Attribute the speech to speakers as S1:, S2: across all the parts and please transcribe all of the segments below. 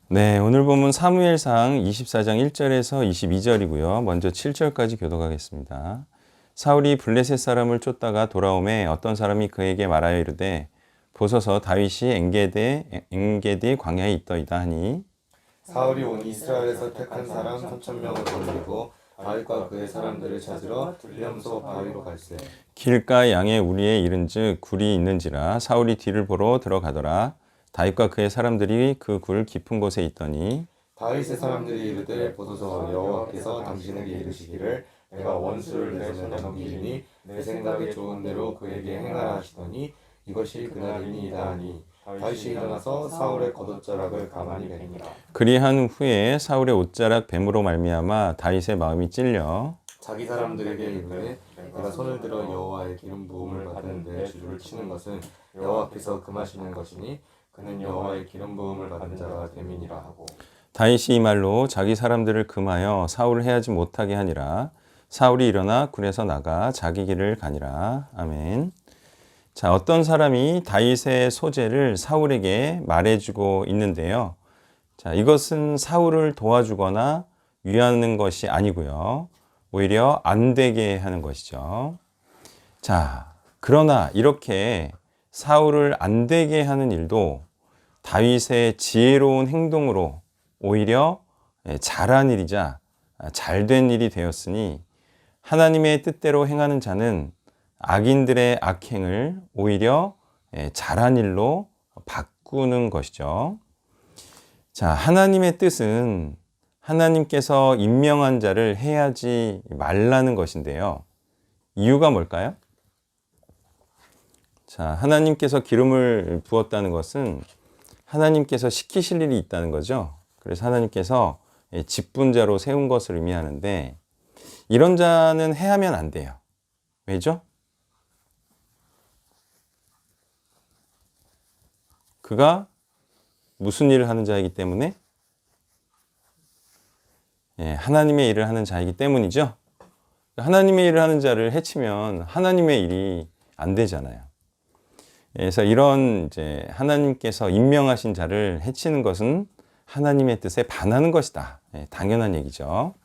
S1: 네, 오늘 본문 사무엘상 24장 1절에서 22절이고요. 먼저 7절까지 교독하겠습니다. 사울이 블레셋 사람을 쫓다가 돌아오매 어떤 사람이 그에게 말하여 이르되 보소서 다윗이 엔게디 광야에 있더이다 하니
S2: 사울이 온 이스라엘에서 택한 사람 3,000명을 돌리고 바윗과 그의 사람들을 찾으러 들림소 바위로 갈세.
S1: 길가 양의 우리에 이른즉 굴이 있는지라 사울이 뒤를 보러 들어가더라. 다윗과 그의 사람들이 그 굴 깊은 곳에 있더니
S2: 다윗의 사람들이 이르되 보소서 여호와께서 당신에게 이르시기를 내가 원수를 내 손에 넘기리니 내 생각에 좋은 대로 그에게 행하라 하시더니 이것이 그날이니이다 하니 다윗이 일어나서 사울의 겉옷자락을 가만히 베니라.
S1: 그리한 후에 사울의 옷자락 뱀으로 말미암아 다윗의 마음이 찔려
S2: 자기 사람들에게 이르되 내가 손을 들어 여호와의 기름 부음을 받은 내 주를 치는 것은 여호와께서 금하시는 것이니 그는 여호와의 기름 부음을 받은 자가 됨이니라 하고.
S1: 다윗이 이 말로 자기 사람들을 금하여 사울을 해하지 못하게 하니라. 사울이 일어나 굴에서 나가 자기 길을 가니라. 아멘. 자, 어떤 사람이 다윗의 소재를 사울에게 말해주고 있는데요. 자, 이것은 사울을 도와주거나 위하는 것이 아니고요. 오히려 안 되게 하는 것이죠. 자, 그러나 이렇게 사울을 안 되게 하는 일도 다윗의 지혜로운 행동으로 오히려 잘한 일이자 잘된 일이 되었으니 하나님의 뜻대로 행하는 자는 악인들의 악행을 오히려 잘한 일로 바꾸는 것이죠. 자, 하나님의 뜻은 하나님께서 임명한 자를 해하지 말라는 것인데요. 이유가 뭘까요? 자, 하나님께서 기름을 부었다는 것은 하나님께서 시키실 일이 있다는 거죠. 그래서 하나님께서 직분자로 세운 것을 의미하는데 이런 자는 해하면 안 돼요. 왜죠? 그가 무슨 일을 하는 자이기 때문에? 하나님의 일을 하는 자이기 때문이죠. 하나님의 일을 하는 자를 해치면 하나님의 일이 안 되잖아요. 그래서 이런 이제 하나님께서 임명하신 자를 해치는 것은 하나님의 뜻에 반하는 것이다. 당연한 얘기죠.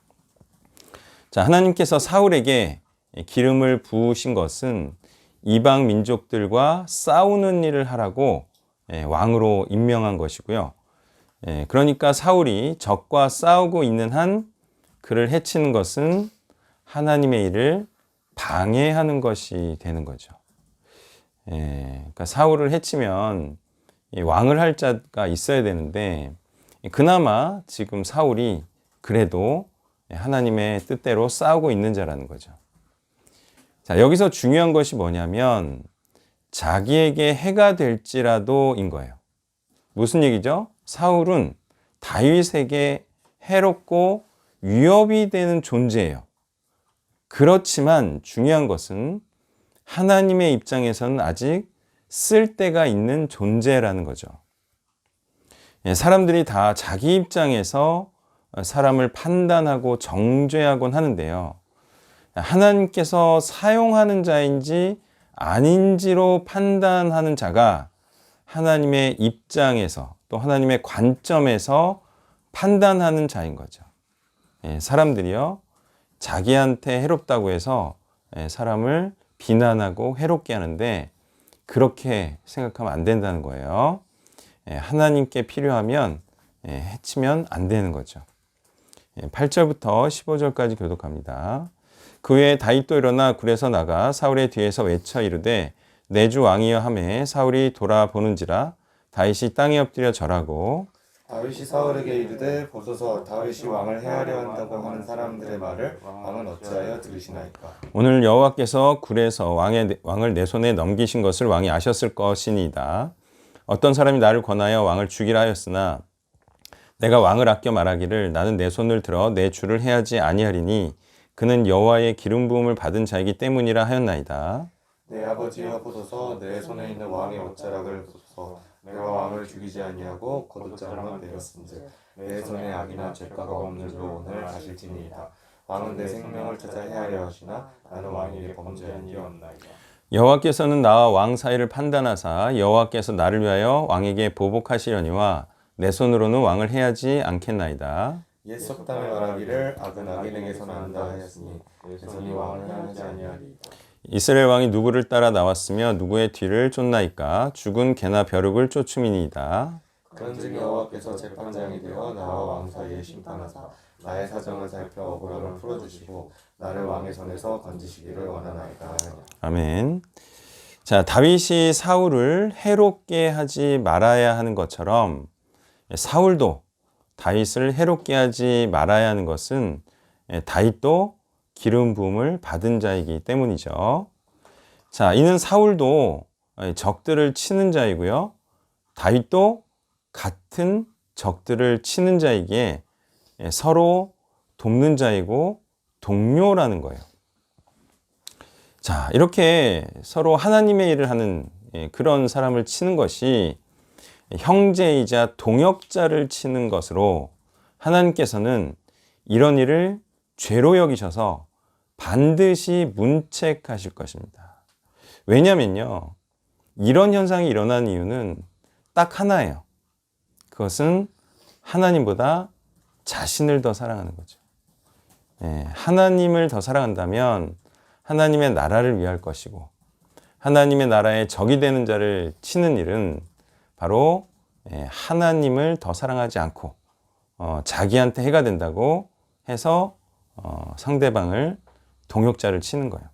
S1: 자, 하나님께서 사울에게 기름을 부으신 것은 이방 민족들과 싸우는 일을 하라고 왕으로 임명한 것이고요. 그러니까 사울이 적과 싸우고 있는 한 그를 해치는 것은 하나님의 일을 방해하는 것이 되는 거죠. 그러니까 사울을 해치면 왕을 할 자가 있어야 되는데 그나마 지금 사울이 그래도 하나님의 뜻대로 싸우고 있는 자라는 거죠. 자, 여기서 중요한 것이 뭐냐면 자기에게 해가 될지라도인 거예요. 무슨 얘기죠? 사울은 다윗에게 해롭고 위협이 되는 존재예요. 그렇지만 중요한 것은 하나님의 입장에서는 아직 쓸데가 있는 존재라는 거죠. 사람들이 다 자기 입장에서 사람을 판단하고 정죄하곤 하는데요. 하나님께서 사용하는 자인지 아닌지로 판단하는 자가 하나님의 입장에서 또 하나님의 관점에서 판단하는 자인 거죠. 사람들이요, 자기한테 해롭다고 해서 사람을 비난하고 해롭게 하는데 그렇게 생각하면 안 된다는 거예요. 하나님께 필요하면 해치면 안 되는 거죠. 8절부터 15절까지 교독합니다. 그 후에 다윗도 일어나 굴에서 나가 사울의 뒤에서 외쳐 이르되 내 주 왕이여 하매 사울이 돌아보는지라 다윗이 땅에 엎드려 절하고
S2: 다윗이 사울에게 이르되 보소서 다윗이 왕을 해하려 한다고 하는 사람들의 말을 왕은 어찌하여 들으시나이까.
S1: 오늘 여호와께서 굴에서 왕을 내 손에 넘기신 것을 왕이 아셨을 것이니이다. 어떤 사람이 나를 권하여 왕을 죽이라 하였으나 내가 왕을 아껴 말하기를 나는 내 손을 들어 내 주를 해하지 아니하리니 그는 여호와의 기름 부음을 받은 자이기 때문이라 하였나이다.
S2: 내 아버지여 보소서 내 손에 있는 왕의 옷자락을 보소서 내가 왕을 죽이지 아니하고 겉옷자락만 베었은즉 내 손에 악이나 죄가가 없는 줄로 오늘 아실지니이다. 왕은 내 생명을 찾아 해하려 하시나 나는 왕에게 범죄한 일이 없나이다.
S1: 여호와께서는 나와 왕 사이를 판단하사 여호와께서 나를 위하여 왕에게 보복하시려니와 내 손으로는 왕을 해야지 않겠나이다.
S2: 옛 속담에 말하기를 악은 악인에게서는 안다 하였으니 내 손이 왕을 하지 아니하리이다.
S1: 이스라엘 왕이 누구를 따라 나왔으며 누구의 뒤를 쫓나이까? 죽은 개나 벼룩을 쫓음이니이다.
S2: 그런즉 여호와께서 재판장이 되어 나와 왕 사이에 심판하사 나의 사정을 살펴 억울함을 풀어주시고 나를 왕의 손에서 건지시기를 원하나이다.
S1: 아멘. 자, 다윗이 사울을 해롭게 하지 말아야 하는 것처럼 사울도 다윗을 해롭게 하지 말아야 하는 것은 다윗도 기름 부음을 받은 자이기 때문이죠. 자, 이는 사울도 적들을 치는 자이고요. 다윗도 같은 적들을 치는 자이기에 서로 돕는 자이고 동료라는 거예요. 자, 이렇게 서로 하나님의 일을 하는 그런 사람을 치는 것이 형제이자 동역자를 치는 것으로 하나님께서는 이런 일을 죄로 여기셔서 반드시 문책하실 것입니다. 왜냐면요, 이런 현상이 일어나는 이유는 딱 하나예요. 그것은 하나님보다 자신을 더 사랑하는 거죠. 하나님을 더 사랑한다면 하나님의 나라를 위할 것이고 하나님의 나라의 적이 되는 자를 치는 일은 바로 하나님을 더 사랑하지 않고 자기한테 해가 된다고 해서 상대방을 동역자를 치는 거예요.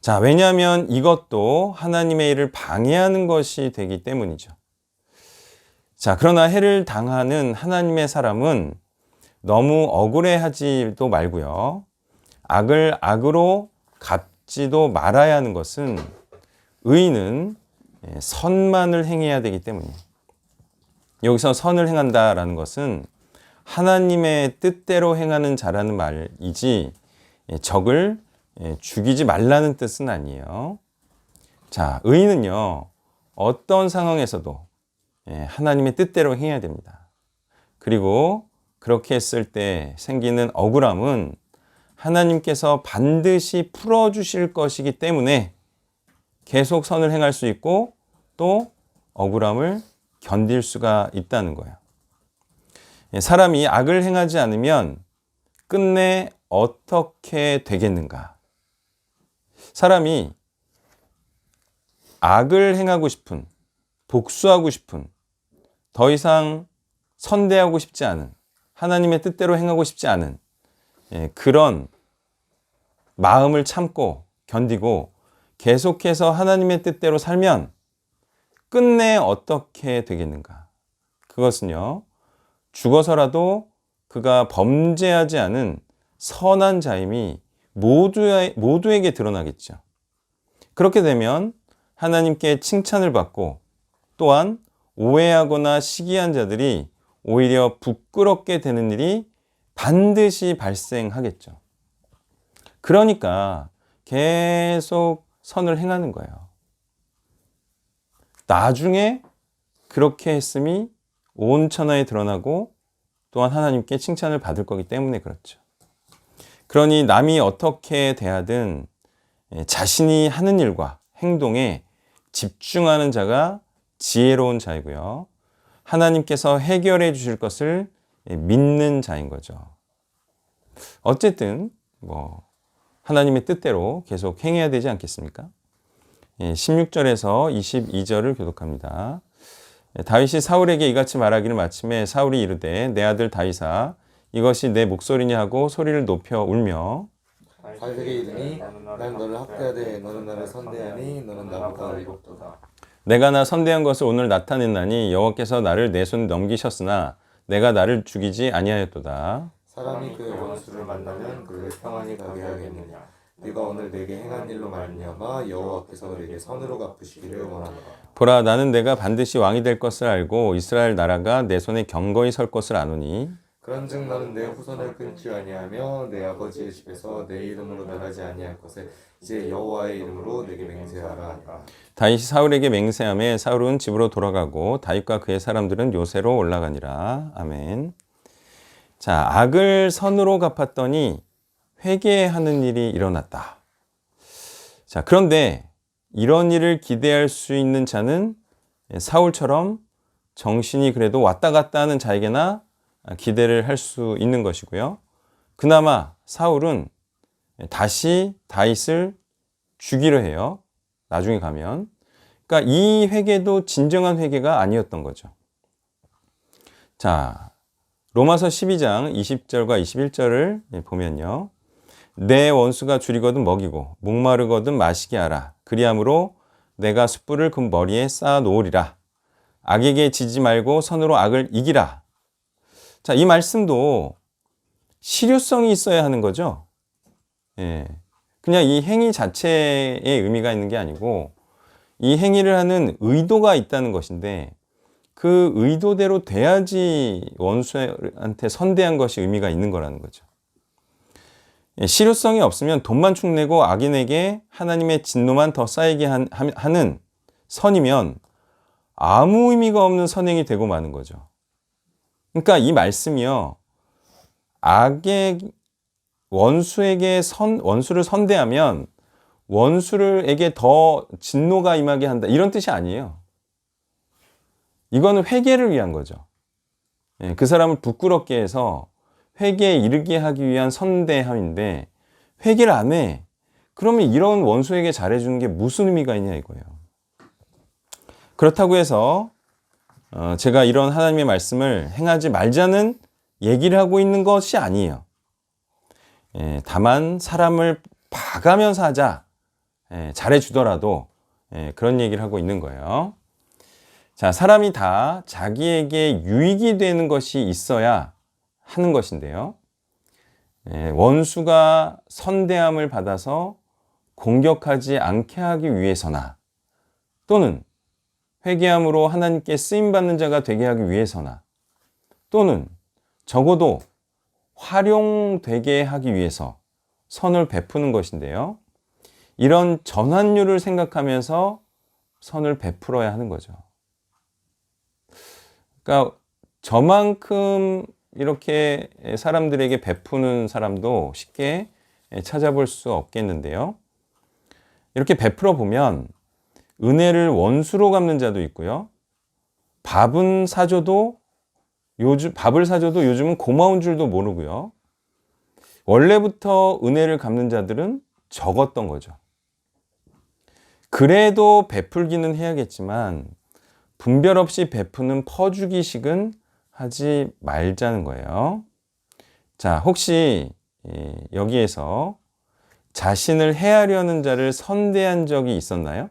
S1: 자, 왜냐하면 이것도 하나님의 일을 방해하는 것이 되기 때문이죠. 자, 그러나 해를 당하는 하나님의 사람은 너무 억울해하지도 말고요. 악을 악으로 갚지도 말아야 하는 것은 의인은 선만을 행해야 되기 때문이에요. 여기서 선을 행한다라는 것은 하나님의 뜻대로 행하는 자라는 말이지 적을 죽이지 말라는 뜻은 아니에요. 자, 의인은요, 어떤 상황에서도 하나님의 뜻대로 행해야 됩니다. 그리고 그렇게 했을 때 생기는 억울함은 하나님께서 반드시 풀어주실 것이기 때문에 계속 선을 행할 수 있고 또 억울함을 견딜 수가 있다는 거예요. 사람이 악을 행하지 않으면 끝내 어떻게 되겠는가? 사람이 악을 행하고 싶은, 복수하고 싶은, 더 이상 선대하고 싶지 않은, 하나님의 뜻대로 행하고 싶지 않은 그런 마음을 참고 견디고 계속해서 하나님의 뜻대로 살면 끝내 어떻게 되겠는가? 그것은요, 죽어서라도 그가 범죄하지 않은 선한 자임이 모두에게 드러나겠죠. 그렇게 되면 하나님께 칭찬을 받고 또한 오해하거나 시기한 자들이 오히려 부끄럽게 되는 일이 반드시 발생하겠죠. 그러니까 계속 선을 행하는 거예요. 나중에 그렇게 했음이 온 천하에 드러나고 또한 하나님께 칭찬을 받을 거기 때문에 그렇죠. 그러니 남이 어떻게 대하든 자신이 하는 일과 행동에 집중하는 자가 지혜로운 자이고요. 하나님께서 해결해 주실 것을 믿는 자인 거죠. 어쨌든 하나님의 뜻대로 계속 행해야 되지 않겠습니까? 16절에서 22절을 교독합니다. 다윗이 사울에게 이같이 말하기를 마침에 사울이 이르되 내 아들 다윗아 이것이 내 목소리냐 하고 소리를 높여 울며
S2: 다윗에게 이르니 난 너를 학대하되 너는 나를 선대하니 너는 나보다 의롭도다.
S1: 내가 나 선대한 것을 오늘 나타냈나니 여호와께서 나를 내 손에 넘기셨으나 내가 나를 죽이지 아니하였도다.
S2: 사람이 그의 원수를 만나면 그를 평안히 가게 하겠느냐. 네가 오늘 내게 행한 일로 말미암아 여호와께서 내게 선으로 갚으시기를 원하노라.
S1: 보라 나는 내가 반드시 왕이 될 것을 알고 이스라엘 나라가 내 손에 경거히 설 것을 아노니
S2: 그런즉 너는 내 후손을 끊지 아니하며 내 아버지의 집에서 내 이름으로 멸하지 아니할 것을 이제 여호와의 이름으로 내게 맹세하라 하니라.
S1: 다윗이 사울에게 맹세하며 사울은 집으로 돌아가고 다윗과 그의 사람들은 요새로 올라가니라. 아멘. 자, 악을 선으로 갚았더니 회개하는 일이 일어났다. 자, 그런데 이런 일을 기대할 수 있는 자는 사울처럼 정신이 그래도 왔다 갔다 하는 자에게나 기대를 할 수 있는 것이고요. 그나마 사울은 다시 다윗을 죽이려 해요. 나중에 가면. 그러니까 이 회개도 진정한 회개가 아니었던 거죠. 자, 로마서 12장 20절과 21절을 보면요. 내 원수가 줄이거든 먹이고 목마르거든 마시게 하라. 그리함으로 내가 숯불을 그 머리에 쌓아 놓으리라. 악에게 지지 말고 선으로 악을 이기라. 자, 이 말씀도 실효성이 있어야 하는 거죠. 예. 그냥 이 행위 자체에 의미가 있는 게 아니고 이 행위를 하는 의도가 있다는 것인데 그 의도대로 돼야지 원수한테 선대한 것이 의미가 있는 거라는 거죠. 예, 실효성이 없으면 돈만 축내고 악인에게 하나님의 진노만 더 쌓이게 하는 선이면 아무 의미가 없는 선행이 되고 마는 거죠. 그러니까 이 말씀이요. 악의 원수를 선대하면 원수에게 더 진노가 임하게 한다. 이런 뜻이 아니에요. 이거는 회개를 위한 거죠. 예, 그 사람을 부끄럽게 해서 회개에 이르게 하기 위한 선대함인데 회개를 안 해. 그러면 이런 원수에게 잘해주는 게 무슨 의미가 있냐 이거예요. 그렇다고 해서 제가 이런 하나님의 말씀을 행하지 말자는 얘기를 하고 있는 것이 아니에요. 예, 다만 사람을 봐가면서 하자. 예, 잘해주더라도 그런 얘기를 하고 있는 거예요. 자, 사람이 다 자기에게 유익이 되는 것이 있어야 하는 것인데요. 예, 원수가 선대함을 받아서 공격하지 않게 하기 위해서나 또는 회개함으로 하나님께 쓰임받는 자가 되게 하기 위해서나 또는 적어도 활용되게 하기 위해서 선을 베푸는 것인데요. 이런 전환율을 생각하면서 선을 베풀어야 하는 거죠. 그러니까 저만큼 이렇게 사람들에게 베푸는 사람도 쉽게 찾아볼 수 없겠는데요. 이렇게 베풀어 보면 은혜를 원수로 갚는 자도 있고요. 밥을 사줘도 요즘은 고마운 줄도 모르고요. 원래부터 은혜를 갚는 자들은 적었던 거죠. 그래도 베풀기는 해야겠지만 분별 없이 베푸는 퍼주기식은 하지 말자는 거예요. 자, 혹시 여기에서 자신을 해하려는 자를 선대한 적이 있었나요?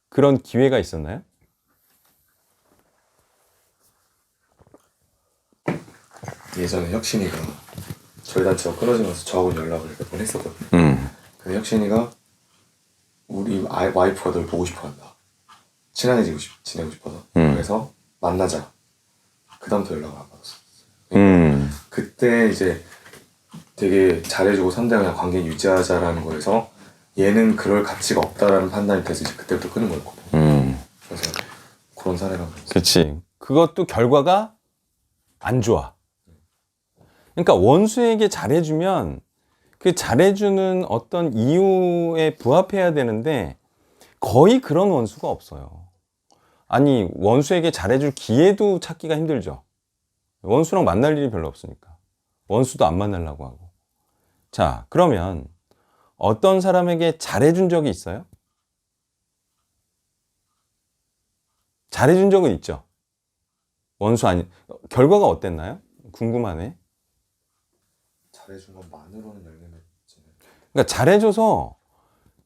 S1: 그런 기회가 있었나요?
S2: 예전에 혁신이가 저희 단체가 끊어지면서 저하고 연락을 몇 번 했었거든요. 근데 혁신이가 우리 와이프가 널 보고 싶어 한다. 친해지고 지내고 싶어서. 그래서 만나자. 그 다음부터 연락을 안 받았어요. 그때 이제 되게 잘해주고 선대하는 관계 유지하자라는 거에서 얘는 그럴 가치가 없다라는 판단이 돼서 이제 그때부터 끊은 거였거든요. 그래서 그런 사례가 있어요.
S1: 그렇지. 그것도 결과가 안 좋아. 그러니까 원수에게 잘해주면 그 잘해주는 어떤 이유에 부합해야 되는데 거의 그런 원수가 없어요. 아니, 원수에게 잘해줄 기회도 찾기가 힘들죠. 원수랑 만날 일이 별로 없으니까. 원수도 안 만나려고 하고. 자, 그러면 어떤 사람에게 잘해준 적이 있어요? 잘해준 적은 있죠. 원수 아니, 결과가 어땠나요? 궁금하네.
S2: 잘해준 것만으로는 열매 맺지는.
S1: 그러니까 잘해줘서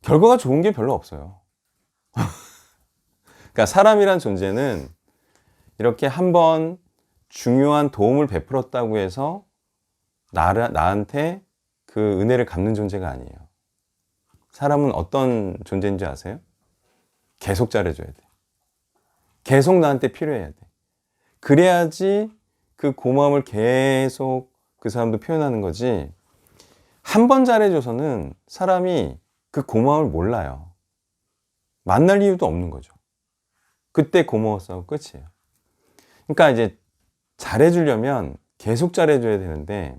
S1: 결과가 좋은 게 별로 없어요. 그러니까 사람이란 존재는 이렇게 한번 중요한 도움을 베풀었다고 해서 나한테 그 은혜를 갚는 존재가 아니에요. 사람은 어떤 존재인지 아세요? 계속 잘해줘야 돼. 계속 나한테 필요해야 돼. 그래야지 그 고마움을 계속 그 사람도 표현하는 거지. 한 번 잘해줘서는 사람이 그 고마움을 몰라요. 만날 이유도 없는 거죠. 그때 고마워서 하고 끝이에요. 그러니까 이제 잘해주려면 계속 잘해줘야 되는데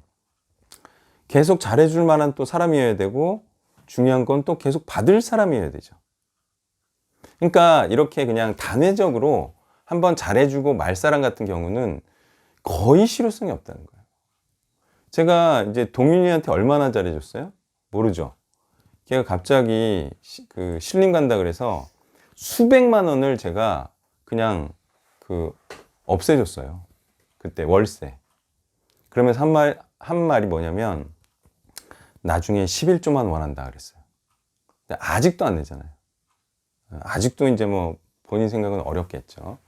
S1: 계속 잘해줄 만한 또 사람이어야 되고 중요한 건 또 계속 받을 사람이어야 되죠. 그러니까 이렇게 그냥 단회적으로 한번 잘해주고 말사람 같은 경우는 거의 실효성이 없다는 거예요. 제가 이제 동윤이한테 얼마나 잘해줬어요? 모르죠. 걔가 갑자기 그 신림 간다 그래서 수백만 원을 제가 그냥 그 없애줬어요. 그때 월세. 그러면서 한 말이 뭐냐면 나중에 11조만 원한다 그랬어요. 근데 아직도 안 내잖아요. 아직도 이제 뭐 본인 생각은 어렵겠죠.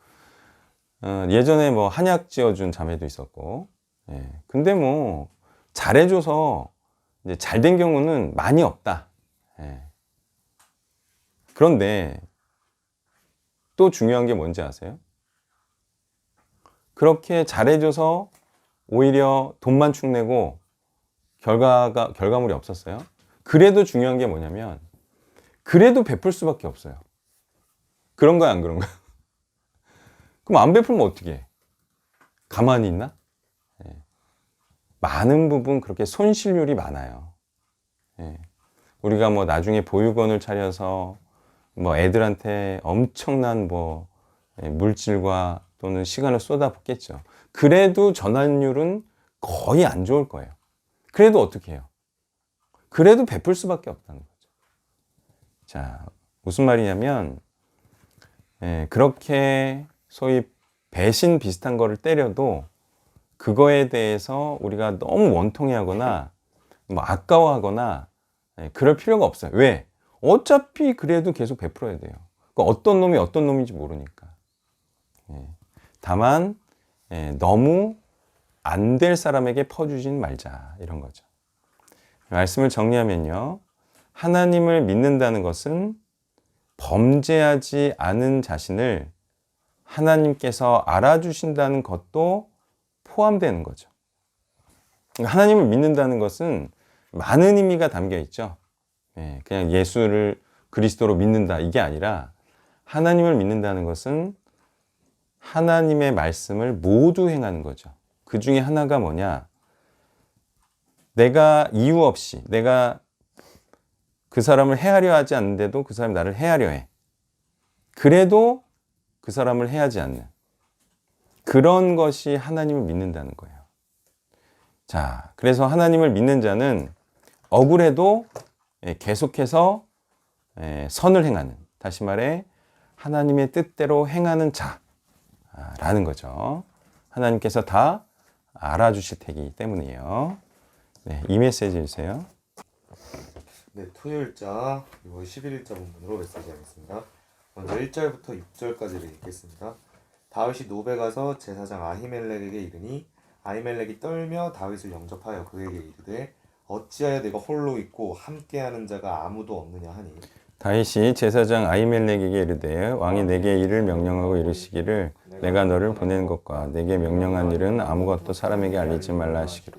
S1: 예전에 뭐 한약 지어준 자매도 있었고, 예. 근데 뭐 잘해줘서 이제 잘된 경우는 많이 없다. 예. 그런데 또 중요한 게 뭔지 아세요? 그렇게 잘해줘서 오히려 돈만 축내고 결과물이 없었어요. 그래도 중요한 게 뭐냐면 그래도 베풀 수밖에 없어요. 그런가요, 안 그런가요? 그럼 안 베풀면 어떻게 해? 가만히 있나? 예. 많은 부분 그렇게 손실률이 많아요. 예. 우리가 뭐 나중에 보육원을 차려서 뭐 애들한테 엄청난 뭐 물질과 또는 시간을 쏟아붓겠죠. 그래도 전환율은 거의 안 좋을 거예요. 그래도 어떻게 해요? 그래도 베풀 수밖에 없다는 거죠. 자, 무슨 말이냐면 그렇게 소위 배신 비슷한 거를 때려도 그거에 대해서 우리가 너무 원통해하거나 뭐 아까워하거나 그럴 필요가 없어요. 왜? 어차피 그래도 계속 베풀어야 돼요. 그러니까 어떤 놈이 어떤 놈인지 모르니까. 다만 너무 안 될 사람에게 퍼주진 말자 이런 거죠. 말씀을 정리하면요. 하나님을 믿는다는 것은 범죄하지 않은 자신을 하나님께서 알아주신다는 것도 포함되는 거죠. 하나님을 믿는다는 것은 많은 의미가 담겨 있죠. 그냥 예수를 그리스도로 믿는다 이게 아니라 하나님을 믿는다는 것은 하나님의 말씀을 모두 행하는 거죠. 그 중에 하나가 뭐냐? 내가 이유 없이 내가 그 사람을 해하려 하지 않는데도 그 사람이 나를 해하려 해. 그래도 그 사람을 해하지 않는 그런 것이 하나님을 믿는다는 거예요. 자, 그래서 하나님을 믿는 자는 억울해도 계속해서 선을 행하는, 다시 말해 하나님의 뜻대로 행하는 자라는 거죠. 하나님께서 다 알아주실 테기 때문이에요. 네, 이 메시지 주세요.
S2: 네, 토요일자 6월 11일자 본문으로 메시지 하겠습니다. 먼저 1절부터 6절까지를 읽겠습니다. 다윗이 노베 가서 제사장 아히멜렉에게 이르니 아히멜렉이 떨며 다윗을 영접하여 그에게 이르되 어찌하여 내가 홀로 있고 함께하는 자가 아무도 없느냐 하니
S1: 다윗이 제사장 아히멜렉에게 이르되 왕이 내게 일을 명령하고 이르시기를 내가 너를 보낸 것과 내게 명령한 일은 아무것도 사람에게 알리지 말라 하시기로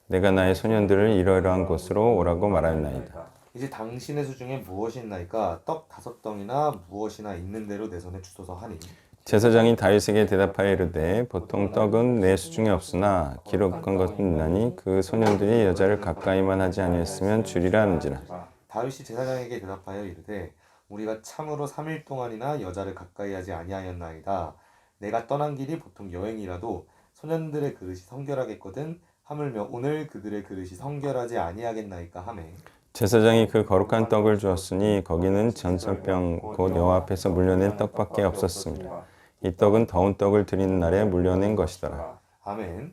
S1: 내가 나의 소년들을 이러이러한 곳으로 오라고 말하였나이다.
S2: 이제 당신의 수중에 무엇이 있나이까 떡 5덩이나 무엇이나 있는 대로 내 손에 주소서 하니
S1: 제사장이 다윗에게 대답하여 이르되 보통 떡은 내 수중에 없으나 기록한 것은 있나니 그 소년들이 여자를 가까이만 하지 아니했으면 주리라 하는지라.
S2: 다윗이 제사장에게 대답하여 이르되 우리가 참으로 3일 동안이나 여자를 가까이 하지 아니하였나이다. 내가 떠난 길이 보통 여행이라도 소년들의 그릇이 성결하겠거든 하물며 오늘 그들의 그릇이 성결하지 아니하겠나이까 하매
S1: 제사장이 그 거룩한 떡을 주었으니 거기는 전설병 곧 여호와 앞에서 물려낸 떡밖에 없었습니다. 이 떡은 더운 떡을 드리는 날에 물려낸 것이더라.
S2: 아멘.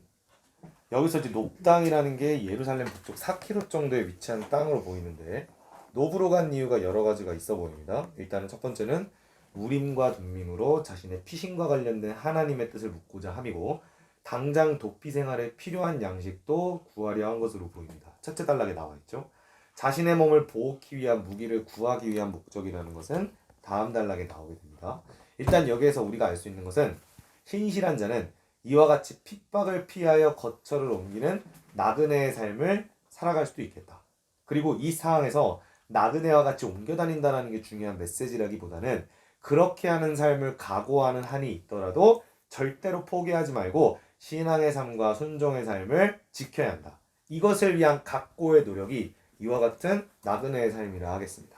S2: 여기서 이제 높당이라는 게 예루살렘 북쪽 4km 정도에 위치한 땅으로 보이는데 노브로 간 이유가 여러 가지가 있어 보입니다. 일단은 첫 번째는 우림과 둠밈으로 자신의 피신과 관련된 하나님의 뜻을 묻고자 함이고 당장 도피 생활에 필요한 양식도 구하려 한 것으로 보입니다. 첫째 단락에 나와 있죠. 자신의 몸을 보호하기 위한 무기를 구하기 위한 목적이라는 것은 다음 단락에 나오게 됩니다. 일단 여기에서 우리가 알 수 있는 것은 신실한 자는 이와 같이 핍박을 피하여 거처를 옮기는 나그네의 삶을 살아갈 수도 있겠다. 그리고 이 상황에서 나그네와 같이 옮겨 다닌다는 게 중요한 메시지라기보다는 그렇게 하는 삶을 각오하는 한이 있더라도 절대로 포기하지 말고 신앙의 삶과 순종의 삶을 지켜야 한다. 이것을 위한 각고의 노력이 이와 같은 나그네의 삶이라 하겠습니다.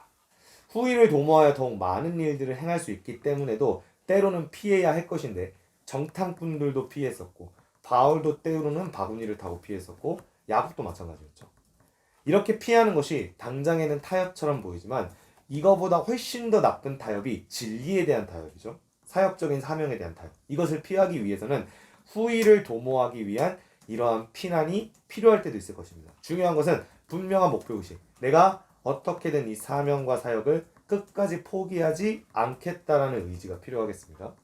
S2: 후위를 도모하여 더욱 많은 일들을 행할 수 있기 때문에도 때로는 피해야 할 것인데 정탐꾼들도 피했었고 바울도 때로는 바구니를 타고 피했었고 야곱도 마찬가지였죠. 이렇게 피하는 것이 당장에는 타협처럼 보이지만 이거보다 훨씬 더 나쁜 타협이 진리에 대한 타협이죠. 사역적인 사명에 대한 타협. 이것을 피하기 위해서는 후위를 도모하기 위한 이러한 피난이 필요할 때도 있을 것입니다. 중요한 것은 분명한 목표의식. 내가 어떻게든 이 사명과 사역을 끝까지 포기하지 않겠다라는 의지가 필요하겠습니다.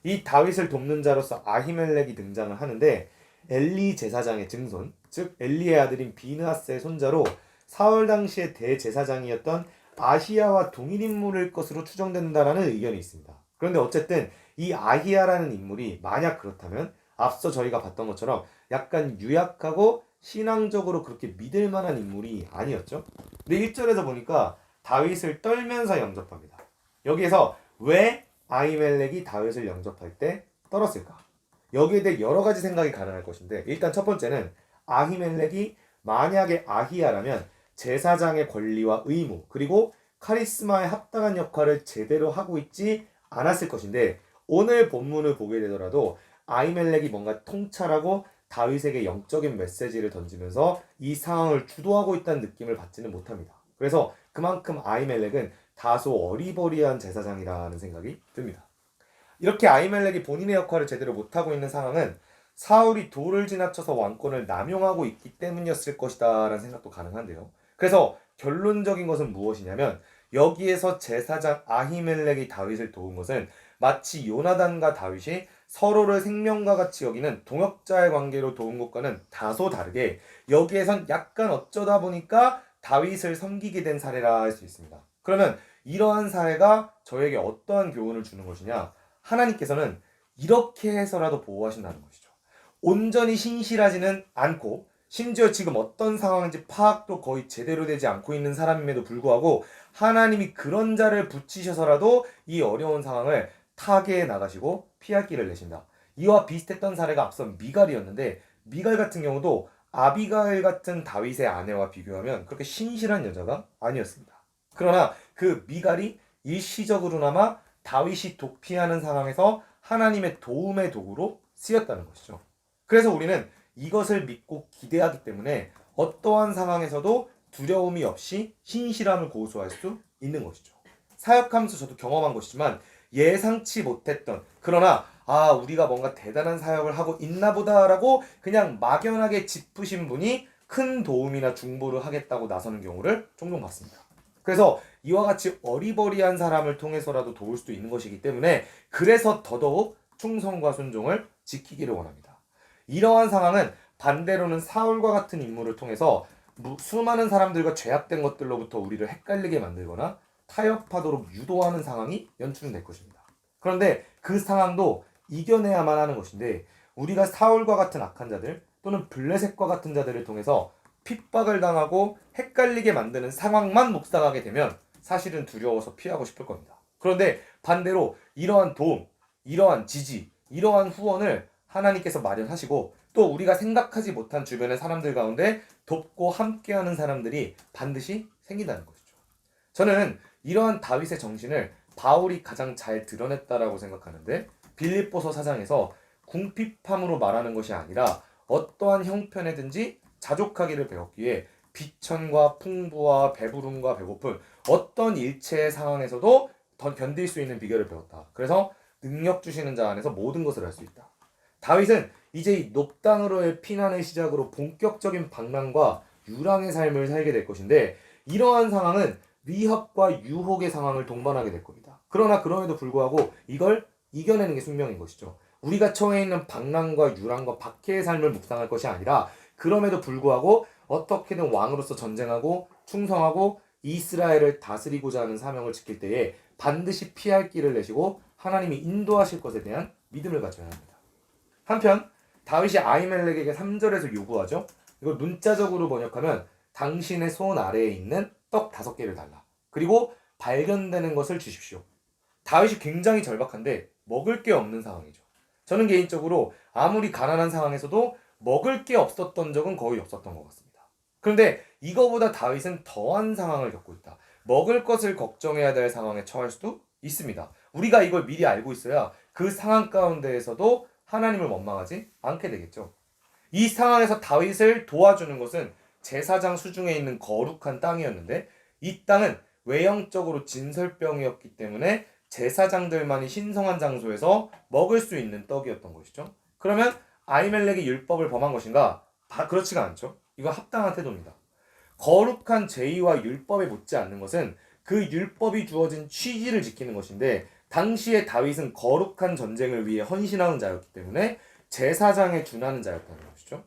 S2: 이 다윗을 돕는 자로서 아히멜렉이 등장을 하는데 엘리 제사장의 증손, 즉 엘리의 아들인 비느하스의 손자로 사울 당시의 대제사장이었던 아히야와 동일 인물일 것으로 추정된다라는 의견이 있습니다. 그런데 어쨌든 이 아히야라는 인물이 만약 그렇다면 앞서 저희가 봤던 것처럼 약간 유약하고 신앙적으로 그렇게 믿을 만한 인물이 아니었죠. 근데 1절에서 보니까 다윗을 떨면서 영접합니다. 여기에서 왜 아히멜렉이 다윗을 영접할 때 떨었을까? 여기에 대해 여러 가지 생각이 가능할 것인데 일단 첫 번째는 아히멜렉이 만약에 아히야라면 제사장의 권리와 의무 그리고 카리스마에 합당한 역할을 제대로 하고 있지 않았을 것인데 오늘 본문을 보게 되더라도 아히멜렉이 뭔가 통찰하고 다윗에게 영적인 메시지를 던지면서 이 상황을 주도하고 있다는 느낌을 받지는 못합니다. 그래서 그만큼 아히멜렉은 다소 어리버리한 제사장이라는 생각이 듭니다. 이렇게 아히멜렉이 본인의 역할을 제대로 못하고 있는 상황은 사울이 도를 지나쳐서 왕권을 남용하고 있기 때문이었을 것이다 라는 생각도 가능한데요. 그래서 결론적인 것은 무엇이냐면 여기에서 제사장 아히멜렉이 다윗을 도운 것은 마치 요나단과 다윗이 서로를 생명과 같이 여기는 동역자의 관계로 도운 것과는 다소 다르게 여기에선 약간 어쩌다 보니까 다윗을 섬기게 된 사례라 할 수 있습니다. 그러면 이러한 사례가 저에게 어떠한 교훈을 주는 것이냐? 하나님께서는 이렇게 해서라도 보호하신다는 것이죠. 온전히 신실하지는 않고 심지어 지금 어떤 상황인지 파악도 거의 제대로 되지 않고 있는 사람임에도 불구하고 하나님이 그런 자를 붙이셔서라도 이 어려운 상황을 타개해 나가시고 피할 길을 내신다. 이와 비슷했던 사례가 앞선 미갈이었는데 미갈 같은 경우도 아비가일 같은 다윗의 아내와 비교하면 그렇게 신실한 여자가 아니었습니다. 그러나 그 미갈이 일시적으로나마 다윗이 도피하는 상황에서 하나님의 도움의 도구로 쓰였다는 것이죠. 그래서 우리는 이것을 믿고 기대하기 때문에 어떠한 상황에서도 두려움이 없이 신실함을 고수할 수 있는 것이죠. 사역하면서 저도 경험한 것이지만 예상치 못했던 그러나 우리가 뭔가 대단한 사역을 하고 있나 보다라고 그냥 막연하게 짚으신 분이 큰 도움이나 중보를 하겠다고 나서는 경우를 종종 봤습니다. 그래서 이와 같이 어리버리한 사람을 통해서라도 도울 수도 있는 것이기 때문에 그래서 더더욱 충성과 순종을 지키기를 원합니다. 이러한 상황은 반대로는 사울과 같은 인물을 통해서 수많은 사람들과 죄악된 것들로부터 우리를 헷갈리게 만들거나 타협하도록 유도하는 상황이 연출될 것입니다. 그런데 그 상황도 이겨내야만 하는 것인데 우리가 사울과 같은 악한 자들 또는 블레셋과 같은 자들을 통해서 핍박을 당하고 헷갈리게 만드는 상황만 묵상하게 되면 사실은 두려워서 피하고 싶을 겁니다. 그런데 반대로 이러한 도움, 이러한 지지, 이러한 후원을 하나님께서 마련하시고 또 우리가 생각하지 못한 주변의 사람들 가운데 돕고 함께하는 사람들이 반드시 생긴다는 것이죠. 저는 이러한 다윗의 정신을 바울이 가장 잘 드러냈다라고 생각하는데 빌립보서 4장에서 궁핍함으로 말하는 것이 아니라 어떠한 형편에든지 자족하기를 배웠기에 비천과 풍부와 배부름과 배고픔 어떤 일체의 상황에서도 더 견딜 수 있는 비결을 배웠다. 그래서 능력 주시는 자 안에서 모든 것을 할 수 있다. 다윗은 이제 이 높당으로의 피난을 시작으로 본격적인 방랑과 유랑의 삶을 살게 될 것인데 이러한 상황은 위협과 유혹의 상황을 동반하게 될 겁니다. 그러나 그럼에도 불구하고 이걸 이겨내는 게 숙명인 것이죠. 우리가 처해 있는 방랑과 유랑과 박해의 삶을 묵상할 것이 아니라 그럼에도 불구하고 어떻게든 왕으로서 전쟁하고 충성하고 이스라엘을 다스리고자 하는 사명을 지킬 때에 반드시 피할 길을 내시고 하나님이 인도하실 것에 대한 믿음을 가져야 합니다. 한편 다윗이 아히멜렉에게 3절에서 요구하죠. 이걸 문자적으로 번역하면 당신의 손 아래에 있는 떡 5개를 달라. 그리고 발견되는 것을 주십시오. 다윗이 굉장히 절박한데 먹을 게 없는 상황이죠. 저는 개인적으로 아무리 가난한 상황에서도 먹을 게 없었던 적은 거의 없었던 것 같습니다. 그런데 이거보다 다윗은 더한 상황을 겪고 있다.
S3: 먹을 것을 걱정해야 될 상황에 처할 수도 있습니다. 우리가 이걸 미리 알고 있어야 그 상황 가운데에서도 하나님을 원망하지 않게 되겠죠. 이 상황에서 다윗을 도와주는 것은 제사장 수중에 있는 거룩한 땅이었는데 이 땅은 외형적으로 진설병이었기 때문에 제사장들만이 신성한 장소에서 먹을 수 있는 떡이었던 것이죠. 그러면 아히멜렉이 율법을 범한 것인가? 그렇지가 않죠. 이건 합당한 태도입니다. 거룩한 제의와 율법에 묻지 않는 것은 그 율법이 주어진 취지를 지키는 것인데 당시에 다윗은 거룩한 전쟁을 위해 헌신하는 자였기 때문에 제사장에 준하는 자였다는 것이죠.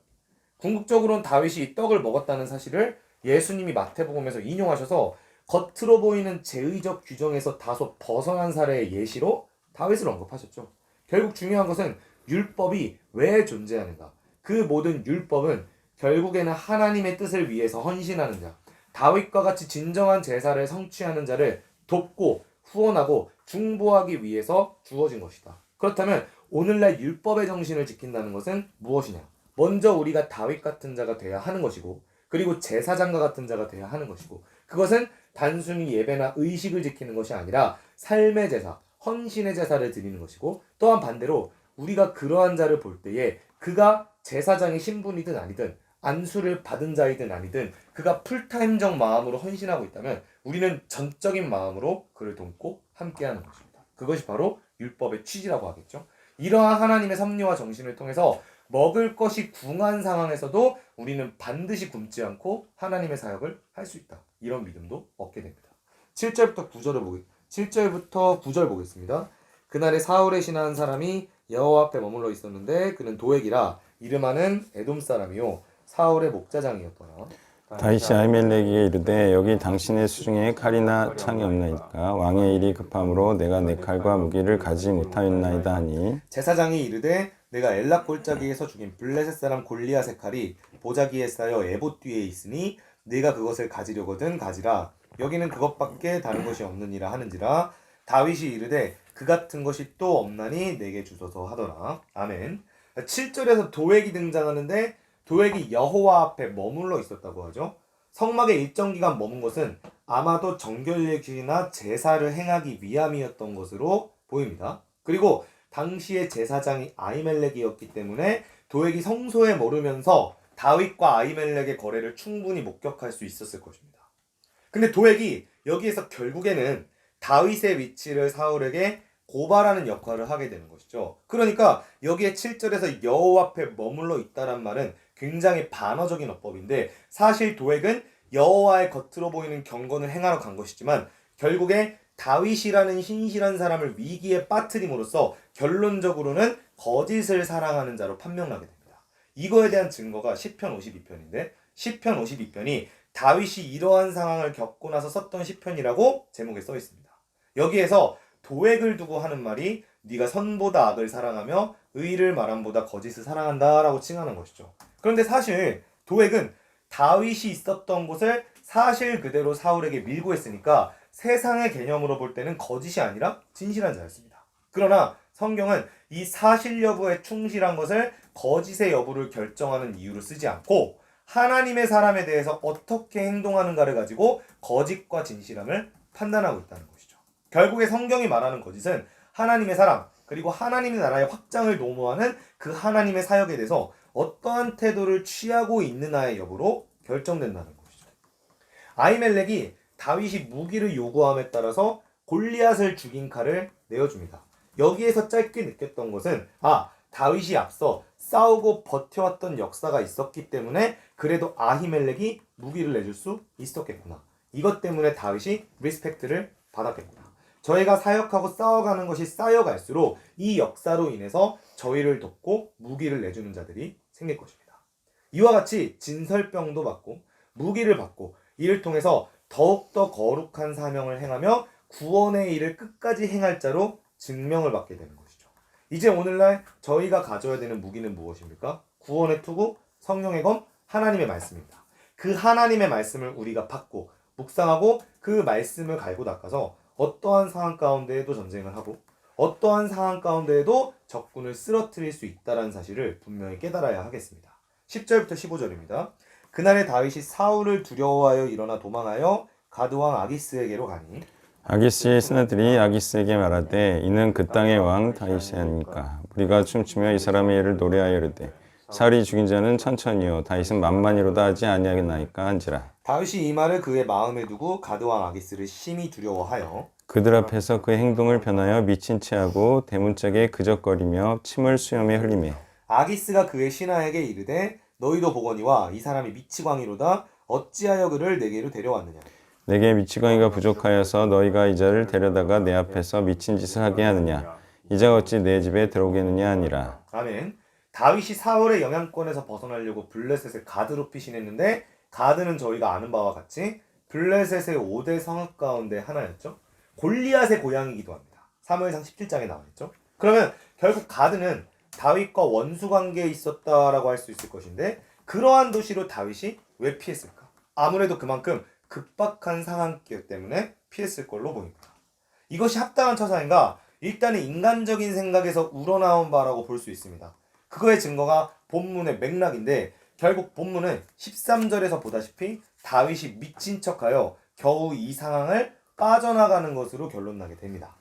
S3: 궁극적으로는 다윗이 이 떡을 먹었다는 사실을 예수님이 마태복음에서 인용하셔서 겉으로 보이는 제의적 규정에서 다소 벗어난 사례의 예시로 다윗을 언급하셨죠. 결국 중요한 것은 율법이 왜 존재하는가. 그 모든 율법은 결국에는 하나님의 뜻을 위해서 헌신하는 자, 다윗과 같이 진정한 제사를 성취하는 자를 돕고 후원하고 중보하기 위해서 주어진 것이다. 그렇다면 오늘날 율법의 정신을 지킨다는 것은 무엇이냐? 먼저 우리가 다윗 같은 자가 돼야 하는 것이고 그리고 제사장과 같은 자가 돼야 하는 것이고 그것은 단순히 예배나 의식을 지키는 것이 아니라 삶의 제사, 헌신의 제사를 드리는 것이고 또한 반대로 우리가 그러한 자를 볼 때에 그가 제사장의 신분이든 아니든 안수를 받은 자이든 아니든 그가 풀타임적 마음으로 헌신하고 있다면 우리는 전적인 마음으로 그를 돕고 함께하는 것입니다. 그것이 바로 율법의 취지라고 하겠죠. 이러한 하나님의 섭리와 정신을 통해서 먹을 것이 궁한 상황에서도 우리는 반드시 굶지 않고 하나님의 사역을 할 수 있다. 이런 믿음도 얻게 됩니다. 7절부터 9절 보겠습니다. 그날에 사울의 신하한 사람이 여호와 앞에 머물러 있었는데 그는 도액이라 이름하는 에돔 사람이요 사울의 목자장이었더라.
S1: 다윗이 아히멜렉에게 이르되 여기 당신의 수중에 칼이나 창이 없나이까 왕의 일이 급함으로 내가 내 칼과 무기를 가지 못하였나이다 하니
S2: 제사장이 이르되 내가 엘라 골짜기에서 죽인 블레셋 사람 골리앗의 칼이 보자기에 쌓여 에봇 뒤에 있으니 네가 그것을 가지려거든 가지라. 여기는 그것밖에 다른 것이 없느니라 하는지라. 다윗이 이르되 그 같은 것이 또 없나니 내게 주소서 하더라. 아멘. 7절에서 도액이 등장하는데 도액이 여호와 앞에 머물러 있었다고 하죠. 성막에 일정 기간 머문 것은 아마도 정결례식이나 제사를 행하기 위함이었던 것으로 보입니다. 그리고 당시의 제사장이 아히멜렉이었기 때문에 도액이 성소에 머르면서 다윗과 아히멜렉의 거래를 충분히 목격할 수 있었을 것입니다. 근데 도액이 여기에서 결국에는 다윗의 위치를 사울에게 고발하는 역할을 하게 되는 것이죠. 그러니까 여기에 7절에서 여호와 앞에 머물러 있다란 말은 굉장히 반어적인 어법인데 사실 도액은 여호와의 겉으로 보이는 경건을 행하러 간 것이지만 결국에 다윗이라는 신실한 사람을 위기에 빠뜨림으로써 결론적으로는 거짓을 사랑하는 자로 판명나게 됩니다. 이거에 대한 증거가 시편 52편인데 시편 52편이 다윗이 이러한 상황을 겪고 나서 썼던 시편이라고 제목에 써 있습니다. 여기에서 도액을 두고 하는 말이 네가 선보다 악을 사랑하며 의를 말함보다 거짓을 사랑한다 라고 칭하는 것이죠. 그런데 사실 도액은 다윗이 있었던 곳을 사실 그대로 사울에게 밀고 했으니까 세상의 개념으로 볼 때는 거짓이 아니라 진실한 자였습니다. 그러나 성경은 이 사실 여부에 충실한 것을 거짓의 여부를 결정하는 이유로 쓰지 않고 하나님의 사람에 대해서 어떻게 행동하는가를 가지고 거짓과 진실함을 판단하고 있다는 것이죠. 결국에 성경이 말하는 거짓은 하나님의 사람 그리고 하나님의 나라의 확장을 도모하는 그 하나님의 사역에 대해서 어떠한 태도를 취하고 있느냐의 여부로 결정된다는 것이죠. 아히멜렉이 다윗이 무기를 요구함에 따라서 골리앗을 죽인 칼을 내어줍니다. 여기에서 짧게 느꼈던 것은 다윗이 앞서 싸우고 버텨왔던 역사가 있었기 때문에 그래도 아히멜렉이 무기를 내줄 수 있었겠구나. 이것 때문에 다윗이 리스펙트를 받았겠구나. 저희가 사역하고 싸워가는 것이 쌓여갈수록 이 역사로 인해서 저희를 돕고 무기를 내주는 자들이 생길 것입니다. 이와 같이 진설병도 받고 무기를 받고 이를 통해서 더욱더 거룩한 사명을 행하며 구원의 일을 끝까지 행할 자로 증명을 받게 되는 것이죠. 이제 오늘날 저희가 가져야 되는 무기는 무엇입니까? 구원의 투구, 성령의 검, 하나님의 말씀입니다. 그 하나님의 말씀을 우리가 받고 묵상하고 그 말씀을 갈고 닦아서 어떠한 상황 가운데에도 전쟁을 하고 어떠한 상황 가운데에도 적군을 쓰러뜨릴 수 있다는 사실을 분명히 깨달아야 하겠습니다. 10절부터 15절입니다. 그날에 다윗이 사울을 두려워하여 일어나 도망하여 가드 왕 아기스에게로 가니
S1: 아기스의 스나들이 아기스에게 말하되 이는 그 땅의 왕 다윗이 아닙니까? 우리가 춤추며 이 사람의 예를 노래하여 이르되 사울이 죽인 자는 천천히요 다윗은 만만히로다 하지 아니하겠나이까 한지라.
S2: 다윗이 이 말을 그의 마음에 두고 가드 왕 아기스를 심히 두려워하여
S1: 그들 앞에서 그의 행동을 변하여 미친 체하고 대문짝에 그적거리며 침을 수염에 흘리매
S2: 아기스가 그의 신하에게 이르되 너희도 보거니와 이 사람이 미치광이로다 어찌하여 그를 내게로 데려왔느냐.
S1: 내게 미치광이가 부족하여서 너희가 이 자를 데려다가 내 앞에서 미친 짓을 하게 하느냐. 이자가 어찌 내 집에 들어오겠느냐 하니라.
S2: 아멘. 다윗이 사울의 영향권에서 벗어나려고 블레셋을 가드로 피신했는데 가드는 저희가 아는 바와 같이 블레셋의 5대 성읍 가운데 하나였죠. 골리앗의 고향이기도 합니다. 사무엘상 17장에 나와 있죠. 그러면 결국 가드는 다윗과 원수 관계에 있었다라고 할 수 있을 것인데 그러한 도시로 다윗이 왜 피했을까? 아무래도 그만큼 급박한 상황이기 때문에 피했을 걸로 보입니다. 이것이 합당한 처사인가? 일단은 인간적인 생각에서 우러나온 바라고 볼 수 있습니다. 그거의 증거가 본문의 맥락인데 결국 본문은 13절에서 보다시피 다윗이 미친 척하여 겨우 이 상황을 빠져나가는 것으로 결론나게 됩니다.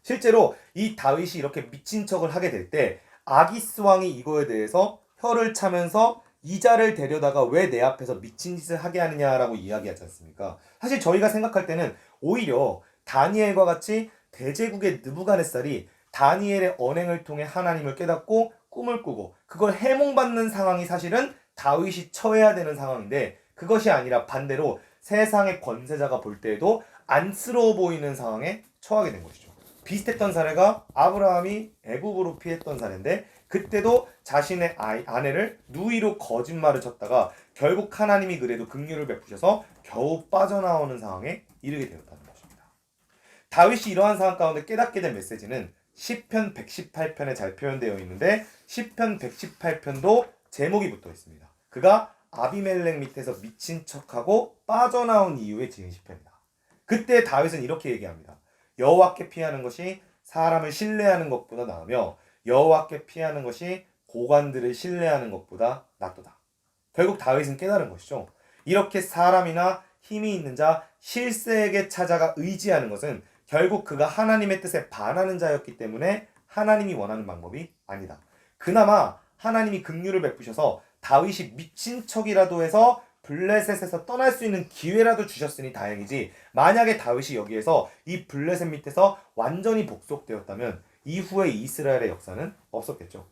S2: 실제로 이 다윗이 이렇게 미친 척을 하게 될 때 아기스 왕이 이거에 대해서 혀를 차면서 이자를 데려다가 왜 내 앞에서 미친 짓을 하게 하느냐라고 이야기하지 않습니까? 사실 저희가 생각할 때는 오히려 다니엘과 같이 대제국의 느부갓네살이 다니엘의 언행을 통해 하나님을 깨닫고 꿈을 꾸고 그걸 해몽받는 상황이 사실은 다윗이 처해야 되는 상황인데 그것이 아니라 반대로 세상의 권세자가 볼 때에도 안쓰러워 보이는 상황에 처하게 된 것이죠. 비슷했던 사례가 아브라함이 애굽으로 피했던 사례인데 그때도 자신의 아내를 누이로 거짓말을 쳤다가 결국 하나님이 그래도 긍휼을 베푸셔서 겨우 빠져나오는 상황에 이르게 되었다는 것입니다. 다윗이 이러한 상황 가운데 깨닫게 된 메시지는 시편 118편에 잘 표현되어 있는데 시편 118편도 제목이 붙어 있습니다. 그가 아비멜렉 밑에서 미친 척하고 빠져나온 이유에 지은 시편이다. 그때 다윗은 이렇게 얘기합니다. 여호와께 피하는 것이 사람을 신뢰하는 것보다 나으며 여호와께 피하는 것이 고관들을 신뢰하는 것보다 낫도다. 결국 다윗은 깨달은 것이죠. 이렇게 사람이나 힘이 있는 자 실세에게 찾아가 의지하는 것은 결국 그가 하나님의 뜻에 반하는 자였기 때문에 하나님이 원하는 방법이 아니다. 그나마 하나님이 긍휼을 베푸셔서 다윗이 미친 척이라도 해서 블레셋에서 떠날 수 있는 기회라도 주셨으니 다행이지 만약에 다윗이 여기에서 이 블레셋 밑에서 완전히 복속되었다면 이후에 이스라엘의 역사는 없었겠죠.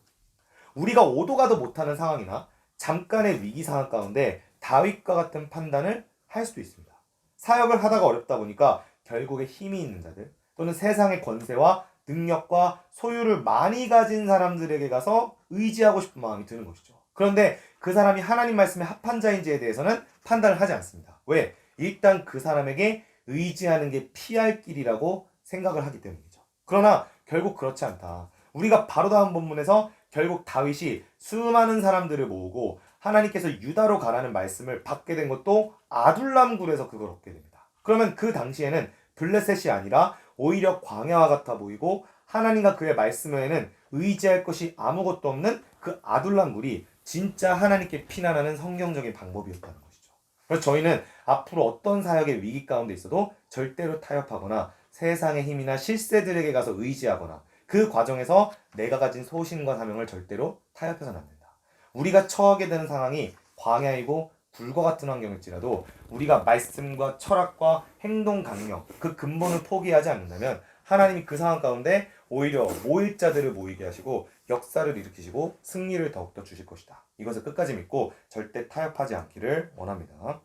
S2: 우리가 오도 가도 못하는 상황이나 잠깐의 위기 상황 가운데 다윗과 같은 판단을 할 수도 있습니다. 사역을 하다가 어렵다 보니까 결국에 힘이 있는 자들 또는 세상의 권세와 능력과 소유를 많이 가진 사람들에게 가서 의지하고 싶은 마음이 드는 것이죠. 그런데 그 사람이 하나님 말씀에 합한 자인지에 대해서는 판단을 하지 않습니다. 왜? 일단 그 사람에게 의지하는 게 피할 길이라고 생각을 하기 때문이죠. 그러나 결국 그렇지 않다. 우리가 바로 다음 본문에서 결국 다윗이 수많은 사람들을 모으고 하나님께서 유다로 가라는 말씀을 받게 된 것도 아둘람 굴에서 그걸 얻게 됩니다. 그러면 그 당시에는 블레셋이 아니라 오히려 광야와 같아 보이고 하나님과 그의 말씀 외에는 의지할 것이 아무것도 없는 그 아둘람 굴이 진짜 하나님께 피난하는 성경적인 방법이었다는 것이죠. 그래서 저희는 앞으로 어떤 사역의 위기 가운데 있어도 절대로 타협하거나 세상의 힘이나 실세들에게 가서 의지하거나 그 과정에서 내가 가진 소신과 사명을 절대로 타협해서는 안 된다. 우리가 처하게 되는 상황이 광야이고 불과 같은 환경일지라도 우리가 말씀과 철학과 행동 강령 그 근본을 포기하지 않는다면 하나님이 그 상황 가운데 오히려 모일 자들을 모이게 하시고 역사를 일으키시고 승리를 더욱더 주실 것이다. 이것을 끝까지 믿고 절대 타협하지 않기를 원합니다.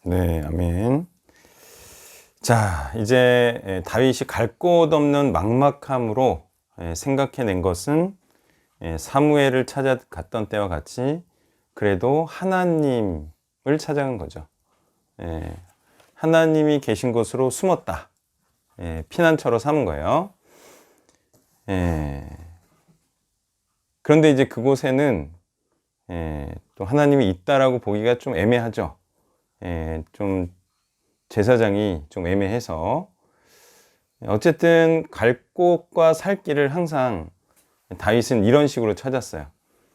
S1: 네, 아멘. 자, 이제 다윗이 갈 곳 없는 막막함으로 생각해낸 것은 사무엘을 찾아갔던 때와 같이 그래도 하나님을 찾아간 거죠. 하나님이 계신 곳으로 숨었다. 피난처로 삼은 거예요. 그런데 이제 그곳에는 또 하나님이 있다라고 보기가 좀 애매하죠. 좀 제사장이 좀 애매해서 어쨌든 갈 곳과 살 길을 항상 다윗은 이런 식으로 찾았어요.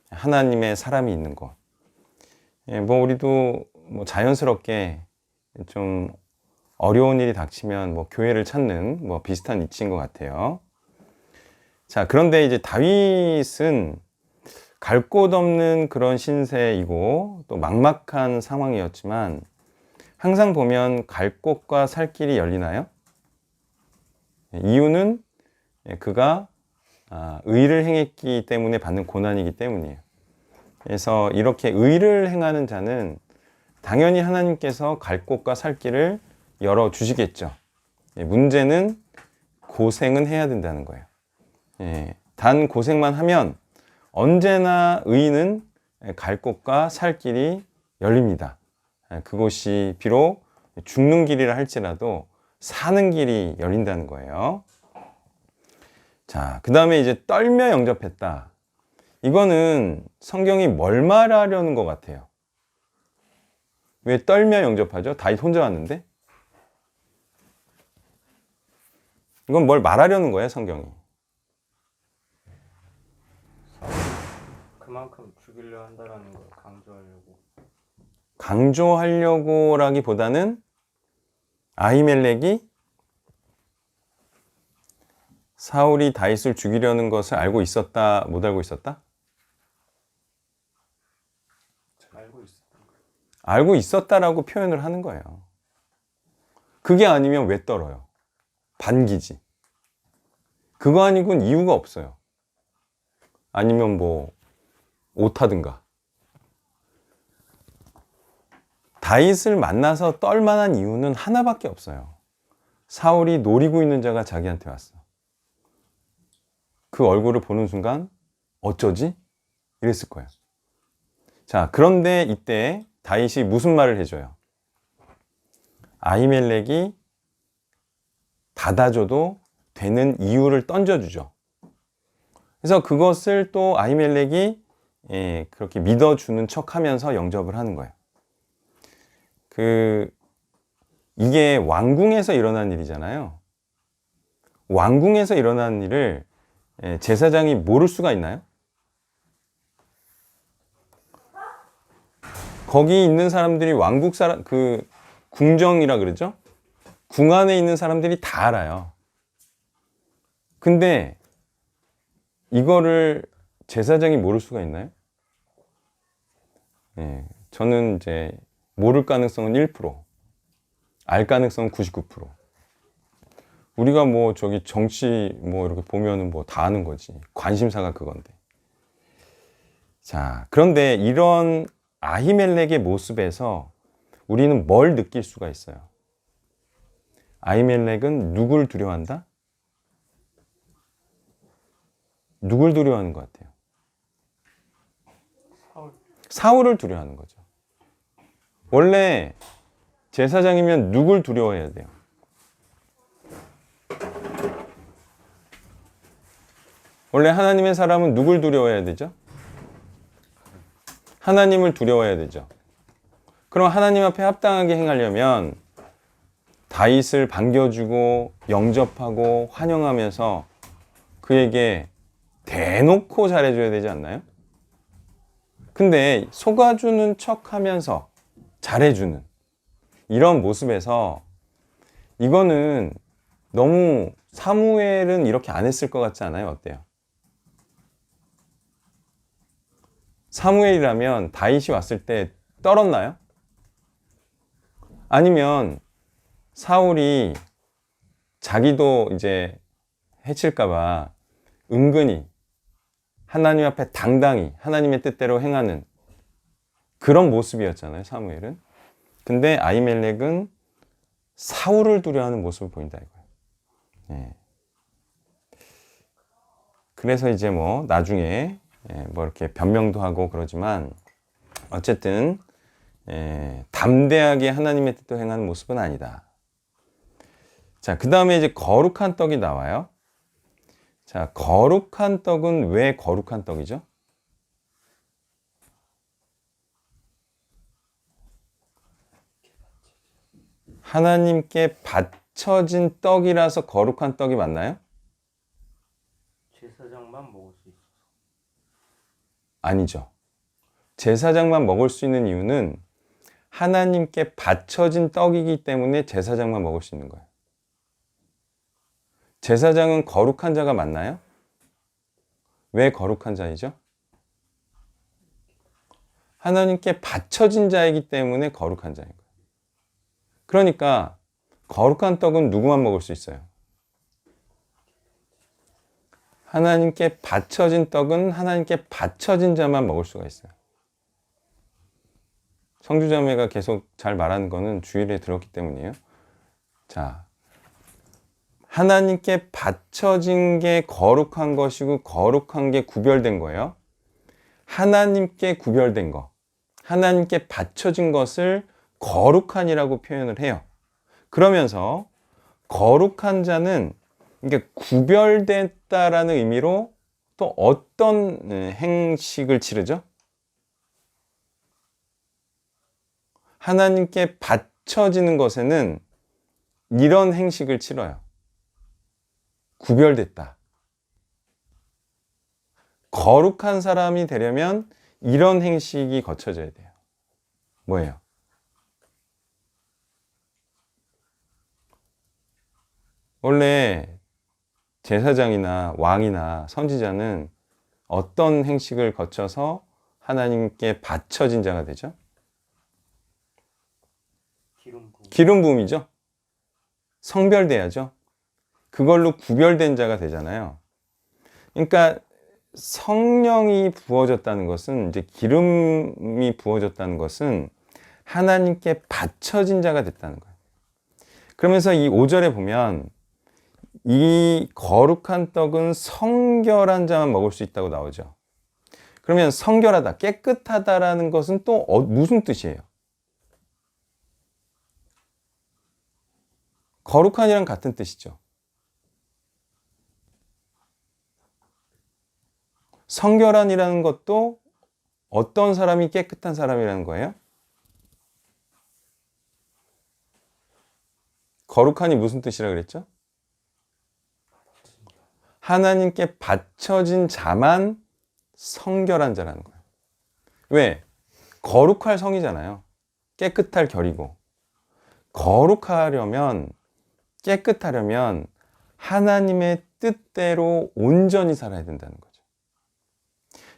S1: 하나님의 사람이 있는 곳. 뭐 우리도 뭐 자연스럽게 좀 어려운 일이 닥치면 뭐 교회를 찾는 뭐 비슷한 이치인 것 같아요. 자, 그런데 이제 다윗은 갈 곳 없는 그런 신세이고 또 막막한 상황이었지만 항상 보면 갈 곳과 살 길이 열리나요? 이유는 그가 의를 행했기 때문에 받는 고난이기 때문이에요. 그래서 이렇게 의를 행하는 자는 당연히 하나님께서 갈 곳과 살 길을 열어주시겠죠. 문제는 고생은 해야 된다는 거예요. 단 고생만 하면 언제나 의인은 갈 곳과 살 길이 열립니다. 그곳이 비록 죽는 길이라 할지라도 사는 길이 열린다는 거예요. 자, 그 다음에 이제 떨며 영접했다. 이거는 성경이 뭘 말하려는 것 같아요? 왜 떨며 영접하죠? 다윗 혼자 왔는데? 이건 뭘 말하려는 거예요, 성경이?
S2: 그만큼 죽이려 한다라는 걸 강조하려고.
S1: 강조하려고라기보다는 아히멜렉이 사울이 다윗을 죽이려는 것을 알고 있었다, 못 알고 있었다?
S2: 알고 있었던 거예요.
S1: 알고 있었다라고 표현을 하는 거예요. 그게 아니면 왜 떨어요? 반기지. 그거 아니고는 이유가 없어요. 아니면 뭐 오타든가. 다윗을 만나서 떨만한 이유는 하나밖에 없어요. 사울이 노리고 있는 자가 자기한테 왔어. 그 얼굴을 보는 순간 어쩌지? 이랬을 거예요. 자, 그런데 이때 다윗이 무슨 말을 해줘요? 아히멜렉이 받아줘도 되는 이유를 던져주죠. 그래서 그것을 또 아히멜렉이 그렇게 믿어주는 척하면서 영접을 하는 거예요. 이게 왕궁에서 일어난 일이잖아요. 왕궁에서 일어난 일을 제사장이 모를 수가 있나요? 거기 있는 사람들이 왕국 사람, 궁정이라 그러죠? 궁 안에 있는 사람들이 다 알아요. 근데 이거를 제사장이 모를 수가 있나요? 저는 이제 모를 가능성은 1%, 알 가능성은 99%. 우리가 뭐 저기 정치 뭐 이렇게 보면은 뭐 다 아는 거지. 관심사가 그건데. 자, 그런데 이런 아히멜렉의 모습에서 우리는 뭘 느낄 수가 있어요? 아히멜렉은 누굴 두려워한다? 누굴 두려워하는 것 같아요? 사울을 두려워하는 거죠. 원래 제사장이면 누굴 두려워해야 돼요? 원래 하나님의 사람은 누굴 두려워해야 되죠? 하나님을 두려워해야 되죠. 그럼 하나님 앞에 합당하게 행하려면 다윗을 반겨주고 영접하고 환영하면서 그에게 대놓고 잘해줘야 되지 않나요? 근데 속아주는 척하면서 잘해주는 이런 모습에서 이거는 너무 사무엘은 이렇게 안 했을 것 같지 않아요? 어때요? 사무엘이라면 다윗이 왔을 때 떨었나요? 아니면 사울이 자기도 이제 해칠까봐 은근히 하나님 앞에 당당히 하나님의 뜻대로 행하는 그런 모습이었잖아요, 사무엘은. 근데 아히멜렉은 사울을 두려워하는 모습을 보인다 이거예요. 그래서 이제 뭐 나중에 뭐 이렇게 변명도 하고 그러지만 어쨌든 담대하게 하나님의 뜻대로 행하는 모습은 아니다. 자, 그 다음에 이제 거룩한 떡이 나와요. 자, 거룩한 떡은 왜 거룩한 떡이죠? 하나님께 바쳐진 떡이라서 거룩한 떡이 맞나요?
S2: 제사장만 먹을 수 있어서.
S1: 아니죠. 제사장만 먹을 수 있는 이유는 하나님께 바쳐진 떡이기 때문에 제사장만 먹을 수 있는 거예요. 제사장은 거룩한 자가 맞나요? 왜 거룩한 자이죠? 하나님께 바쳐진 자이기 때문에 거룩한 자인 거예요. 그러니까 거룩한 떡은 누구만 먹을 수 있어요? 하나님께 바쳐진 떡은 하나님께 바쳐진 자만 먹을 수가 있어요. 성주자매가 계속 잘 말하는 거는 주일에 들었기 때문이에요. 자, 하나님께 바쳐진 게 거룩한 것이고 거룩한 게 구별된 거예요. 하나님께 구별된 거, 하나님께 바쳐진 것을 거룩한이라고 표현을 해요. 그러면서 거룩한 자는 이게 구별됐다라는 의미로 또 어떤 행식을 치르죠? 하나님께 바쳐지는 것에는 이런 행식을 치러요. 구별됐다. 거룩한 사람이 되려면 이런 행식이 거쳐져야 돼요. 뭐예요? 원래 제사장이나 왕이나 선지자는 어떤 행식을 거쳐서 하나님께 바쳐진 자가 되죠? 기름 부음이죠. 성별돼야죠. 그걸로 구별된 자가 되잖아요. 그러니까 성령이 부어졌다는 것은, 이제 기름이 부어졌다는 것은 하나님께 바쳐진 자가 됐다는 거예요. 그러면서 이 5절에 보면 이 거룩한 떡은 성결한 자만 먹을 수 있다고 나오죠. 그러면 성결하다, 깨끗하다라는 것은 또 무슨 뜻이에요? 거룩한이랑 같은 뜻이죠. 성결한이라는 것도 어떤 사람이 깨끗한 사람이라는 거예요? 거룩한이 무슨 뜻이라 그랬죠? 하나님께 바쳐진 자만 성결한 자라는 거예요. 왜? 거룩할 성이잖아요. 깨끗할 결이고. 거룩하려면, 깨끗하려면 하나님의 뜻대로 온전히 살아야 된다는 거죠.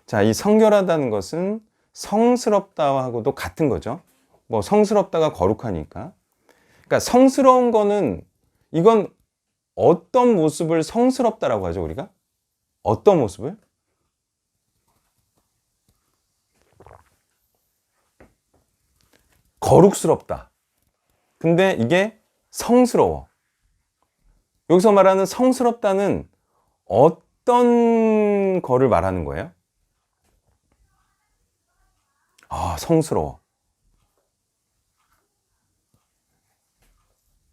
S1: 자, 이 성결하다는 것은 성스럽다하고도 같은 거죠. 뭐 성스럽다가 거룩하니까. 그러니까 성스러운 거는, 이건 어떤 모습을 성스럽다라고 하죠, 우리가? 어떤 모습을? 거룩스럽다. 근데 이게 성스러워. 여기서 말하는 성스럽다는 어떤 거를 말하는 거예요? 아, 성스러워.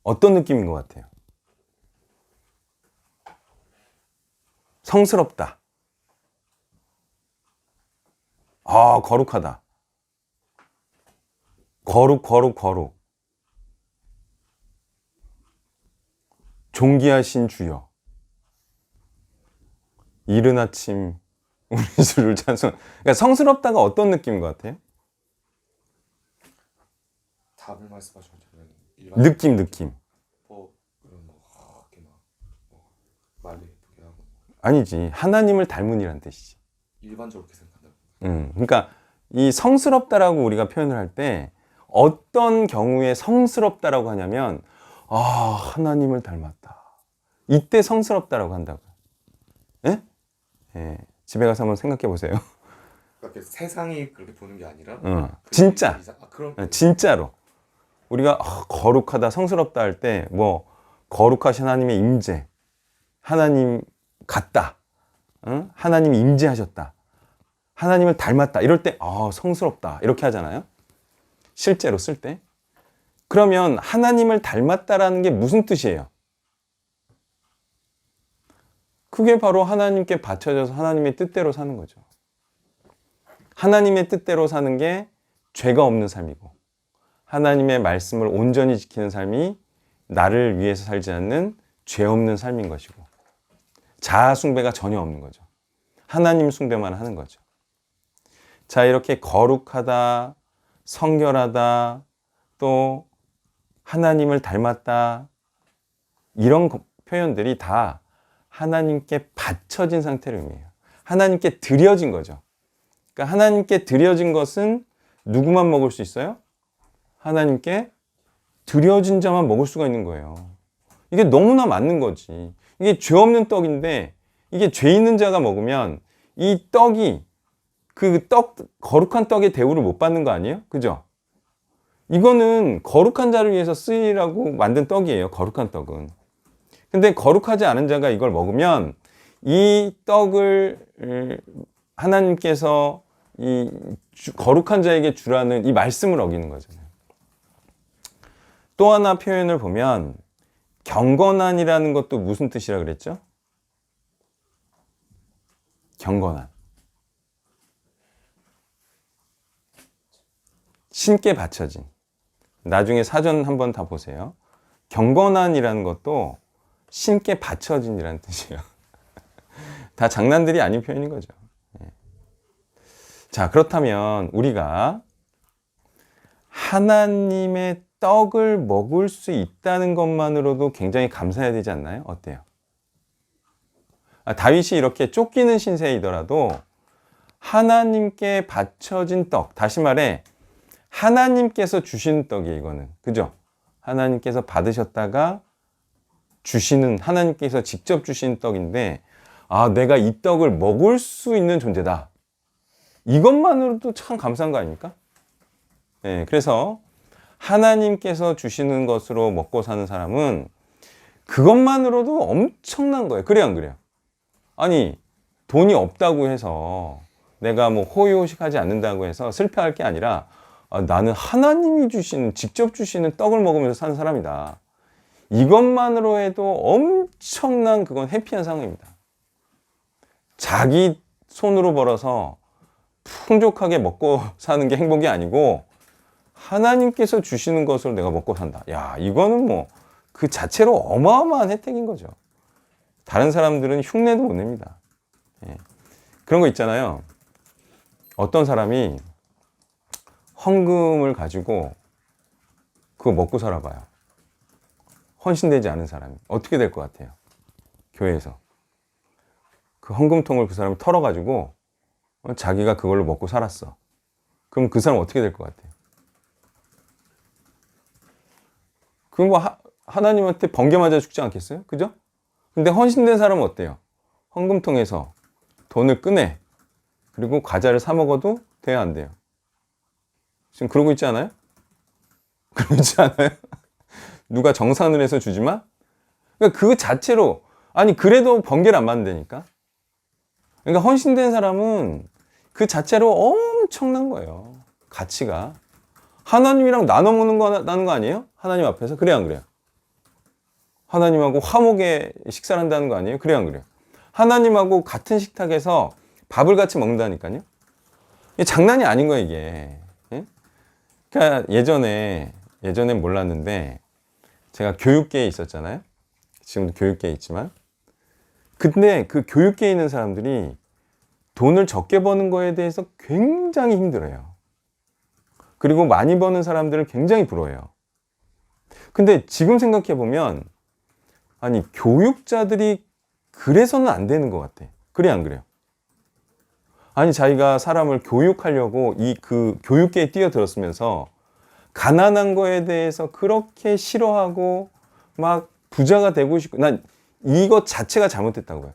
S1: 어떤 느낌인 것 같아요? 성스럽다. 아, 거룩하다. 거룩. 존귀하신 주여. 이른 아침 우리 주를 찬송. 그러니까 성스럽다가 어떤 느낌인 것 같아요?
S2: 답을 말씀하시면
S1: 느낌.
S2: 이렇게 말도 예쁘게 하고.
S1: 아니지. 하나님을 닮은이란 뜻이지.
S2: 일반적으로 그렇게 생각한다.
S1: 그러니까 이 성스럽다라고 우리가 표현을 할 때 어떤 경우에 성스럽다라고 하냐면, 아, 하나님을 닮았다. 이때 성스럽다라고 한다고요. 예? 예. 집에 가서 한번 생각해 보세요.
S2: 그러니까 세상이 그렇게 보는 게 아니라
S1: 진짜.
S2: 그럼
S1: 진짜로. 우리가 거룩하다, 성스럽다 할 때 뭐 거룩하신 하나님의 임재, 하나님 같다, 하나님이 임재하셨다, 하나님을 닮았다, 이럴 때 성스럽다 이렇게 하잖아요. 실제로 쓸 때. 그러면 하나님을 닮았다라는 게 무슨 뜻이에요? 그게 바로 하나님께 바쳐져서 하나님의 뜻대로 사는 거죠. 하나님의 뜻대로 사는 게 죄가 없는 삶이고, 하나님의 말씀을 온전히 지키는 삶이 나를 위해서 살지 않는 죄 없는 삶인 것이고, 자아 숭배가 전혀 없는 거죠. 하나님 숭배만 하는 거죠. 자, 이렇게 거룩하다, 성결하다, 또 하나님을 닮았다 이런 표현들이 다 하나님께 바쳐진 상태를 의미해요. 하나님께 드려진 거죠. 그러니까 하나님께 드려진 것은 누구만 먹을 수 있어요? 하나님께 드려진 자만 먹을 수가 있는 거예요. 이게 너무나 맞는 거지. 이게 죄 없는 떡인데 이게 죄 있는 자가 먹으면 이 떡이 거룩한 떡의 대우를 못 받는 거 아니에요? 그죠? 이거는 거룩한 자를 위해서 쓰이라고 만든 떡이에요. 거룩한 떡은. 근데 거룩하지 않은 자가 이걸 먹으면 이 떡을 하나님께서 이 거룩한 자에게 주라는 이 말씀을 어기는 거잖아요. 또 하나 표현을 보면 경건한이라는 것도 무슨 뜻이라 그랬죠? 경건한. 신께 바쳐진. 나중에 사전 한번 다 보세요. 경건한이라는 것도 신께 바쳐진이라는 뜻이에요. 다 장난들이 아닌 표현인 거죠. 자, 그렇다면 우리가 하나님의 떡을 먹을 수 있다는 것만으로도 굉장히 감사해야 되지 않나요? 어때요? 다윗이 이렇게 쫓기는 신세이더라도 하나님께 바쳐진 떡, 다시 말해 하나님께서 주시는 떡이에요. 이거는. 그죠? 하나님께서 받으셨다가 주시는, 하나님께서 직접 주시는 떡인데 내가 이 떡을 먹을 수 있는 존재다. 이것만으로도 참 감사한 거 아닙니까? 네, 그래서 하나님께서 주시는 것으로 먹고 사는 사람은 그것만으로도 엄청난 거예요. 그래요, 안 그래요? 아니, 돈이 없다고 해서 내가 뭐 호의호식하지 않는다고 해서 슬퍼할 게 아니라 나는 하나님이 주시는, 직접 주시는 떡을 먹으면서 사는 사람이다. 이것만으로 해도 엄청난 그건 해피한 상황입니다. 자기 손으로 벌어서 풍족하게 먹고 사는 게 행복이 아니고 하나님께서 주시는 것으로 내가 먹고 산다. 야, 이거는 뭐 그 자체로 어마어마한 혜택인 거죠. 다른 사람들은 흉내도 못 냅니다. 예. 그런 거 있잖아요. 어떤 사람이 헌금을 가지고 그거 먹고 살아봐요. 헌신되지 않은 사람이 어떻게 될 것 같아요? 교회에서 그 헌금통을 그 사람이 털어가지고 자기가 그걸로 먹고 살았어. 그럼 그 사람 어떻게 될 것 같아요? 그럼 뭐 하나님한테 번개 맞아 죽지 않겠어요? 그죠? 근데 헌신된 사람은 어때요? 헌금통에서 돈을 꺼내. 그리고 과자를 사 먹어도 돼야 안 돼요? 지금 그러고 있지 않아요? 그러고 있지 않아요? 누가 정산을 해서 주지만? 그러니까 그 자체로, 아니, 그래도 번개를 안 맞는다니까? 그러니까 헌신된 사람은 그 자체로 엄청난 거예요. 가치가. 하나님이랑 나눠 먹는 거, 나는 거 아니에요? 하나님 앞에서? 그래요, 안 그래요? 하나님하고 화목에 식사를 한다는 거 아니에요? 그래요, 안 그래요? 하나님하고 같은 식탁에서 밥을 같이 먹는다니까요? 이게 장난이 아닌 거예요, 이게. 예? 그러니까 예전엔 몰랐는데, 제가 교육계에 있었잖아요? 지금도 교육계에 있지만. 근데 그 교육계에 있는 사람들이 돈을 적게 버는 거에 대해서 굉장히 힘들어요. 그리고 많이 버는 사람들을 굉장히 부러워해요. 근데 지금 생각해보면, 아니, 교육자들이 그래서는 안 되는 것 같아. 그래, 안 그래요? 아니, 자기가 사람을 교육하려고 그 교육계에 뛰어들었으면서 가난한 거에 대해서 그렇게 싫어하고 막 부자가 되고 싶고, 난 이것 자체가 잘못됐다고요.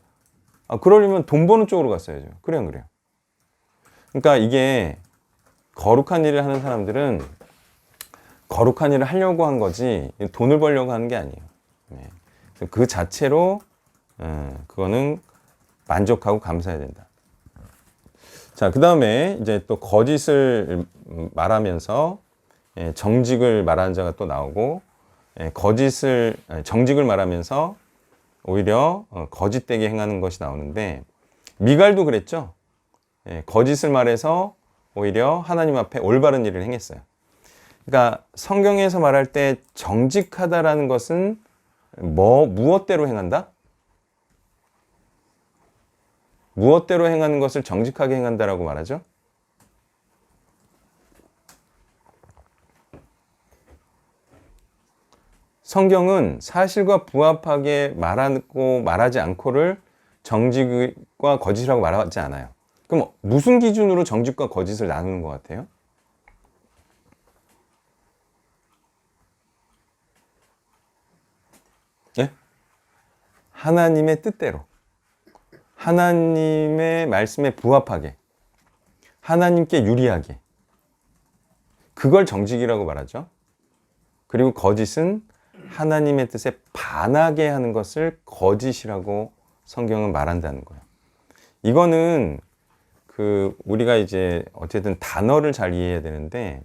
S1: 그러려면 돈 버는 쪽으로 갔어야죠. 그래, 안 그래요? 그러니까 이게 거룩한 일을 하는 사람들은 거룩한 일을 하려고 한 거지 돈을 벌려고 하는 게 아니에요. 네. 그 자체로 그거는 만족하고 감사해야 된다. 자, 그 다음에 이제 또 거짓을 말하면서 정직을 말하는 자가 또 나오고, 정직을 말하면서 오히려 거짓되게 행하는 것이 나오는데, 미갈도 그랬죠. 거짓을 말해서 오히려 하나님 앞에 올바른 일을 행했어요. 그러니까 성경에서 말할 때 정직하다라는 것은 무엇대로 행한다? 무엇대로 행하는 것을 정직하게 행한다라고 말하죠? 성경은 사실과 부합하게 말하고 말하지 않고를 정직과 거짓이라고 말하지 않아요. 그럼 무슨 기준으로 정직과 거짓을 나누는 것 같아요? 예? 하나님의 뜻대로, 하나님의 말씀에 부합하게, 하나님께 유리하게, 그걸 정직이라고 말하죠. 그리고 거짓은 하나님의 뜻에 반하게 하는 것을 거짓이라고 성경은 말한다는 거예요. 이거는 우리가 이제 어쨌든 단어를 잘 이해해야 되는데,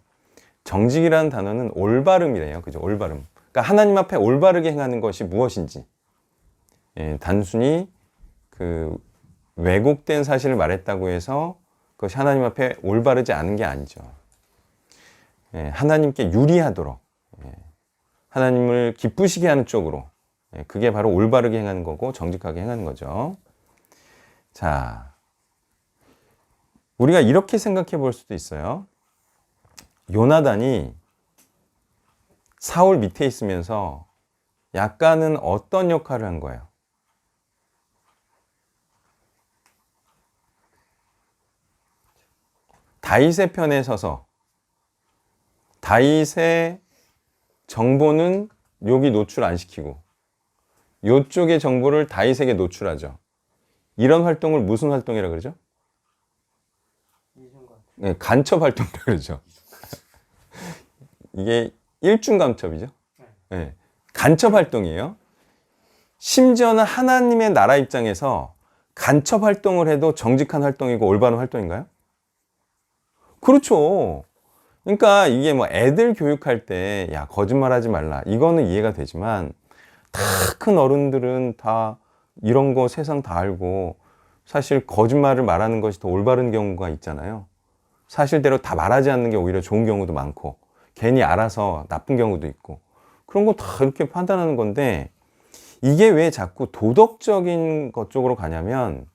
S1: 정직이라는 단어는 올바름이래요. 그죠? 올바름. 그러니까 하나님 앞에 올바르게 행하는 것이 무엇인지, 단순히 왜곡된 사실을 말했다고 해서 그것이 하나님 앞에 올바르지 않은 게 아니죠. 하나님께 유리하도록, 하나님을 기쁘시게 하는 쪽으로, 그게 바로 올바르게 행하는 거고 정직하게 행하는 거죠. 자, 우리가 이렇게 생각해 볼 수도 있어요. 요나단이 사울 밑에 있으면서 약간은 어떤 역할을 한 거예요? 다윗의 편에 서서 다윗의 정보는 여기 노출 안 시키고 이쪽의 정보를 다윗에게 노출하죠. 이런 활동을 무슨 활동이라고 그러죠? 네, 간첩 활동이라고 그러죠. 이게 일중 간첩이죠. 네, 간첩 활동이에요. 심지어는 하나님의 나라 입장에서 간첩 활동을 해도 정직한 활동이고 올바른 활동인가요? 그렇죠. 그러니까 이게 뭐 애들 교육할 때 야 거짓말하지 말라 이거는 이해가 되지만 다 큰 어른들은 다 이런 거 세상 다 알고 사실 거짓말을 말하는 것이 더 올바른 경우가 있잖아요. 사실대로 다 말하지 않는 게 오히려 좋은 경우도 많고 괜히 알아서 나쁜 경우도 있고 그런 거 다 이렇게 판단하는 건데 이게 왜 자꾸 도덕적인 것 쪽으로 가냐면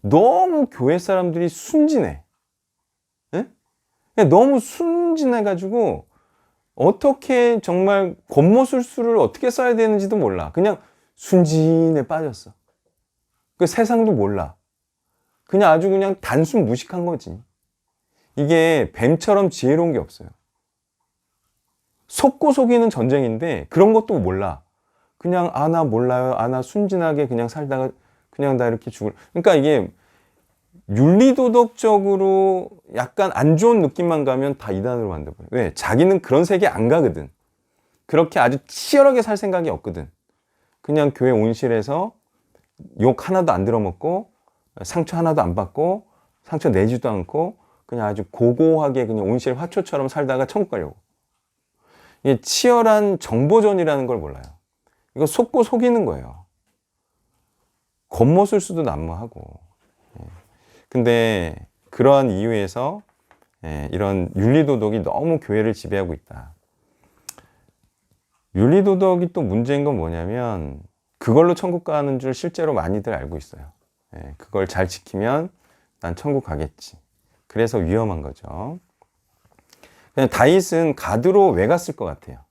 S1: 너무 교회 사람들이 순진해. 네? 너무 순진해가지고 어떻게 정말 겉모술수를 어떻게 써야 되는지도 몰라. 그냥 순진에 빠졌어. 그 세상도 몰라. 그냥 아주 그냥 단순 무식한 거지. 이게 뱀처럼 지혜로운 게 없어요. 속고 속이는 전쟁인데 그런 것도 몰라. 그냥 나 몰라요. 나 순진하게 그냥 살다가 그냥 다 이렇게 죽을. 그러니까 이게 윤리도덕적으로 약간 안 좋은 느낌만 가면 다 이단으로 만들어버려. 왜? 자기는 그런 세계 안 가거든. 그렇게 아주 치열하게 살 생각이 없거든. 그냥 교회 온실에서 욕 하나도 안 들어먹고 상처 하나도 안 받고 상처 내지도 않고 그냥 아주 고고하게 그냥 온실 화초처럼 살다가 천국 가려고. 이게 치열한 정보전이라는 걸 몰라요. 이거 속고 속이는 거예요. 겉모술수도 난무하고. 근데 그러한 이유에서 이런 윤리도덕이 너무 교회를 지배하고 있다. 윤리도덕이 또 문제인 건 뭐냐면 그걸로 천국 가는 줄 실제로 많이들 알고 있어요. 그걸 잘 지키면 난 천국 가겠지. 그래서 위험한 거죠. 그냥 다윗은 가드로 왜 갔을 것 같아요?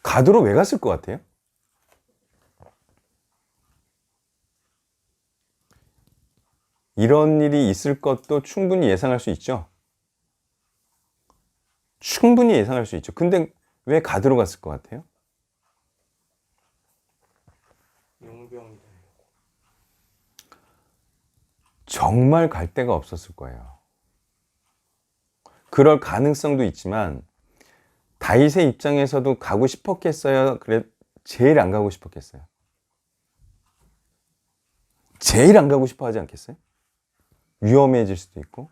S1: 가드로 왜 갔을 것 같아요? 이런 일이 있을 것도 충분히 예상할 수 있죠. 충분히 예상할 수 있죠. 근데 왜 가드로 갔을 것 같아요?
S2: 용병이
S1: 정말 갈 데가 없었을 거예요. 그럴 가능성도 있지만 다윗의 입장에서도 가고 싶었겠어요? 그래 제일 안 가고 싶었겠어요? 제일 안 가고 싶어 하지 않겠어요? 위험해질 수도 있고.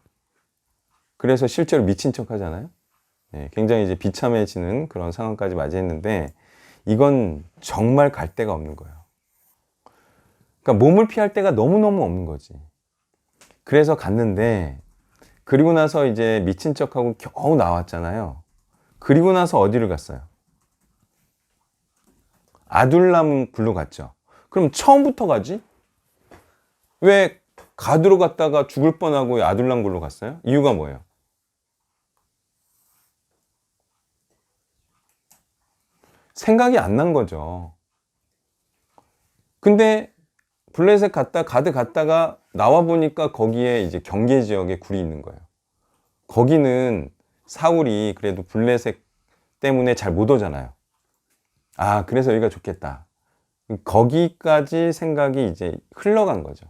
S1: 그래서 실제로 미친 척 하잖아요. 굉장히 이제 비참해지는 그런 상황까지 맞이했는데 이건 정말 갈 데가 없는 거예요. 그러니까 몸을 피할 데가 너무너무 없는 거지. 그래서 갔는데 그리고 나서 이제 미친 척하고 겨우 나왔잖아요. 그리고 나서 어디를 갔어요? 아둘람 굴로 갔죠. 그럼 처음부터 가지? 왜 가두러 갔다가 죽을 뻔하고 아둘랑굴로 갔어요? 이유가 뭐예요? 생각이 안 난 거죠. 근데 블레셋 가드 갔다가 나와 보니까 거기에 이제 경계 지역에 굴이 있는 거예요. 거기는 사울이 그래도 블레셋 때문에 잘 못 오잖아요. 아, 그래서 여기가 좋겠다. 거기까지 생각이 이제 흘러간 거죠.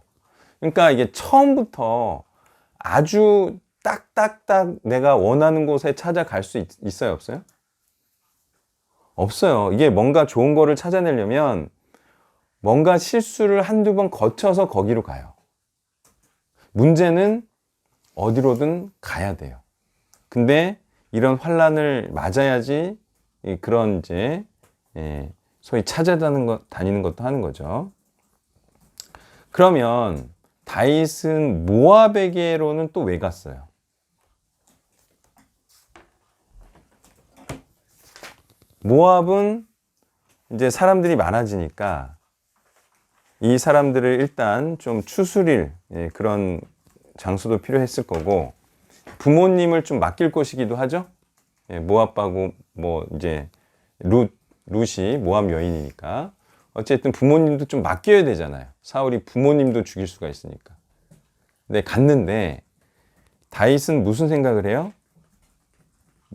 S1: 그러니까 이게 처음부터 아주 딱딱딱 내가 원하는 곳에 찾아갈 수 있어요, 없어요? 없어요. 이게 뭔가 좋은 거를 찾아내려면 뭔가 실수를 한두 번 거쳐서 거기로 가요. 문제는 어디로든 가야 돼요. 근데 이런 환란을 맞아야지 그런 이제 소위 다니는 것도 하는 거죠. 그러면 다윗은 모압에게로는 또 왜 갔어요? 모압은 이제 사람들이 많아지니까 이 사람들을 일단 좀 추스릴 그런 장소도 필요했을 거고, 부모님을 좀 맡길 곳이기도 하죠. 모압하고 뭐 이제 룻이 모압 여인이니까 어쨌든 부모님도 좀 맡겨야 되잖아요. 사울이 부모님도 죽일 수가 있으니까. 근데 갔는데 다윗은 무슨 생각을 해요?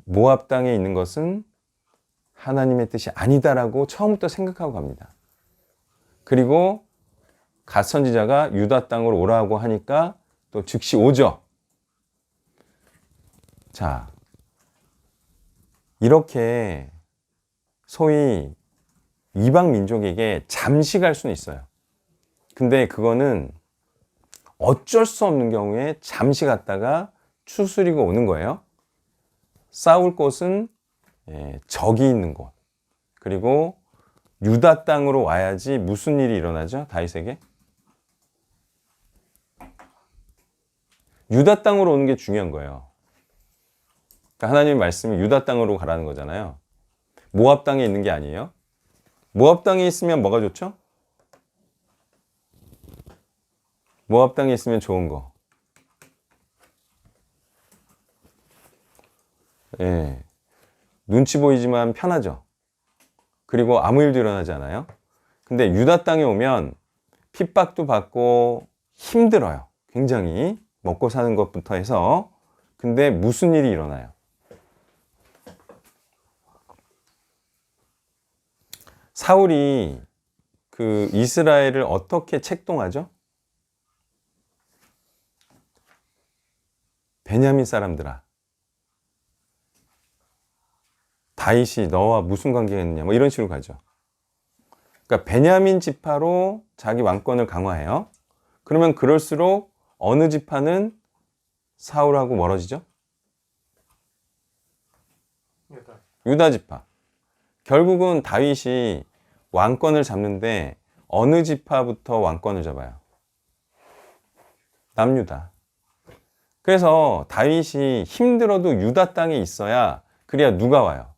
S1: 모압 땅에 있는 것은 하나님의 뜻이 아니다라고 처음부터 생각하고 갑니다. 그리고 갓 선지자가 유다 땅으로 오라고 하니까 또 즉시 오죠. 자, 이렇게 소위 이방 민족에게 잠시 갈 수는 있어요. 근데 그거는 어쩔 수 없는 경우에 잠시 갔다가 추스리고 오는 거예요. 싸울 곳은 적이 있는 곳. 그리고 유다 땅으로 와야지 무슨 일이 일어나죠? 다윗에게? 유다 땅으로 오는 게 중요한 거예요. 그러니까 하나님의 말씀이 유다 땅으로 가라는 거잖아요. 모압 땅에 있는 게 아니에요. 모압 땅에 있으면 뭐가 좋죠? 모압 땅에 있으면 좋은 거. 눈치 보이지만 편하죠. 그리고 아무 일도 일어나지 않아요. 근데 유다 땅에 오면 핍박도 받고 힘들어요. 굉장히 먹고 사는 것부터 해서. 근데 무슨 일이 일어나요? 사울이 그 이스라엘을 어떻게 책동하죠? 베냐민 사람들아, 다윗이 너와 무슨 관계가 있느냐, 뭐 이런 식으로 가죠. 그러니까 베냐민 지파로 자기 왕권을 강화해요. 그러면 그럴수록 어느 지파는 사울하고 멀어지죠? 유다 지파. 결국은 다윗이 왕권을 잡는데 어느 지파부터 왕권을 잡아요? 남유다. 그래서 다윗이 힘들어도 유다 땅에 있어야, 그래야 누가 와요?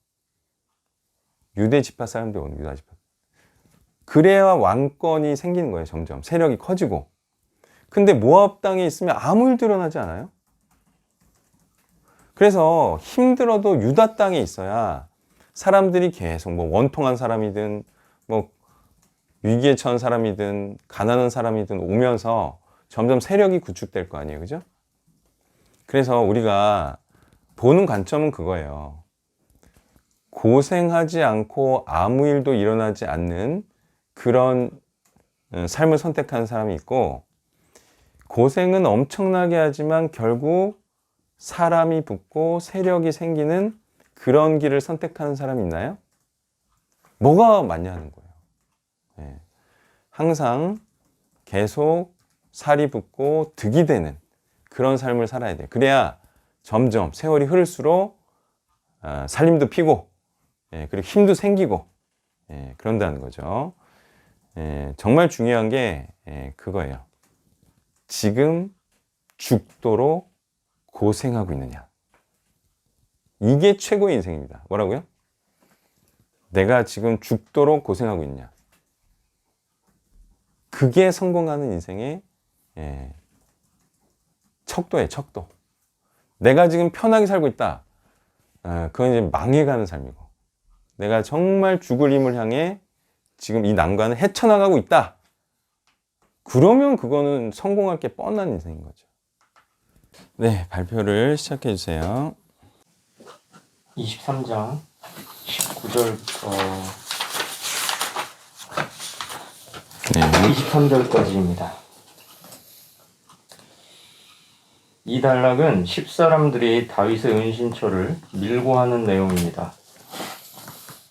S1: 유대 지파 사람들이 오는, 유다 지파. 그래야 왕권이 생기는 거예요. 점점 세력이 커지고. 근데 모압 땅에 있으면 아무 일도 일어나지 않아요. 그래서 힘들어도 유다 땅에 있어야 사람들이 계속 뭐 원통한 사람이든 뭐 위기에 처한 사람이든 가난한 사람이든 오면서 점점 세력이 구축될 거 아니에요. 그죠? 그래서 우리가 보는 관점은 그거예요. 고생하지 않고 아무 일도 일어나지 않는 그런 삶을 선택하는 사람이 있고, 고생은 엄청나게 하지만 결국 사람이 붙고 세력이 생기는 그런 길을 선택하는 사람이 있나요? 뭐가 맞냐는 거예요. 항상 계속 살이 붙고 득이 되는 그런 삶을 살아야 돼요. 그래야 점점 세월이 흐를수록 살림도 피고 그리고 힘도 생기고 그런다는 거죠. 정말 중요한 게 그거예요. 지금 죽도록 고생하고 있느냐. 이게 최고의 인생입니다. 뭐라고요? 내가 지금 죽도록 고생하고 있냐. 그게 성공하는 인생의 척도예요, 척도. 내가 지금 편하게 살고 있다. 그건 이제 망해가는 삶이고, 내가 정말 죽을 힘을 향해 지금 이 난관을 헤쳐나가고 있다. 그러면 그거는 성공할 게 뻔한 인생인 거죠. 네, 발표를 시작해 주세요.
S4: 23장 19절부터
S1: 네.
S4: 23절까지입니다. 이 단락은 10사람들이 다윗의 은신처를 밀고 하는 내용입니다.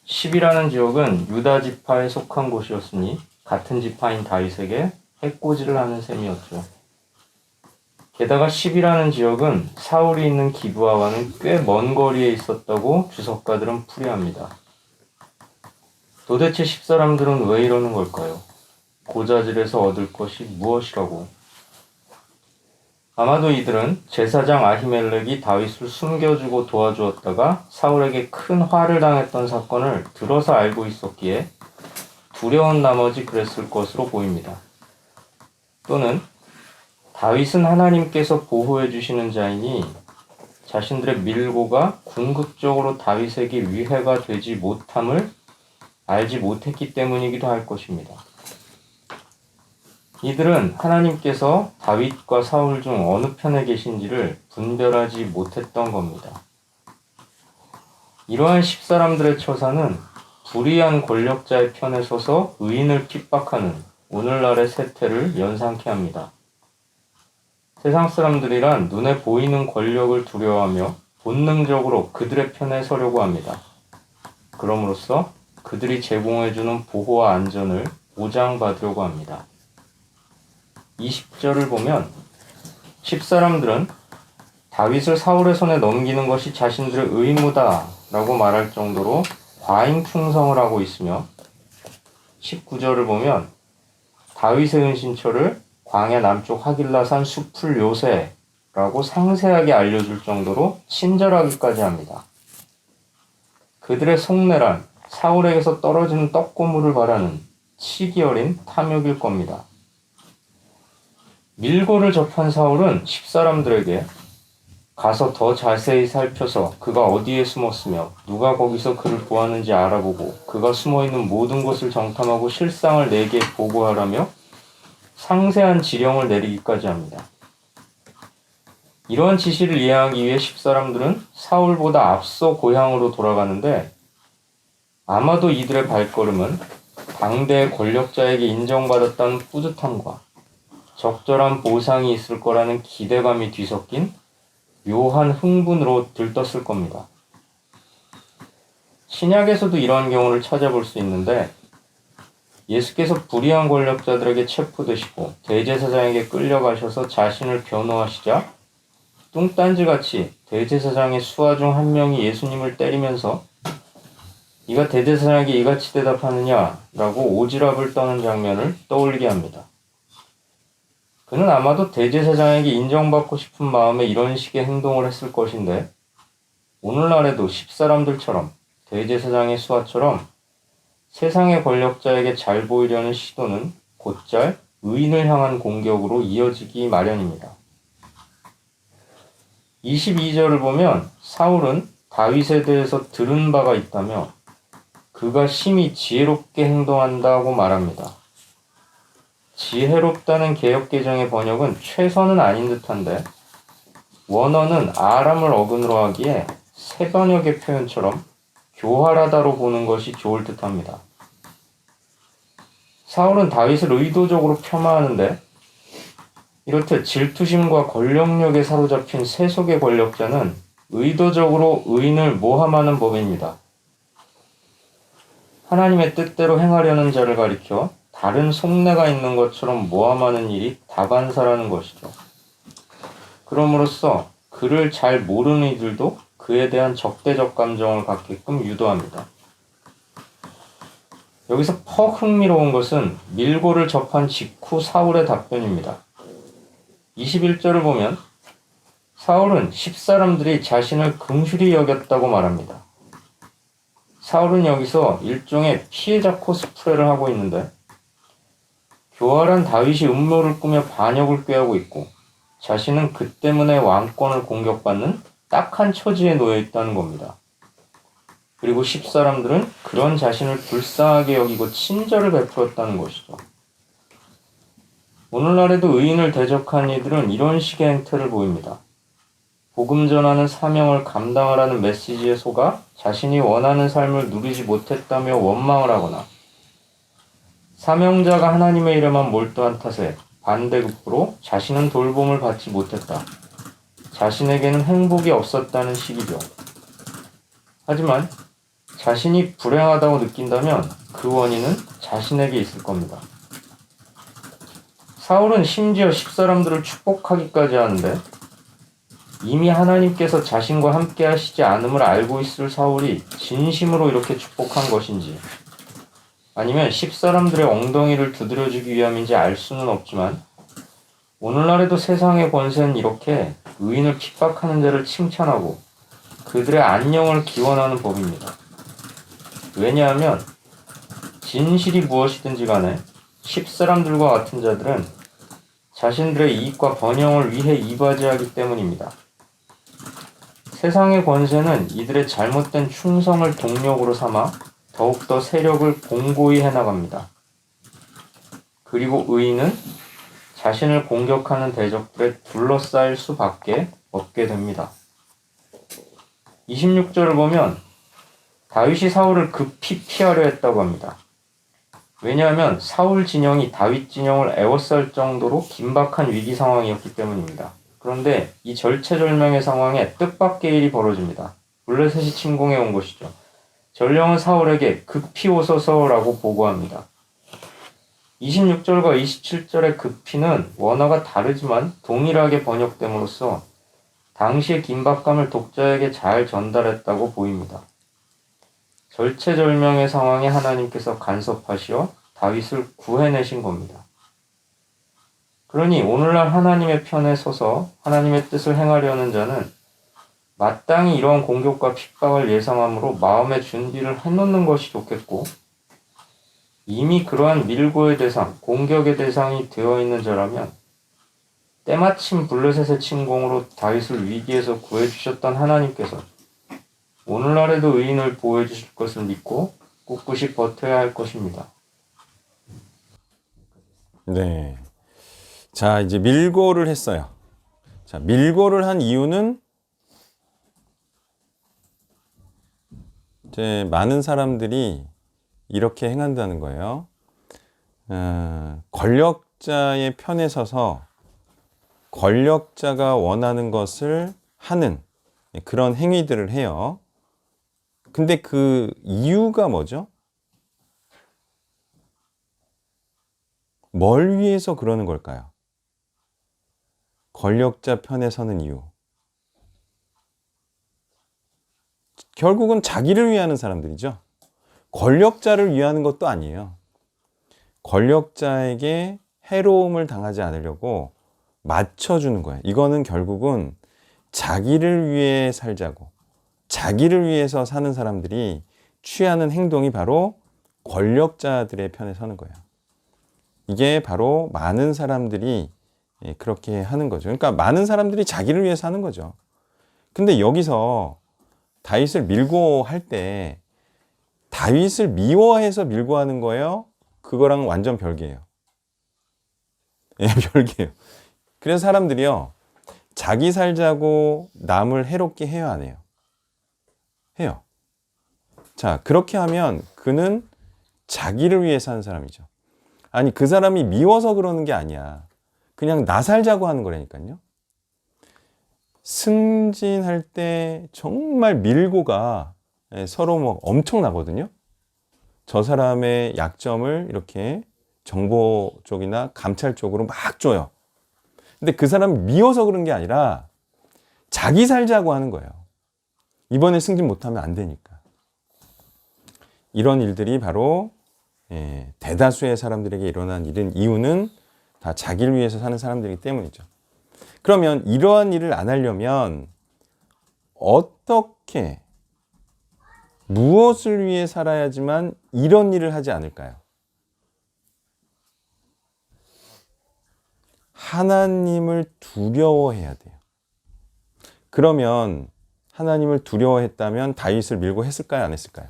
S4: 10이라는 지역은 유다 지파에 속한 곳이었으니 같은 지파인 다윗에게 해코지를 하는 셈이었죠. 게다가 10이라는 지역은 사울이 있는 기브아와는 꽤 먼 거리에 있었다고 주석가들은 풀이합니다. 도대체 10사람들은 왜 이러는 걸까요? 고자질에서 얻을 것이 무엇이라고? 아마도 이들은 제사장 아히멜렉이 다윗을 숨겨주고 도와주었다가 사울에게 큰 화를 당했던 사건을 들어서 알고 있었기에 두려운 나머지 그랬을 것으로 보입니다. 또는 다윗은 하나님께서 보호해 주시는 자이니 자신들의 밀고가 궁극적으로 다윗에게 위해가 되지 못함을 알지 못했기 때문이기도 할 것입니다. 이들은 하나님께서 다윗과 사울 중 어느 편에 계신지를 분별하지 못했던 겁니다. 이러한 10사람들의 처사는 불의한 권력자의 편에 서서 의인을 핍박하는 오늘날의 세태를 연상케 합니다. 세상 사람들이란 눈에 보이는 권력을 두려워하며 본능적으로 그들의 편에 서려고 합니다. 그럼으로써 그들이 제공해주는 보호와 안전을 보장받으려고 합니다. 20절을 보면 10사람들은 다윗을 사울의 손에 넘기는 것이 자신들의 의무다 라고 말할 정도로 과잉 충성을 하고 있으며 19절을 보면 다윗의 은신처를 광야 남쪽 하길라산 숲풀 요새라고 상세하게 알려줄 정도로 친절하기까지 합니다. 그들의 속내란 사울에게서 떨어지는 떡고물을 바라는 치기 어린 탐욕일 겁니다. 밀고를 접한 사울은 10사람들에게 가서 더 자세히 살펴서 그가 어디에 숨었으며 누가 거기서 그를 보았는지 알아보고 그가 숨어있는 모든 곳을 정탐하고 실상을 내게 보고하라며 상세한 지령을 내리기까지 합니다. 이러한 지시를 이해하기 위해 10사람들은 사울보다 앞서 고향으로 돌아가는데 아마도 이들의 발걸음은 당대의 권력자에게 인정받았다는 뿌듯함과 적절한 보상이 있을 거라는 기대감이 뒤섞인 묘한 흥분으로 들떴을 겁니다. 신약에서도 이러한 경우를 찾아볼 수 있는데 예수께서 불의한 권력자들에게 체포되시고 대제사장에게 끌려가셔서 자신을 변호하시자 뚱딴지같이 대제사장의 수하 중 한 명이 예수님을 때리면서 네가 대제사장에게 이같이 대답하느냐라고 오지랖을 떠는 장면을 떠올리게 합니다. 그는 아마도 대제사장에게 인정받고 싶은 마음에 이런 식의 행동을 했을 것인데 오늘날에도 10사람들처럼 대제사장의 수하처럼 세상의 권력자에게 잘 보이려는 시도는 곧잘 의인을 향한 공격으로 이어지기 마련입니다. 22절을 보면 사울은 다윗에 대해서 들은 바가 있다며 그가 심히 지혜롭게 행동한다고 말합니다. 지혜롭다는 개역개정의 번역은 최선은 아닌 듯한데 원어는 아람을 어근으로 하기에 새 번역의 표현처럼 교활하다로 보는 것이 좋을 듯합니다. 사울은 다윗을 의도적으로 폄하하는데 이렇듯 질투심과 권력력에 사로잡힌 세속의 권력자는 의도적으로 의인을 모함하는 법입니다. 하나님의 뜻대로 행하려는 자를 가리켜 다른 속내가 있는 것처럼 모함하는 일이 다반사라는 것이죠. 그럼으로써 그를 잘 모르는 이들도 그에 대한 적대적 감정을 갖게끔 유도합니다. 여기서 퍽 흥미로운 것은 밀고를 접한 직후 사울의 답변입니다. 21절을 보면 사울은 10사람들이 자신을 긍휼히 여겼다고 말합니다. 사울은 여기서 일종의 피해자 코스프레를 하고 있는데 교활한 다윗이 음모를 꾸며 반역을 꾀하고 있고 자신은 그 때문에 왕권을 공격받는 딱한 처지에 놓여 있다는 겁니다. 그리고 10사람들은 그런 자신을 불쌍하게 여기고 친절을 베풀었다는 것이죠. 오늘날에도 의인을 대적한 이들은 이런 식의 행태를 보입니다. 복음 전하는 사명을 감당하라는 메시지에 속아 자신이 원하는 삶을 누리지 못했다며 원망을 하거나 사명자가 하나님의 일에만 몰두한 탓에 반대급부로 자신은 돌봄을 받지 못했다. 자신에게는 행복이 없었다는 식이죠. 하지만 자신이 불행하다고 느낀다면 그 원인은 자신에게 있을 겁니다. 사울은 심지어 10사람들을 축복하기까지 하는데 이미 하나님께서 자신과 함께 하시지 않음을 알고 있을 사울이 진심으로 이렇게 축복한 것인지 아니면 10사람들의 엉덩이를 두드려주기 위함인지 알 수는 없지만 오늘날에도 세상의 권세는 이렇게 의인을 핍박하는 자를 칭찬하고 그들의 안녕을 기원하는 법입니다. 왜냐하면 진실이 무엇이든지 간에 10사람들과 같은 자들은 자신들의 이익과 번영을 위해 이바지하기 때문입니다. 세상의 권세는 이들의 잘못된 충성을 동력으로 삼아 더욱더 세력을 공고히 해나갑니다. 그리고 의인은 자신을 공격하는 대적들에 둘러싸일 수밖에 없게 됩니다. 26절을 보면 다윗이 사울을 급히 피하려 했다고 합니다. 왜냐하면 사울 진영이 다윗 진영을 에워쌀 정도로 긴박한 위기 상황이었기 때문입니다. 그런데 이 절체절명의 상황에 뜻밖의 일이 벌어집니다. 블레셋이 침공해 온 것이죠. 전령은 사울에게 급히 오소서라고 보고합니다. 26절과 27절의 급히는 원어가 다르지만 동일하게 번역됨으로써 당시의 긴박감을 독자에게 잘 전달했다고 보입니다. 절체절명의 상황에 하나님께서 간섭하시어 다윗을 구해내신 겁니다. 그러니 오늘날 하나님의 편에 서서 하나님의 뜻을 행하려는 자는 마땅히 이러한 공격과 핍박을 예상함으로 마음의 준비를 해놓는 것이 좋겠고 이미 그러한 밀고의 대상, 공격의 대상이 되어 있는 자라면 때마침 블레셋의 침공으로 다윗을 위기에서 구해주셨던 하나님께서 오늘날에도 의인을 보호해 주실 것을 믿고 꿋꿋이 버텨야 할 것입니다.
S1: 네. 자, 이제 밀고를 했어요. 자, 밀고를 한 이유는 이제 많은 사람들이 이렇게 행한다는 거예요. 권력자의 편에 서서 권력자가 원하는 것을 하는 그런 행위들을 해요. 근데 그 이유가 뭐죠? 뭘 위해서 그러는 걸까요? 권력자 편에 서는 이유. 결국은 자기를 위하는 사람들이죠. 권력자를 위하는 것도 아니에요. 권력자에게 해로움을 당하지 않으려고 맞춰주는 거예요. 이거는 결국은 자기를 위해 살자고, 자기를 위해서 사는 사람들이 취하는 행동이 바로 권력자들의 편에 서는 거예요. 이게 바로 많은 사람들이 그렇게 하는 거죠. 그러니까 많은 사람들이 자기를 위해서 하는 거죠. 근데 여기서 다윗을 밀고 할 때 다윗을 미워해서 밀고 하는 거예요? 그거랑 완전 별개예요. 예, 별개예요. 그래서 사람들이요, 자기 살자고 남을 해롭게 해요, 안 해요? 해요. 자, 그렇게 하면 그는 자기를 위해 사는 사람이죠. 아니, 그 사람이 미워서 그러는 게 아니야. 그냥 나 살자고 하는 거라니까요. 승진할 때 정말 밀고가 서로 뭐 엄청나거든요. 저 사람의 약점을 이렇게 정보 쪽이나 감찰 쪽으로 막 줘요. 근데 그 사람이 미워서 그런 게 아니라 자기 살자고 하는 거예요. 이번에 승진 못하면 안 되니까. 이런 일들이 바로 대다수의 사람들에게 일어난 일은 이유는 다 자기를 위해서 사는 사람들이기 때문이죠. 그러면 이러한 일을 안 하려면 어떻게, 무엇을 위해 살아야지만 이런 일을 하지 않을까요? 하나님을 두려워해야 돼요. 그러면 하나님을 두려워했다면 다윗을 밀고 했을까요? 안 했을까요?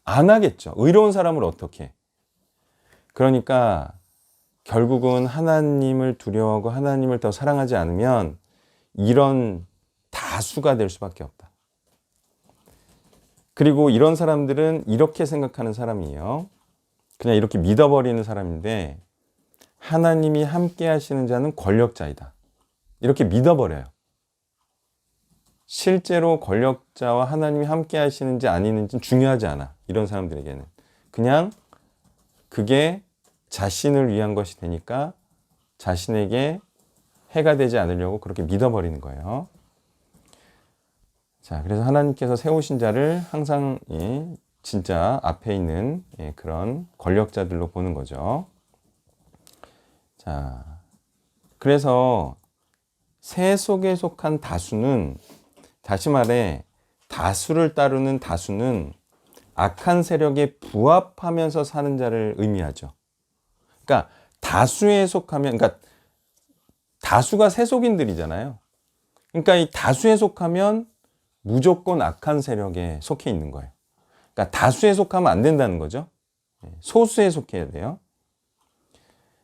S1: 안 하겠죠. 의로운 사람을 어떻게 해? 그러니까 결국은 하나님을 두려워하고 하나님을 더 사랑하지 않으면 이런 다수가 될 수밖에 없다. 그리고 이런 사람들은 이렇게 생각하는 사람이에요. 그냥 이렇게 믿어버리는 사람인데 하나님이 함께 하시는 자는 권력자이다. 이렇게 믿어버려요. 실제로 권력자와 하나님이 함께 하시는지 아니는지는 중요하지 않아. 이런 사람들에게는. 그냥 그게 자신을 위한 것이 되니까 자신에게 해가 되지 않으려고 그렇게 믿어버리는 거예요. 자, 그래서 하나님께서 세우신 자를 항상 진짜 앞에 있는 그런 권력자들로 보는 거죠. 자, 그래서 새 속에 속한 다수는, 다시 말해 다수를 따르는 다수는 악한 세력에 부합하면서 사는 자를 의미하죠. 그러니까 다수에 속하면, 그러니까 다수가 세속인들이잖아요. 그러니까 이 다수에 속하면 무조건 악한 세력에 속해 있는 거예요. 그러니까 다수에 속하면 안 된다는 거죠. 소수에 속해야 돼요.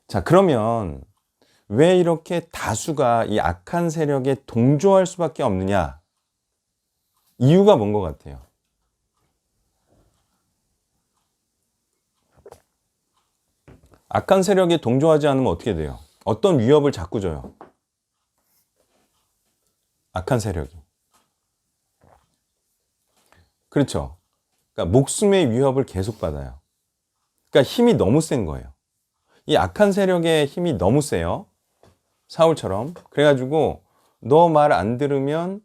S1: 자, 그러면 왜 이렇게 다수가 이 악한 세력에 동조할 수밖에 없느냐? 이유가 뭔 것 같아요? 악한 세력에 동조하지 않으면 어떻게 돼요? 어떤 위협을 자꾸 줘요? 악한 세력이. 그렇죠. 그러니까 목숨의 위협을 계속 받아요. 그러니까 힘이 너무 센 거예요. 이 악한 세력의 힘이 너무 세요. 사울처럼. 그래가지고 너 말 안 들으면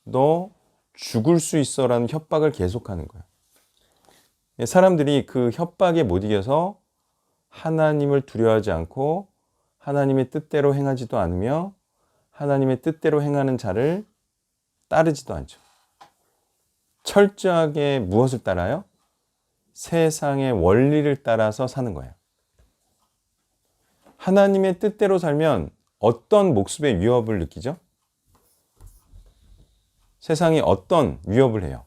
S1: 너 죽을 수 있어라는 협박을 계속하는 거예요. 사람들이 그 협박에 못 이겨서 하나님을 두려워하지 않고 하나님의 뜻대로 행하지도 않으며 하나님의 뜻대로 행하는 자를 따르지도 않죠. 철저하게 무엇을 따라요? 세상의 원리를 따라서 사는 거예요. 하나님의 뜻대로 살면 어떤 목숨의 위협을 느끼죠? 세상이 어떤 위협을 해요?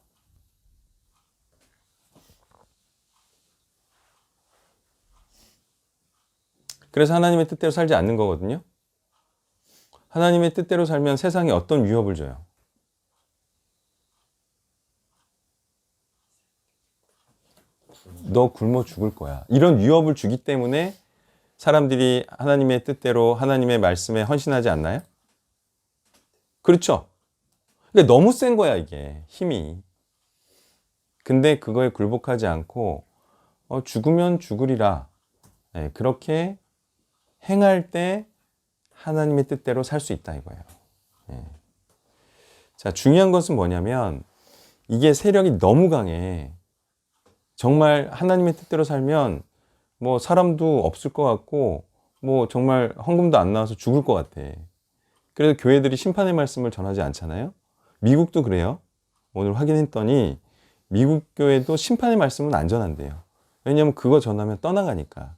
S1: 그래서 하나님의 뜻대로 살지 않는 거거든요. 하나님의 뜻대로 살면 세상이 어떤 위협을 줘요? 너 굶어 죽을 거야. 이런 위협을 주기 때문에 사람들이 하나님의 뜻대로 하나님의 말씀에 헌신하지 않나요? 그렇죠. 그러니까 너무 센 거야, 이게 힘이. 근데 그거에 굴복하지 않고 죽으면 죽으리라. 그렇게 행할 때 하나님의 뜻대로 살 수 있다 이거예요. 자, 중요한 것은 뭐냐면 이게 세력이 너무 강해. 정말 하나님의 뜻대로 살면 뭐 사람도 없을 것 같고 뭐 정말 헌금도 안 나와서 죽을 것 같아. 그래서 교회들이 심판의 말씀을 전하지 않잖아요. 미국도 그래요. 오늘 확인했더니 미국 교회도 심판의 말씀은 안 전한대요. 왜냐하면 그거 전하면 떠나가니까.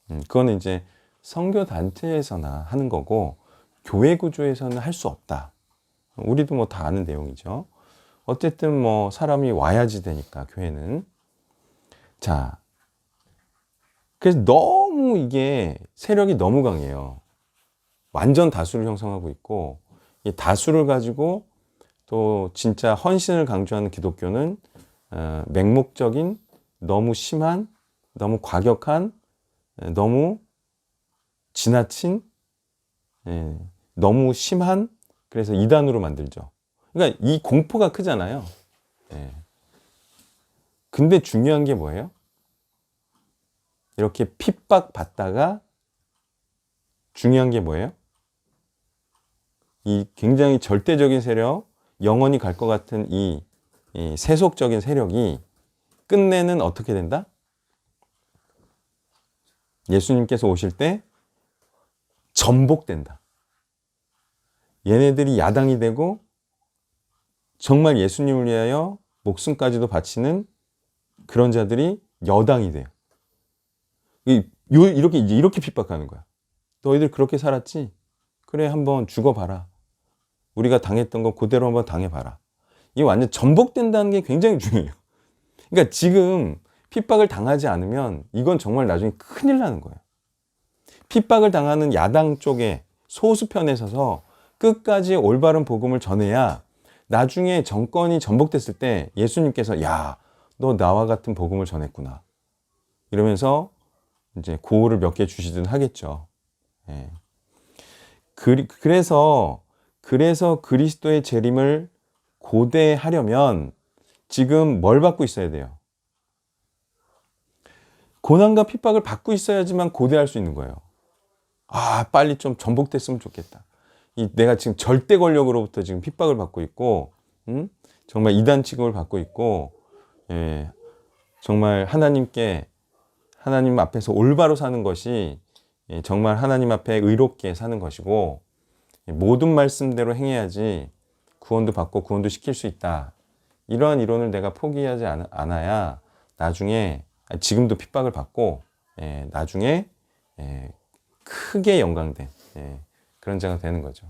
S1: 그거는 이제 선교 단체에서나 하는 거고 교회 구조에서는 할 수 없다. 우리도 뭐 다 아는 내용이죠. 어쨌든 뭐 사람이 와야지 되니까 교회는. 자, 그래서 너무 이게 세력이 너무 강해요. 완전 다수를 형성하고 있고 이 다수를 가지고 또 진짜 헌신을 강조하는 기독교는 맹목적인 너무 심한 너무 과격한 너무 지나친 너무 심한 그래서 이단으로 만들죠. 그러니까 이 공포가 크잖아요. 근데 중요한 게 뭐예요? 이렇게 핍박 받다가 중요한 게 뭐예요? 이 굉장히 절대적인 세력, 영원히 갈 것 같은 이 세속적인 세력이 끝내는 어떻게 된다? 예수님께서 오실 때 전복된다. 얘네들이 야당이 되고 정말 예수님을 위하여 목숨까지도 바치는 그런 자들이 여당이 돼요. 이렇게 핍박하는 거야. 너희들 그렇게 살았지? 그래, 한번 죽어봐라. 우리가 당했던 거 그대로 한번 당해봐라. 이게 완전 전복된다는 게 굉장히 중요해요. 그러니까 지금 핍박을 당하지 않으면 이건 정말 나중에 큰일 나는 거예요. 핍박을 당하는 야당 쪽에 소수편에 서서 끝까지 올바른 복음을 전해야 나중에 정권이 전복됐을 때 예수님께서 야, 너 나와 같은 복음을 전했구나. 이러면서 이제 고호를 몇 개 주시든 하겠죠. 예. 그래서 그리스도의 재림을 고대하려면 지금 뭘 받고 있어야 돼요? 고난과 핍박을 받고 있어야지만 고대할 수 있는 거예요. 아, 빨리 좀 전복됐으면 좋겠다. 내가 지금 절대 권력으로부터 지금 핍박을 받고 있고, 정말 이단 취급을 받고 있고, 예, 정말 하나님 앞에서 올바로 사는 것이 정말 하나님 앞에 의롭게 사는 것이고, 모든 말씀대로 행해야지 구원도 받고 구원도 시킬 수 있다. 이러한 이론을 내가 포기하지 않아야 나중에, 지금도 핍박을 받고, 나중에 크게 영광된 그런 자가 되는 거죠.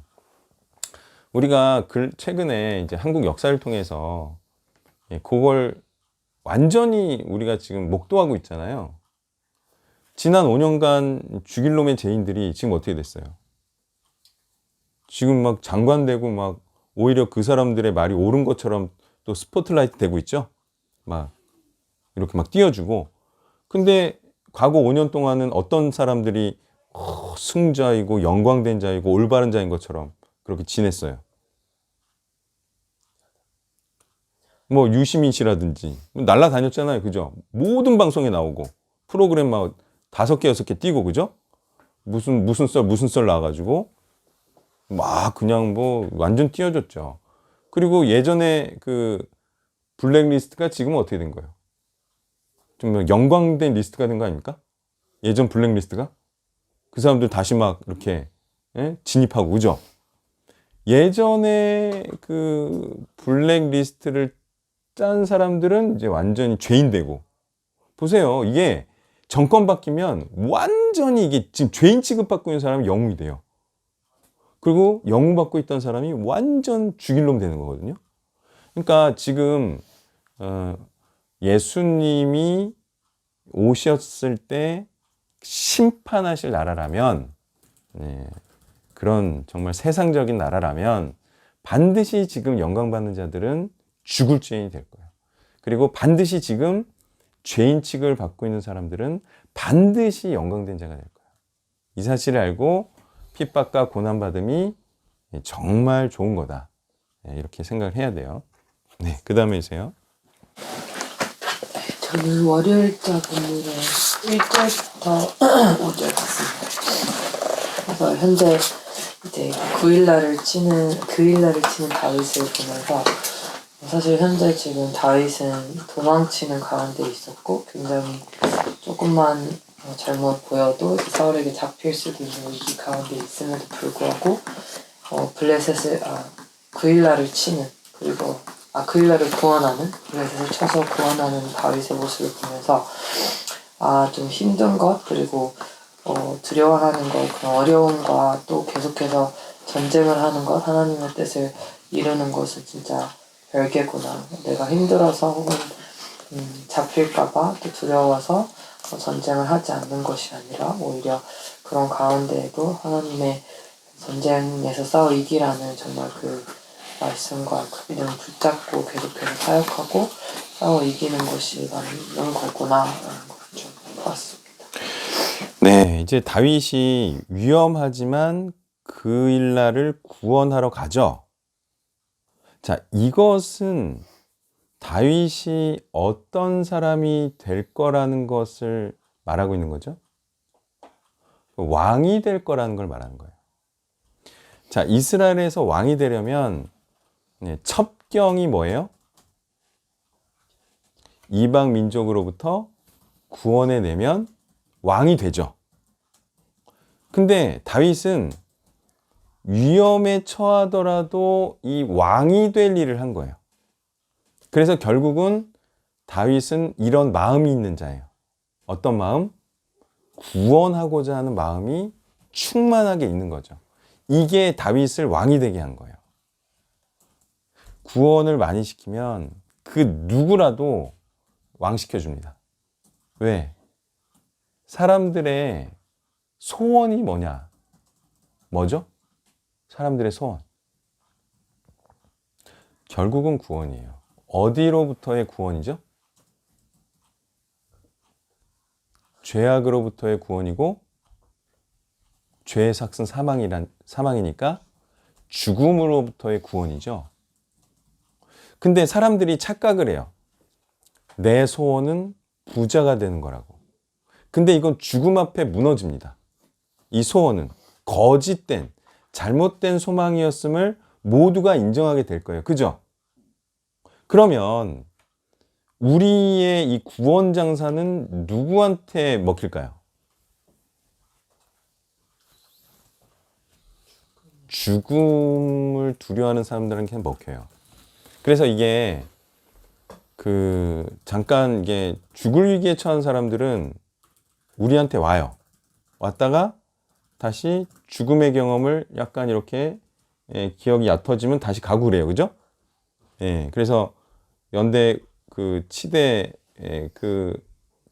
S1: 우리가 최근에 이제 한국 역사를 통해서 그걸 완전히 우리가 지금 목도하고 있잖아요. 지난 5년간 죽일 놈의 죄인들이 지금 어떻게 됐어요? 지금 막 장관되고 막 오히려 그 사람들의 말이 옳은 것처럼 또 스포트라이트 되고 있죠? 막 이렇게 막 띄워주고. 근데 과거 5년 동안은 어떤 사람들이 승자이고 영광된 자이고 올바른 자인 것처럼 그렇게 지냈어요. 뭐 유시민 씨라든지 날라다녔잖아요. 그죠? 모든 방송에 나오고 프로그램 막 5개 6개 띄고, 그죠? 무슨 썰 나와가지고 막 그냥 뭐 완전 띄워줬죠. 그리고 예전에 그 블랙리스트가 지금은 어떻게 된 거예요? 좀 영광된 리스트가 된 거 아닙니까? 예전 블랙리스트가? 그 사람들 다시 막 이렇게 진입하고, 그죠? 예전에 그 블랙리스트를 짠 사람들은 이제 완전히 죄인 되고. 보세요. 이게 정권 바뀌면 완전히 이게 지금 죄인 취급받고 있는 사람이 영웅이 돼요. 그리고 영웅 받고 있던 사람이 완전 죽일 놈 되는 거거든요. 그러니까 지금 예수님이 오셨을 때 심판하실 나라라면, 그런 정말 세상적인 나라라면 반드시 지금 영광받는 자들은 죽을 죄인이 될 거예요. 그리고 반드시 지금 죄인 취급을 받고 있는 사람들은 반드시 영광된 자가 될 거예요. 이 사실을 알고 핍박과 고난받음이 정말 좋은 거다. 이렇게 생각을 해야 돼요. 네, 그 다음에세요.
S5: 저는 월요일자 본문의 1절부터 5절 봤습니다. 그래서 현재 이제 그 일날을 치는 다윗을 보면서 사실 현재 지금 다윗은 도망치는 가운데 있었고 굉장히 조금만 잘못 보여도 사울에게 잡힐 수도 있는 위기 가운데 있음에도 불구하고 블레셋을 그 일날을 치는 그리고 그 일날을 구원하는 블레셋을 쳐서 구원하는 다윗의 모습을 보면서 좀 힘든 것 그리고 두려워하는 것 그런 어려움과 또 계속해서 전쟁을 하는 것 하나님의 뜻을 이루는 것은 진짜 별개구나. 내가 힘들어서 혹은 잡힐까봐 또 두려워서 전쟁을 하지 않는 것이 아니라 오히려 그런 가운데에도 하나님의 전쟁에서 싸워 이기라는 정말 그 말씀과 그 믿음을 붙잡고 계속해서 사역하고 싸워 이기는 것이 맞는 거구나 라는 걸 좀 봤습니다.
S1: 네, 이제 다윗이 위험하지만 그 일날을 구원하러 가죠. 자, 이것은 다윗이 어떤 사람이 될 거라는 것을 말하고 있는 거죠. 왕이 될 거라는 걸 말하는 거예요. 자, 이스라엘에서 왕이 되려면 첩경이 뭐예요? 이방 민족으로부터 구원해 내면 왕이 되죠. 근데 다윗은 위험에 처하더라도 이 왕이 될 일을 한 거예요. 그래서 결국은 다윗은 이런 마음이 있는 자예요. 어떤 마음? 구원하고자 하는 마음이 충만하게 있는 거죠. 이게 다윗을 왕이 되게 한 거예요. 구원을 많이 시키면 그 누구라도 왕시켜줍니다. 왜? 사람들의 소원이 뭐냐? 뭐죠? 사람들의 소원. 결국은 구원이에요. 어디로부터의 구원이죠? 죄악으로부터의 구원이고, 죄의 삭은 사망이니까 죽음으로부터의 구원이죠. 근데 사람들이 착각을 해요. 내 소원은 부자가 되는 거라고. 근데 이건 죽음 앞에 무너집니다. 이 소원은 거짓된, 잘못된 소망이었음을 모두가 인정하게 될 거예요. 그죠? 그러면 우리의 이 구원 장사는 누구한테 먹힐까요? 죽음을 두려워하는 사람들한테 먹혀요. 그래서 이게 잠깐 이게 죽을 위기에 처한 사람들은 우리한테 와요. 왔다가 다시 죽음의 경험을 약간 이렇게 기억이 얕아지면 다시 가고 그래요. 그죠? 그래서 연대 치대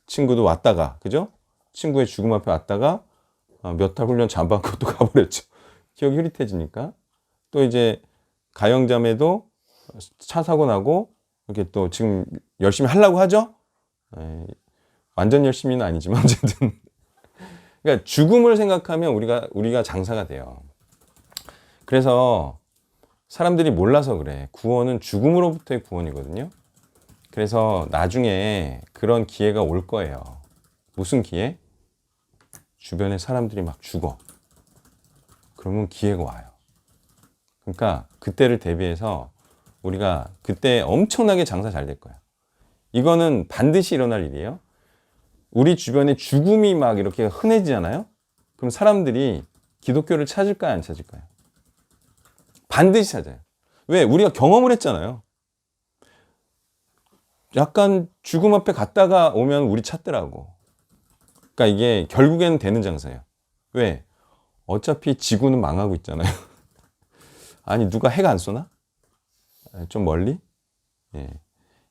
S1: 친구도 왔다가, 그죠? 친구의 죽음 앞에 왔다가 몇 달 훈련 잠받고 또 가버렸죠. 기억이 흐릿해지니까. 또 이제 가영자매도 차 사고 나고 이렇게 또 지금 열심히 하려고 하죠. 완전 열심히는 아니지만 어쨌든 그러니까 죽음을 생각하면 우리가 장사가 돼요. 그래서 사람들이 몰라서 그래. 구원은 죽음으로부터의 구원이거든요. 그래서 나중에 그런 기회가 올 거예요. 무슨 기회? 주변에 사람들이 막 죽어. 그러면 기회가 와요. 그러니까 그때를 대비해서 우리가 그때 엄청나게 장사 잘 될 거야. 이거는 반드시 일어날 일이에요. 우리 주변에 죽음이 막 이렇게 흔해지잖아요. 그럼 사람들이 기독교를 찾을까요? 안 찾을까요? 반드시 찾아요. 왜? 우리가 경험을 했잖아요. 약간 죽음 앞에 갔다가 오면 우리 찾더라고. 그러니까 이게 결국에는 되는 장사예요. 왜? 어차피 지구는 망하고 있잖아요. 아니 누가 핵 안 쏘나? 좀 멀리?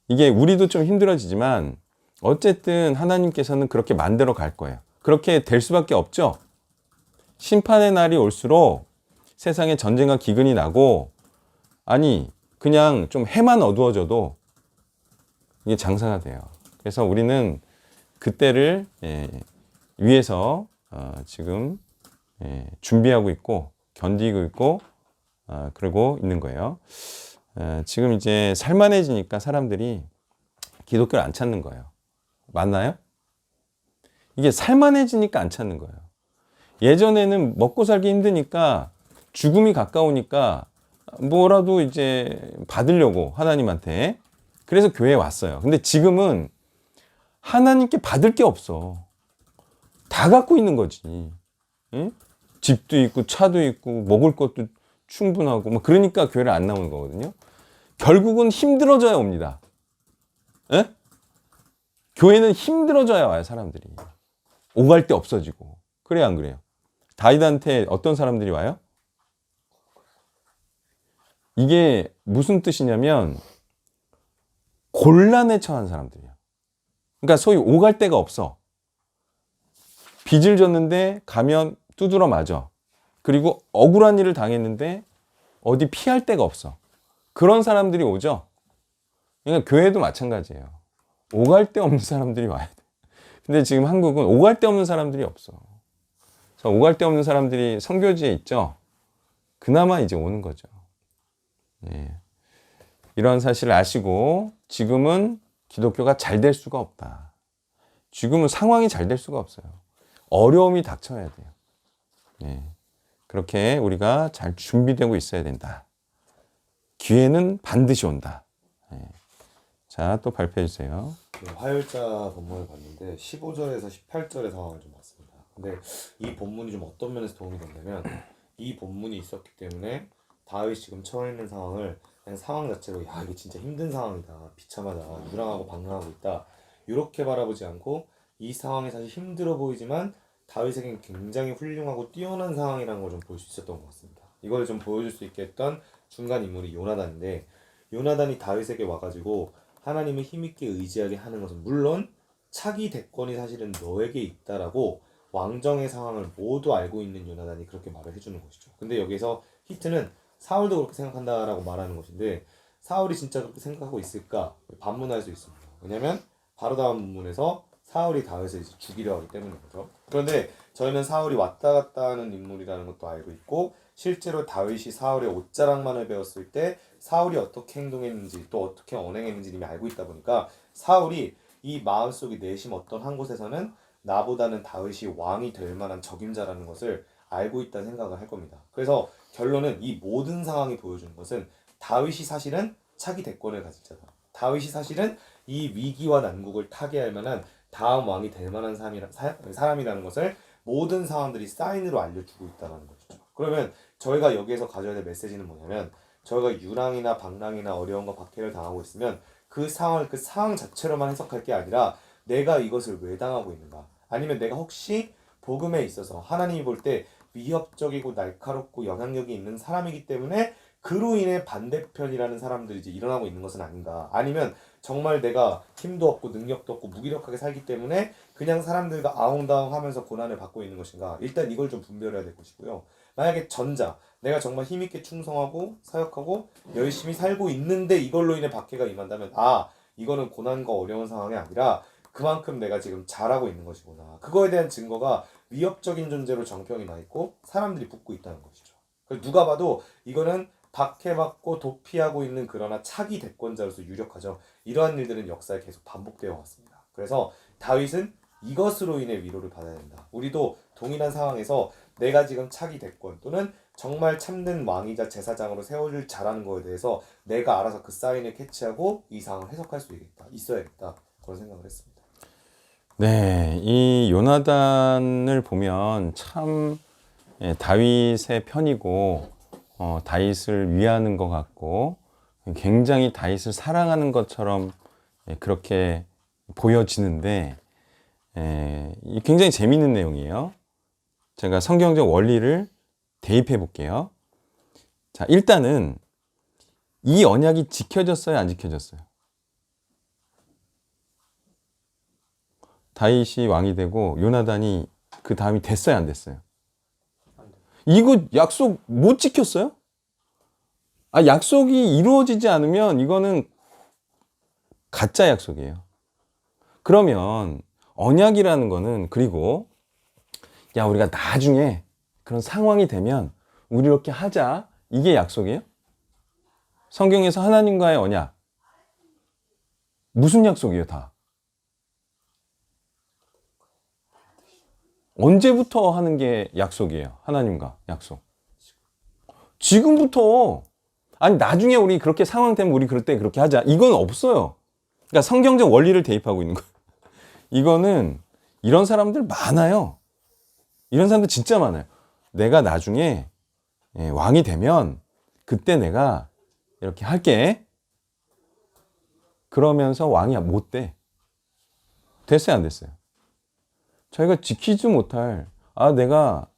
S1: 이게 우리도 좀 힘들어지지만 어쨌든 하나님께서는 그렇게 만들어 갈 거예요. 그렇게 될 수밖에 없죠. 심판의 날이 올수록 세상에 전쟁과 기근이 나고, 아니 그냥 좀 해만 어두워져도 이게 장사가 돼요. 그래서 우리는 그때를 위해서 지금 준비하고 있고 견디고 있고 그러고 있는 거예요. 지금 이제 살만해지니까 사람들이 기독교를 안 찾는 거예요. 맞나요? 이게 살만해지니까 안 찾는 거예요. 예전에는 먹고 살기 힘드니까 죽음이 가까우니까 뭐라도 이제 받으려고 하나님한테, 그래서 교회에 왔어요. 근데 지금은 하나님께 받을 게 없어. 다 갖고 있는 거지. 응? 집도 있고 차도 있고 먹을 것도 충분하고, 뭐 그러니까 교회를 안 나오는 거거든요. 결국은 힘들어져야 옵니다. 에? 교회는 힘들어져야 와요, 사람들이. 오갈 데 없어지고. 그래요, 안 그래요? 다윗한테 어떤 사람들이 와요? 이게 무슨 뜻이냐면 곤란에 처한 사람들이야. 그러니까 소위 오갈 데가 없어. 빚을 졌는데 가면 두드러 맞아. 그리고 억울한 일을 당했는데 어디 피할 데가 없어. 그런 사람들이 오죠. 그러니까 교회도 마찬가지예요. 오갈 데 없는 사람들이 와야 돼. 근데 지금 한국은 오갈 데 없는 사람들이 없어. 그래서 오갈 데 없는 사람들이 선교지에 있죠. 그나마 이제 오는 거죠. 이런 사실을 아시고 지금은 기독교가 잘 될 수가 없다. 지금은 상황이 잘 될 수가 없어요. 어려움이 닥쳐야 돼요. 그렇게 우리가 잘 준비되고 있어야 된다. 기회는 반드시 온다. 자, 또 발표해 주세요.
S2: 화요일자 본문을 봤는데 15절에서 18절의 상황을 좀 봤습니다. 근데 이 본문이 좀 어떤 면에서 도움이 된다면, 이 본문이 있었기 때문에 다윗이 지금 처해 있는 상황을 그냥 상황 자체로, 야 이게 진짜 힘든 상황이다, 비참하다, 유랑하고 방랑하고 있다, 이렇게 바라보지 않고 이 상황이 사실 힘들어 보이지만 다윗에겐 굉장히 훌륭하고 뛰어난 상황이라는 걸 좀 볼 수 있었던 것 같습니다. 이걸 좀 보여줄 수 있게 했던 중간 인물이 요나단인데, 요나단이 다윗에게 와가지고 하나님을 힘있게 의지하게 하는 것은 물론 차기 대권이 사실은 너에게 있다라고 왕정의 상황을 모두 알고 있는 요나단이 그렇게 말을 해주는 것이죠. 근데 여기서 히트는 사울도 그렇게 생각한다라고 말하는 것인데, 사울이 진짜 그렇게 생각하고 있을까 반문할 수 있습니다. 왜냐면 바로 다음 문문에서 사울이 다윗을 이제 죽이려 하기 때문인 거죠. 그런데 저희는 사울이 왔다 갔다 하는 인물이라는 것도 알고 있고, 실제로 다윗이 사울의 옷자랑만을 배웠을 때 사울이 어떻게 행동했는지 또 어떻게 언행했는지 이미 알고 있다 보니까 사울이 이 마음속에 내심 어떤 한 곳에서는 나보다는 다윗이 왕이 될 만한 적임자라는 것을 알고 있다는 생각을 할 겁니다. 그래서 결론은 이 모든 상황이 보여주는 것은 다윗이 사실은 차기 대권을 가질 자다. 다윗이 사실은 이 위기와 난국을 타개할 만한 다음 왕이 될 만한 사람이라는 것을 모든 상황들이 사인으로 알려주고 있다는 것이죠. 그러면 저희가 여기에서 가져야 될 메시지는 뭐냐면, 저희가 유랑이나 방랑이나 어려움과 박해를 당하고 있으면 그 상황을 그 상황 자체로만 해석할 게 아니라 내가 이것을 왜 당하고 있는가, 아니면 내가 혹시 복음에 있어서 하나님이 볼 때 위협적이고 날카롭고 영향력이 있는 사람이기 때문에 그로 인해 반대편이라는 사람들이 이제 일어나고 있는 것은 아닌가, 아니면 정말 내가 힘도 없고 능력도 없고 무기력하게 살기 때문에 그냥 사람들과 아웅다웅 하면서 고난을 받고 있는 것인가, 일단 이걸 좀 분별해야 될 것이고요. 만약에 전자, 내가 정말 힘있게 충성하고 사역하고 열심히 살고 있는데 이걸로 인해 박해가 임한다면, 아, 이거는 고난과 어려운 상황이 아니라 그만큼 내가 지금 잘하고 있는 것이구나, 그거에 대한 증거가 위협적인 존재로 정평이 나 있고 사람들이 붙고 있다는 것이죠. 그래서 누가 봐도 이거는 박해받고 도피하고 있는, 그러나 차기 대권자로서 유력하죠. 이러한 일들은 역사에 계속 반복되어 왔습니다. 그래서 다윗은 이것으로 인해 위로를 받아야 된다. 우리도 동일한 상황에서 내가 지금 차기 대권 또는 정말 참된 왕이자 제사장으로 세워줄 잘하는 거에 대해서 내가 알아서 그 사인을 캐치하고 이 상황을 해석할 수 있어야겠다, 그런 생각을 했습니다.
S1: 네, 이 요나단을 보면 참 다윗의 편이고 다윗을 위하는 것 같고 굉장히 다윗을 사랑하는 것처럼 그렇게 보여지는데 굉장히 재미있는 내용이에요. 제가 성경적 원리를 대입해 볼게요. 자, 일단은 이 언약이 지켜졌어요, 안 지켜졌어요? 다윗이 왕이 되고 요나단이 그 다음이 됐어요, 안 됐어요? 이거 약속 못 지켰어요? 아, 약속이 이루어지지 않으면 이거는 가짜 약속이에요. 그러면 언약이라는 거는, 그리고 야, 우리가 나중에 그런 상황이 되면 우리 이렇게 하자, 이게 약속이에요? 성경에서 하나님과의 언약 무슨 약속이에요? 다 언제부터 하는 게 약속이에요? 하나님과 약속. 지금부터. 아니, 나중에 우리 그렇게 상황 되면 우리 그럴 때 그렇게 하자, 이건 없어요. 그러니까 성경적 원리를 대입하고 있는 거예요. 이거는 이런 사람들 많아요. 이런 사람들 진짜 많아요. 내가 나중에 왕이 되면 그때 내가 이렇게 할게. 그러면서 왕이 못 돼. 됐어요, 안 됐어요? 저희가 지키지 못할, 아, 내가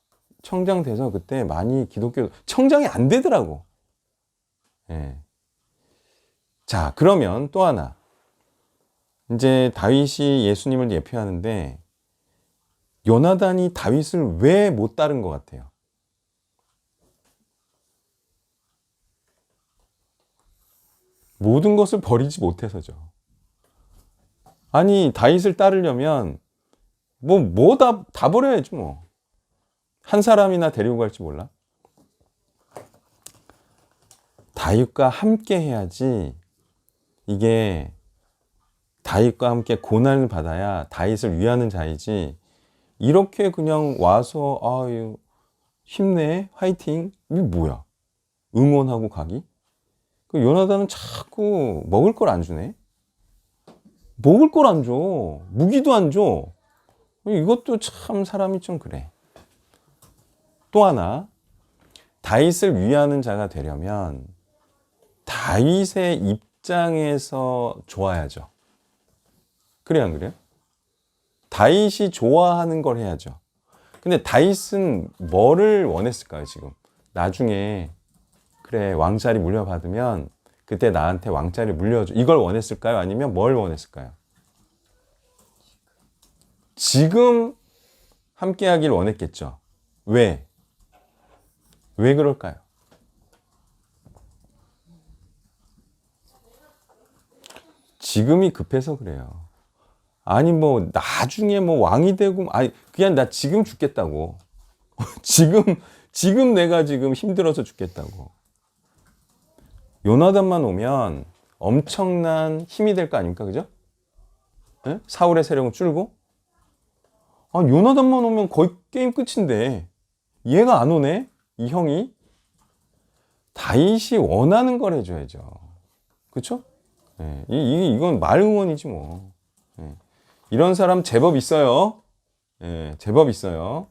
S1: 청장 돼서 그때 많이 기독교, 청장이 안 되더라고. 예. 자, 그러면 또 하나. 이제 다윗이 예수님을 예표하는데 요나단이 다윗을 왜 못 따른 것 같아요? 모든 것을 버리지 못해서죠. 아니, 다윗을 따르려면 다 버려야지 뭐. 한 사람이나 데리고 갈지 몰라? 다윗과 함께 해야지, 이게 다윗과 함께 고난을 받아야 다윗을 위하는 자이지, 이렇게 그냥 와서 아유 힘내 화이팅, 이게 뭐야? 응원하고 가기? 그 요나단은 자꾸 먹을 걸 안 주네. 먹을 걸 안 줘. 무기도 안 줘. 이것도 참 사람이 좀 그래. 또 하나, 다윗을 위하는 자가 되려면 다윗의 입장에서 좋아야죠. 그래요, 안 그래요? 다윗이 좋아하는 걸 해야죠. 근데 다윗은 뭐를 원했을까요, 지금? 나중에 그래 왕자리 물려받으면 그때 나한테 왕자리 물려줘. 이걸 원했을까요? 아니면 뭘 원했을까요? 지금 함께하길 원했겠죠. 왜? 왜 그럴까요? 지금이 급해서 그래요. 아니 뭐 나중에 뭐 왕이 되고 아니 그냥 나 지금 죽겠다고. 지금 내가 지금 힘들어서 죽겠다고. 요나단만 오면 엄청난 힘이 될 거 아닙니까? 그죠? 네? 사울의 세력은 줄고. 아, 요나단만 오면 거의 게임 끝인데 얘가 안 오네? 이 형이? 다윗이 원하는 걸 해줘야죠. 그쵸? 네, 이건 말 응원이지 뭐. 네. 이런 사람 제법 있어요. 네, 제법 있어요.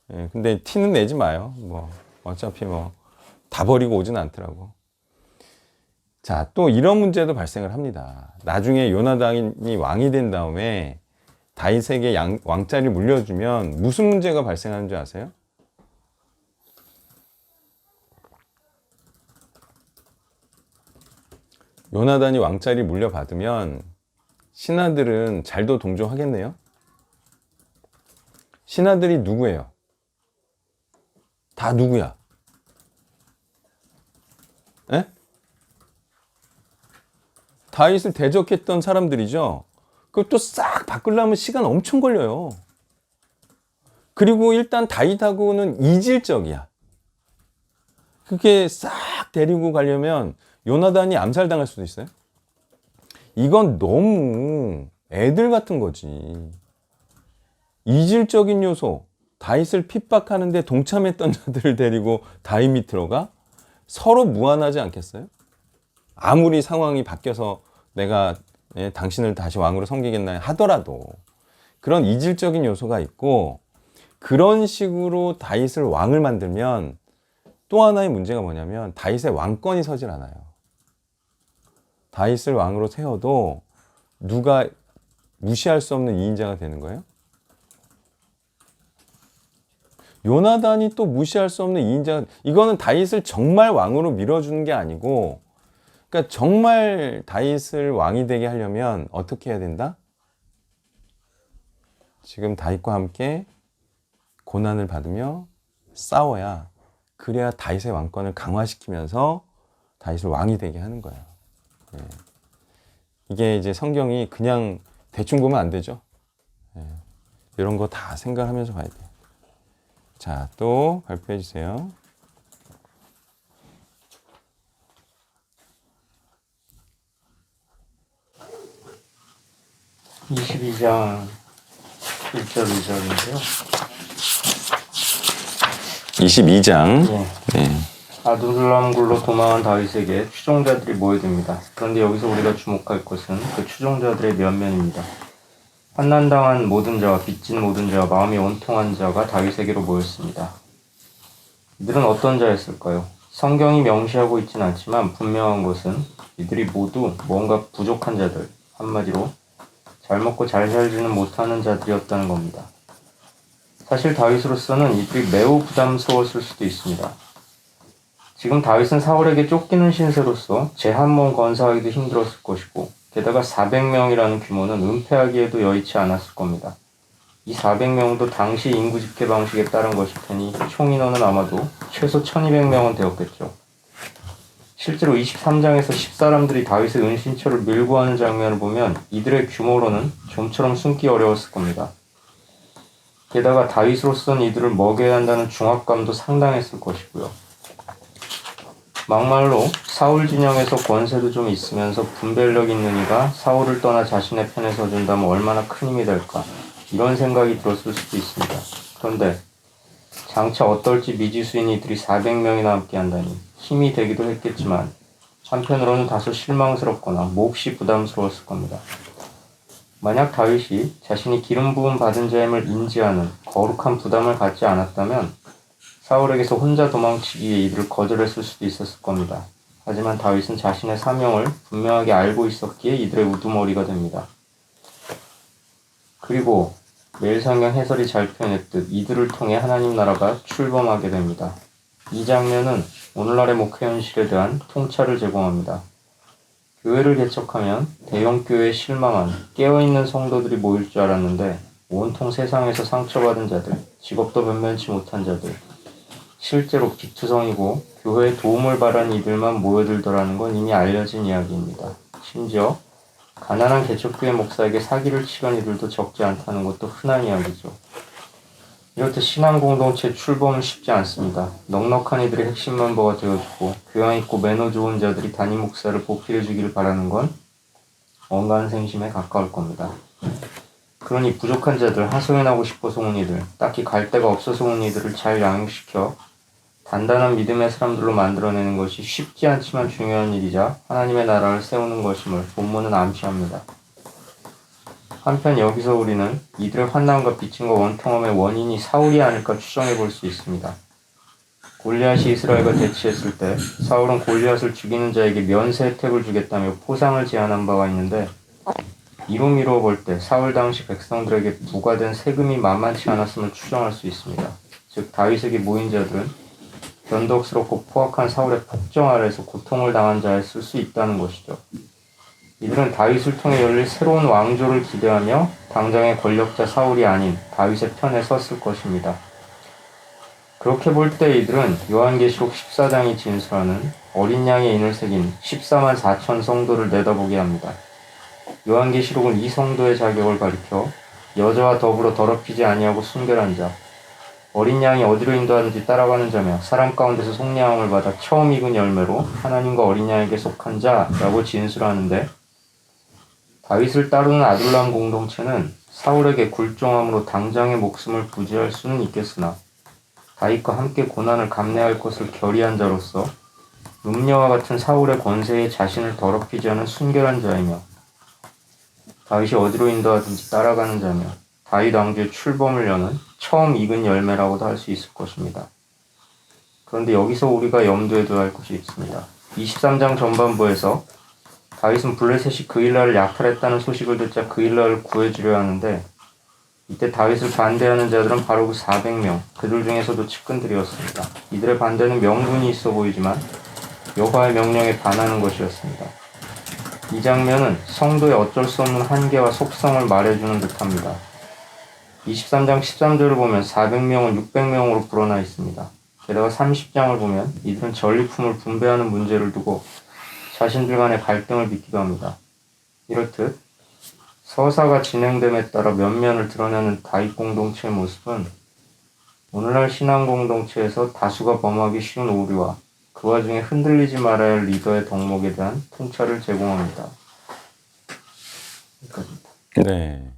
S1: 네, 근데 티는 내지 마요. 뭐 어차피 뭐 다 버리고 오진 않더라고. 자, 또 이런 문제도 발생을 합니다. 나중에 요나단이 왕이 된 다음에 다윗에게 왕자리를 물려주면 무슨 문제가 발생하는 줄 아세요? 요나단이 왕자리 물려받으면 신하들은 잘도 동조하겠네요. 신하들이 누구예요? 다 누구야? 에? 다윗을 대적했던 사람들이죠. 그것도 싹 바꾸려면 시간 엄청 걸려요. 그리고 일단 다윗하고는 이질적이야. 그게 싹 데리고 가려면 요나단이 암살당할 수도 있어요. 이건 너무 애들 같은 거지. 이질적인 요소, 다윗을 핍박하는데 동참했던 자들을 데리고 다윗 밑으로 가? 서로 무한하지 않겠어요? 아무리 상황이 바뀌어서 내가 당신을 다시 왕으로 섬기겠나 하더라도 그런 이질적인 요소가 있고, 그런 식으로 다윗을 왕을 만들면 또 하나의 문제가 뭐냐면 다윗의 왕권이 서질 않아요. 다윗을 왕으로 세워도 누가 무시할 수 없는 2인자가 되는 거예요. 요나단이 또 무시할 수 없는 2인자가, 이거는 다윗을 정말 왕으로 밀어주는 게 아니고, 그러니까 정말 다윗을 왕이 되게 하려면 어떻게 해야 된다? 지금 다윗과 함께 고난을 받으며 싸워야, 그래야 다윗의 왕권을 강화시키면서 다윗을 왕이 되게 하는 거예요. 예. 이게 이제 성경이 그냥 대충 보면 안 되죠. 예. 이런 거 다 생각하면서 봐야 돼요. 자, 또 발표해 주세요.
S4: (22장) 1절 2절인데요.
S1: 22장.
S4: 네. 아둘람 굴로 도망한 다윗에게 추종자들이 모여듭니다. 그런데 여기서 우리가 주목할 것은 그 추종자들의 면면입니다. 환난당한 모든 자와 빚진 모든 자와 마음이 온통한 자가 다윗에게로 모였습니다. 이들은 어떤 자였을까요? 성경이 명시하고 있진 않지만 분명한 것은 이들이 모두 뭔가 부족한 자들, 한마디로 잘 먹고 잘 살지는 못하는 자들이었다는 겁니다. 사실 다윗으로서는 이들이 매우 부담스러웠을 수도 있습니다. 지금 다윗은 사울에게 쫓기는 신세로서 제 한 몸 건사하기도 힘들었을 것이고, 게다가 400명이라는 규모는 은폐하기에도 여의치 않았을 겁니다. 이 400명도 당시 인구 집계 방식에 따른 것일 테니 총 인원은 아마도 최소 1200명은 되었겠죠. 실제로 23장에서 10사람들이 다윗의 은신처를 밀고 하는 장면을 보면 이들의 규모로는 좀처럼 숨기 어려웠을 겁니다. 게다가 다윗으로서는 이들을 먹여야 한다는 중압감도 상당했을 것이고요. 막말로 사울 진영에서 권세도 좀 있으면서 분별력 있는 이가 사울을 떠나 자신의 편에 서준다면 얼마나 큰 힘이 될까, 이런 생각이 들었을 수도 있습니다. 그런데 장차 어떨지 미지수인 이들이 400명이나 함께한다니 힘이 되기도 했겠지만 한편으로는 다소 실망스럽거나 몹시 부담스러웠을 겁니다. 만약 다윗이 자신이 기름 부음 받은 자임을 인지하는 거룩한 부담을 갖지 않았다면 사울에게서 혼자 도망치기에 이들을 거절했을 수도 있었을 겁니다. 하지만 다윗은 자신의 사명을 분명하게 알고 있었기에 이들의 우두머리가 됩니다. 그리고 매일 성경 해설이 잘 표현했듯 이들을 통해 하나님 나라가 출범하게 됩니다. 이 장면은 오늘날의 목회 현실에 대한 통찰을 제공합니다. 교회를 개척하면 대형교회에 실망한 깨어있는 성도들이 모일 줄 알았는데 온통 세상에서 상처받은 자들, 직업도 변변치 못한 자들, 실제로 비투성이고 교회에 도움을 바라는 이들만 모여들더라는 건 이미 알려진 이야기입니다. 심지어 가난한 개척교회 목사에게 사기를 치던 이들도 적지 않다는 것도 흔한 이야기죠. 이렇듯 신앙 공동체 출범은 쉽지 않습니다. 넉넉한 이들의 핵심 멤버가 되어주고 교양 있고 매너 좋은 자들이 담임 목사를 보필해주기를 바라는 건 원간생심에 가까울 겁니다. 그러니 부족한 자들, 하소연하고 싶어서 온 이들, 딱히 갈 데가 없어서 온 이들을 잘 양육시켜 단단한 믿음의 사람들로 만들어내는 것이 쉽지 않지만 중요한 일이자 하나님의 나라를 세우는 것임을 본문은 암시합니다. 한편 여기서 우리는 이들의 환난과 비침과 원통함의 원인이 사울이 아닐까 추정해 볼 수 있습니다. 골리앗이 이스라엘과 대치했을 때 사울은 골리앗을 죽이는 자에게 면세 혜택을 주겠다며 포상을 제안한 바가 있는데 이루 미루어 볼 때 사울 당시 백성들에게 부과된 세금이 만만치 않았음을 추정할 수 있습니다. 즉 다윗에게 모인 자들은 변덕스럽고 포악한 사울의 폭정 아래서 고통을 당한 자에 쓸 수 있다는 것이죠. 이들은 다윗을 통해 열릴 새로운 왕조를 기대하며 당장의 권력자 사울이 아닌 다윗의 편에 섰을 것입니다. 그렇게 볼 때 이들은 요한계시록 14장이 진술하는 어린 양의 인을 새긴 14만 4천 성도를 내다보게 합니다. 요한계시록은 이 성도의 자격을 가리켜 여자와 더불어 더럽히지 아니하고 순결한 자, 어린 양이 어디로 인도하든지 따라가는 자며 사람 가운데서 속량함을 받아 처음 익은 열매로 하나님과 어린 양에게 속한 자라고 진술하는데 다윗을 따르는 아둘람 공동체는 사울에게 굴종함으로 당장의 목숨을 부지할 수는 있겠으나 다윗과 함께 고난을 감내할 것을 결의한 자로서 음녀와 같은 사울의 권세에 자신을 더럽히지 않은 순결한 자이며 다윗이 어디로 인도하든지 따라가는 자며 다윗 왕조의 출범을 여는 처음 익은 열매라고도 할 수 있을 것입니다. 그런데 여기서 우리가 염두에 둬야 할 것이 있습니다. 23장 전반부에서 다윗은 블레셋이 그일라를 약탈했다는 소식을 듣자 그일라를 구해주려 하는데 이때 다윗을 반대하는 자들은 바로 그 400명, 그들 중에서도 측근들이었습니다. 이들의 반대는 명분이 있어 보이지만 여호와의 명령에 반하는 것이었습니다. 이 장면은 성도의 어쩔 수 없는 한계와 속성을 말해주는 듯합니다. 23장 13절을 보면 400명은 600명으로 불어나 있습니다. 게다가 30장을 보면 이들은 전리품을 분배하는 문제를 두고 자신들 간의 갈등을 빚기도 합니다. 이렇듯 서사가 진행됨에 따라 면면을 드러내는 다윗 공동체의 모습은 오늘날 신앙 공동체에서 다수가 범하기 쉬운 오류와 그 와중에 흔들리지 말아야 할 리더의 덕목에 대한 통찰을 제공합니다. 여기까지입니다.
S1: 네.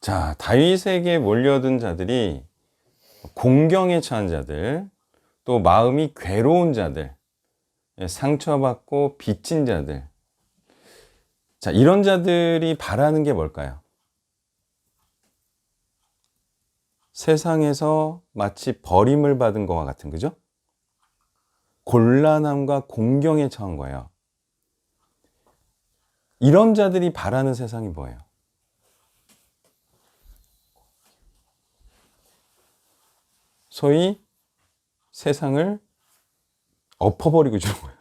S1: 자, 다윗에게 몰려든 자들이 공경에 처한 자들, 또 마음이 괴로운 자들, 상처받고 빚진 자들. 자, 이런 자들이 바라는 게 뭘까요? 세상에서 마치 버림을 받은 것과 같은, 그죠? 곤란함과 공경에 처한 거예요. 이런 자들이 바라는 세상이 뭐예요? 소위 세상을 엎어버리고 주는 거예요.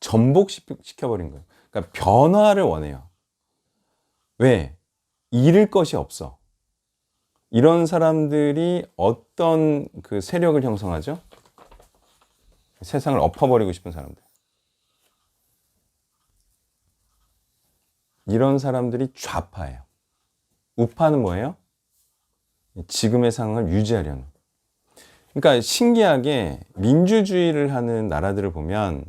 S1: 전복시켜버린 거예요. 그러니까 변화를 원해요. 왜? 잃을 것이 없어. 이런 사람들이 어떤 그 세력을 형성하죠? 세상을 엎어버리고 싶은 사람들. 이런 사람들이 좌파예요. 우파는 뭐예요? 지금의 상황을 유지하려는. 그러니까 신기하게 민주주의를 하는 나라들을 보면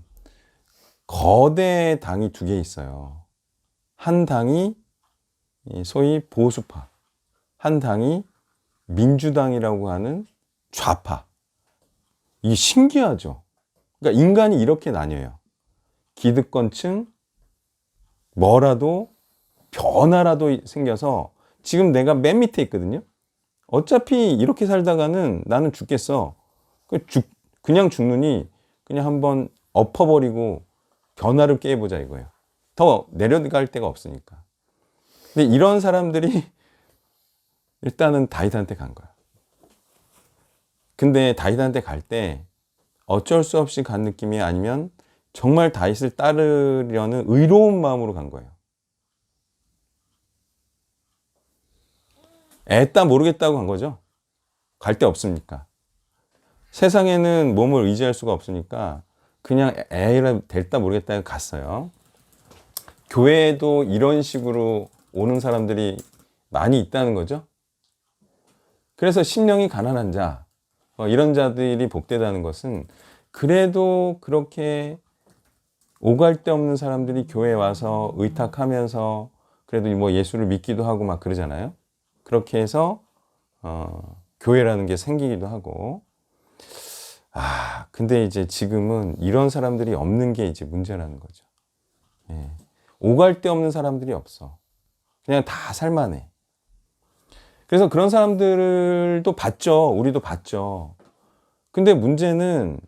S1: 거대 당이 두 개 있어요. 한 당이 소위 보수파, 한 당이 민주당이라고 하는 좌파. 이게 신기하죠. 그러니까 인간이 이렇게 나뉘어요. 기득권층, 뭐라도 변화라도 생겨서 지금 내가 맨 밑에 있거든요. 어차피 이렇게 살다가는 나는 죽겠어. 그냥 죽느니 그냥 한번 엎어버리고 변화를 깨보자 이거예요. 더 내려갈 데가 없으니까. 근데 이런 사람들이 일단은 다윗한테 간 거야. 근데 다윗한테 갈 때 어쩔 수 없이 간 느낌이 아니면 정말 다윗을 따르려는 의로운 마음으로 간 거예요. 애따 모르겠다고 간 거죠. 갈 데 없으니까. 세상에는 몸을 의지할 수가 없으니까 그냥 애라 될다 모르겠다 갔어요. 교회에도 이런 식으로 오는 사람들이 많이 있다는 거죠. 그래서 심령이 가난한 자, 이런 자들이 복되다는 것은 그래도 그렇게 오갈 데 없는 사람들이 교회에 와서 의탁하면서 그래도 뭐 예수를 믿기도 하고 막 그러잖아요. 그렇게 해서 교회라는 게 생기기도 하고. 근데 이제 지금은 이런 사람들이 없는 게 이제 문제라는 거죠. 예. 오갈 데 없는 사람들이 없어. 그냥 다 살만해. 그래서 그런 사람들도 봤죠. 우리도 봤죠. 근데 문제는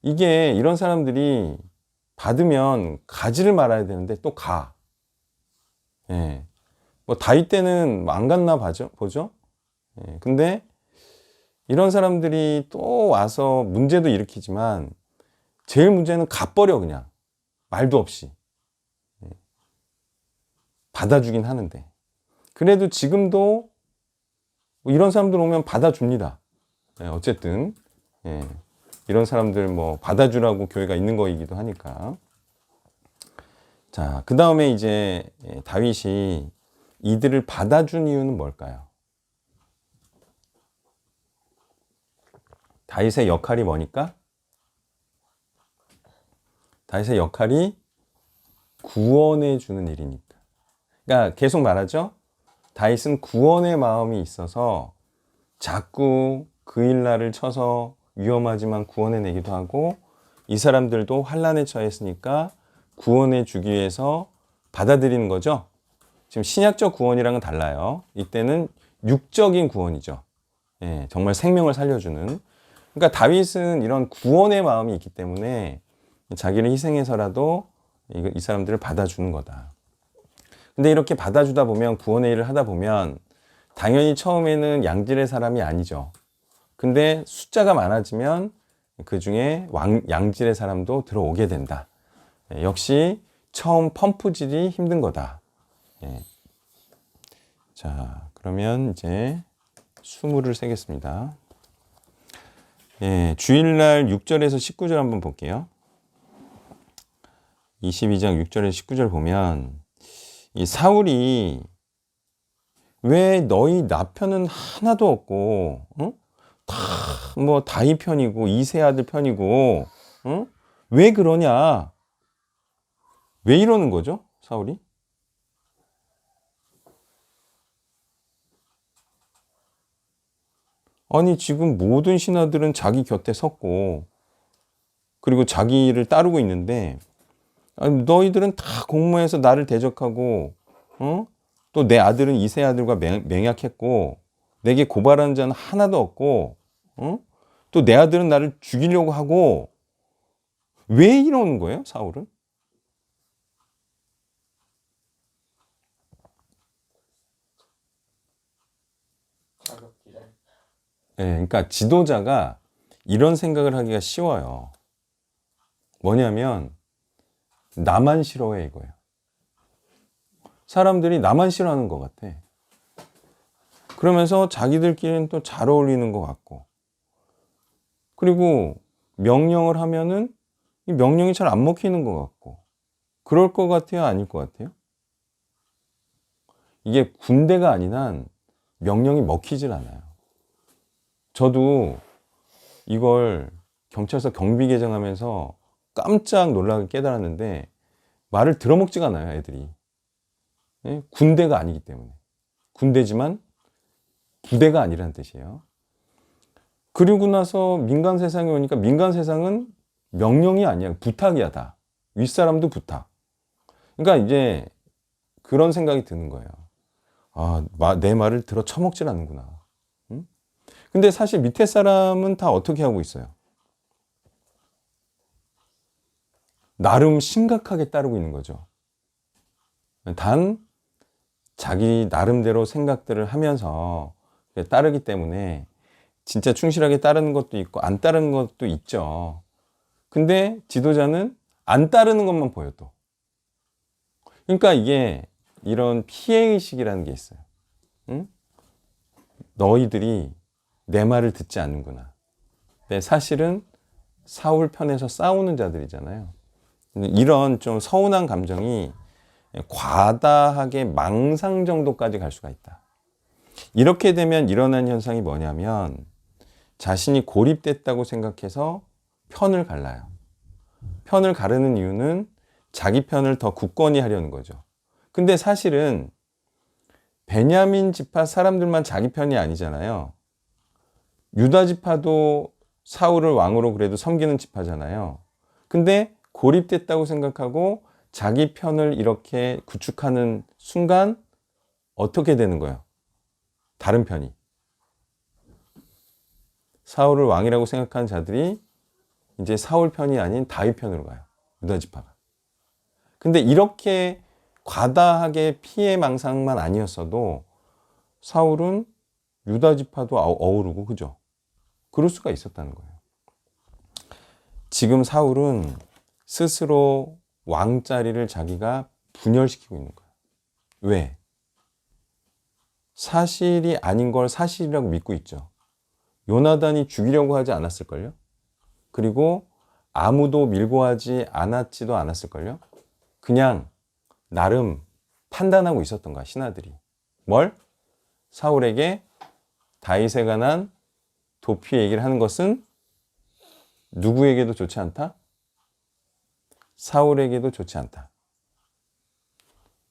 S1: 이게 이런 사람들이 받으면 가지를 말아야 되는데 또 가. 예. 뭐 다윗 때는 안 갔나 보죠. 예. 근데 이런 사람들이 또 와서 문제도 일으키지만 제일 문제는 가버려 그냥. 말도 없이. 예. 받아주긴 하는데. 그래도 지금도 뭐 이런 사람들 오면 받아줍니다. 예. 어쨌든 예. 이런 사람들 뭐 받아주라고 교회가 있는 거이기도 하니까. 자, 그 다음에 이제 다윗이 이들을 받아준 이유는 뭘까요? 다윗의 역할이 뭐니까? 다윗의 역할이 구원해 주는 일이니까. 그러니까 계속 말하죠. 다윗은 구원의 마음이 있어서 자꾸 그 일날을 쳐서 위험하지만 구원해 내기도 하고, 이 사람들도 환난에 처했으니까 구원해 주기 위해서 받아들이는 거죠. 지금 신약적 구원이랑은 달라요. 이때는 육적인 구원이죠. 예, 정말 생명을 살려주는. 그러니까 다윗은 이런 구원의 마음이 있기 때문에 자기를 희생해서라도 이 사람들을 받아주는 거다. 근데 이렇게 받아주다 보면, 구원의 일을 하다 보면 당연히 처음에는 양질의 사람이 아니죠. 근데 숫자가 많아지면 그 중에 양질의 사람도 들어오게 된다. 역시 처음 펌프질이 힘든 거다. 예. 자, 그러면 이제 수무를 세겠습니다. 예, 주일날 6절에서 19절 한번 볼게요. 22장 6절에서 19절 보면 이 사울이 왜 너희 나 편은 하나도 없고, 응? 다 뭐 다윗 편이고 이세 아들 편이고, 응? 왜 그러냐? 왜 이러는 거죠, 사울이? 아니, 지금 모든 신하들은 자기 곁에 섰고, 그리고 자기를 따르고 있는데, 아니, 너희들은 다 공모해서 나를 대적하고, 또 내 아들은 이세 아들과 맹약했고, 내게 고발하는 자는 하나도 없고, 또 내 아들은 나를 죽이려고 하고, 왜 이러는 거예요, 사울은? 예, 그러니까 지도자가 이런 생각을 하기가 쉬워요. 뭐냐면 나만 싫어해, 이거예요. 사람들이 나만 싫어하는 것 같아. 그러면서 자기들끼리는 또 잘 어울리는 것 같고, 그리고 명령을 하면은 이 명령이 잘 안 먹히는 것 같고, 그럴 것 같아요, 아닐 것 같아요? 이게 군대가 아닌 한 명령이 먹히질 않아요. 저도 이걸 경찰서 경비 개정하면서 깜짝 놀라게 깨달았는데, 말을 들어먹지가 않아요, 애들이. 예? 군대가 아니기 때문에. 군대지만 부대가 아니라는 뜻이에요. 그리고 나서 민간 세상에 오니까 민간 세상은 명령이 아니야. 부탁이야, 다. 윗사람도 부탁. 그러니까 이제 그런 생각이 드는 거예요. 아, 내 말을 들어 처먹질 않는구나. 응? 근데 사실 밑에 사람은 다 어떻게 하고 있어요? 나름 심각하게 따르고 있는 거죠. 단 자기 나름대로 생각들을 하면서 따르기 때문에 진짜 충실하게 따르는 것도 있고 안 따르는 것도 있죠. 근데 지도자는 안 따르는 것만 보여 또. 그러니까 이게 이런 피해의식이라는 게 있어요. 응? 너희들이 내 말을 듣지 않는구나. 근데 사실은 사울 편에서 싸우는 자들이잖아요. 이런 좀 서운한 감정이 과다하게 망상 정도까지 갈 수가 있다. 이렇게 되면 일어나는 현상이 뭐냐면 자신이 고립됐다고 생각해서 편을 갈라요. 편을 가르는 이유는 자기 편을 더 굳건히 하려는 거죠. 근데 사실은 베냐민 지파 사람들만 자기 편이 아니잖아요. 유다 지파도 사울을 왕으로 그래도 섬기는 지파잖아요. 근데 고립됐다고 생각하고 자기 편을 이렇게 구축하는 순간 어떻게 되는 거예요? 다른 편이. 사울을 왕이라고 생각하는 자들이 이제 사울 편이 아닌 다윗 편으로 가요. 유다 지파가. 근데 이렇게 과다하게 피해 망상만 아니었어도 사울은 유다 지파도 어우르고 그죠? 그럴 수가 있었다는 거예요. 지금 사울은 스스로 왕자리를 자기가 분열시키고 있는 거예요. 왜? 사실이 아닌 걸 사실이라고 믿고 있죠. 요나단이 죽이려고 하지 않았을걸요? 그리고 아무도 밀고 하지 않았지도 않았을걸요? 그냥 나름 판단하고 있었던 거야, 신하들이. 뭘? 사울에게 다윗에 관한 도피 얘기를 하는 것은 누구에게도 좋지 않다? 사울에게도 좋지 않다.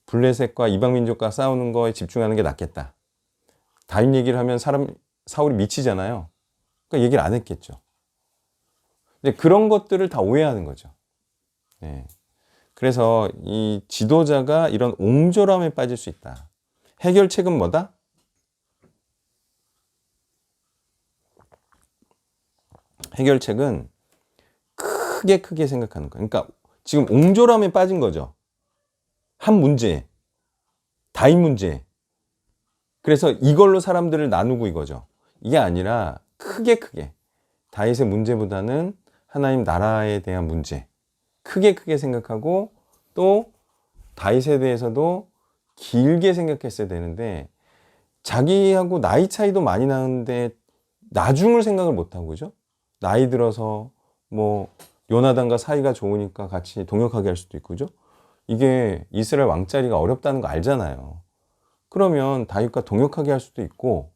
S1: 블레셋과 이방민족과 싸우는 거에 집중하는 게 낫겠다. 다윗 얘기를 하면 사울이 미치잖아요. 그러니까 얘기를 안 했겠죠. 근데 그런 것들을 다 오해하는 거죠. 네. 그래서 이 지도자가 이런 옹졸함에 빠질 수 있다. 해결책은 뭐다? 해결책은 크게 생각하는 거예요. 그러니까 지금 옹졸함에 빠진 거죠. 한 문제, 다인 문제. 그래서 이걸로 사람들을 나누고 이거죠. 이게 아니라 크게 다윗의 문제보다는 하나님 나라에 대한 문제, 크게 생각하고 또 다윗에 대해서도 길게 생각했어야 되는데 자기하고 나이 차이도 많이 나는데 나중을 생각을 못하고 그죠? 나이 들어서 뭐 요나단과 사이가 좋으니까 같이 동역하게 할 수도 있고 그죠? 이게 이스라엘 왕자리가 어렵다는 거 알잖아요. 그러면 다윗과 동역하게 할 수도 있고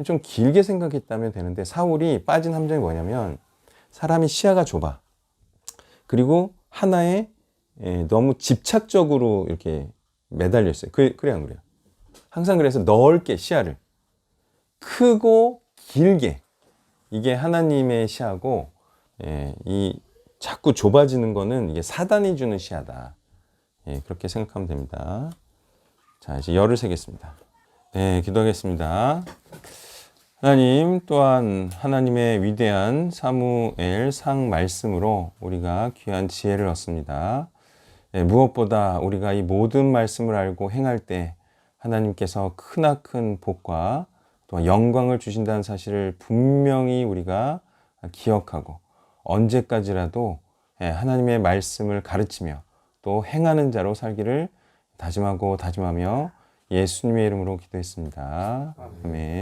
S1: 좀 길게 생각했다면 되는데 사울이 빠진 함정이 뭐냐면 사람이 시야가 좁아. 그리고 하나에 너무 집착적으로 이렇게 매달려 있어요. 그래 안 그래요? 항상 그래서 넓게 시야를 크고 길게 이게 하나님의 시야고 이 자꾸 좁아지는 거는 이게 사단이 주는 시야다. 그렇게 생각하면 됩니다. 자, 이제 열을 세겠습니다. 네, 기도하겠습니다. 하나님 또한 하나님의 위대한 사무엘상 말씀으로 우리가 귀한 지혜를 얻습니다. 무엇보다 우리가 이 모든 말씀을 알고 행할 때 하나님께서 크나큰 복과 또 영광을 주신다는 사실을 분명히 우리가 기억하고 언제까지라도 하나님의 말씀을 가르치며 또 행하는 자로 살기를 다짐하며 예수님의 이름으로 기도했습니다. 아멘.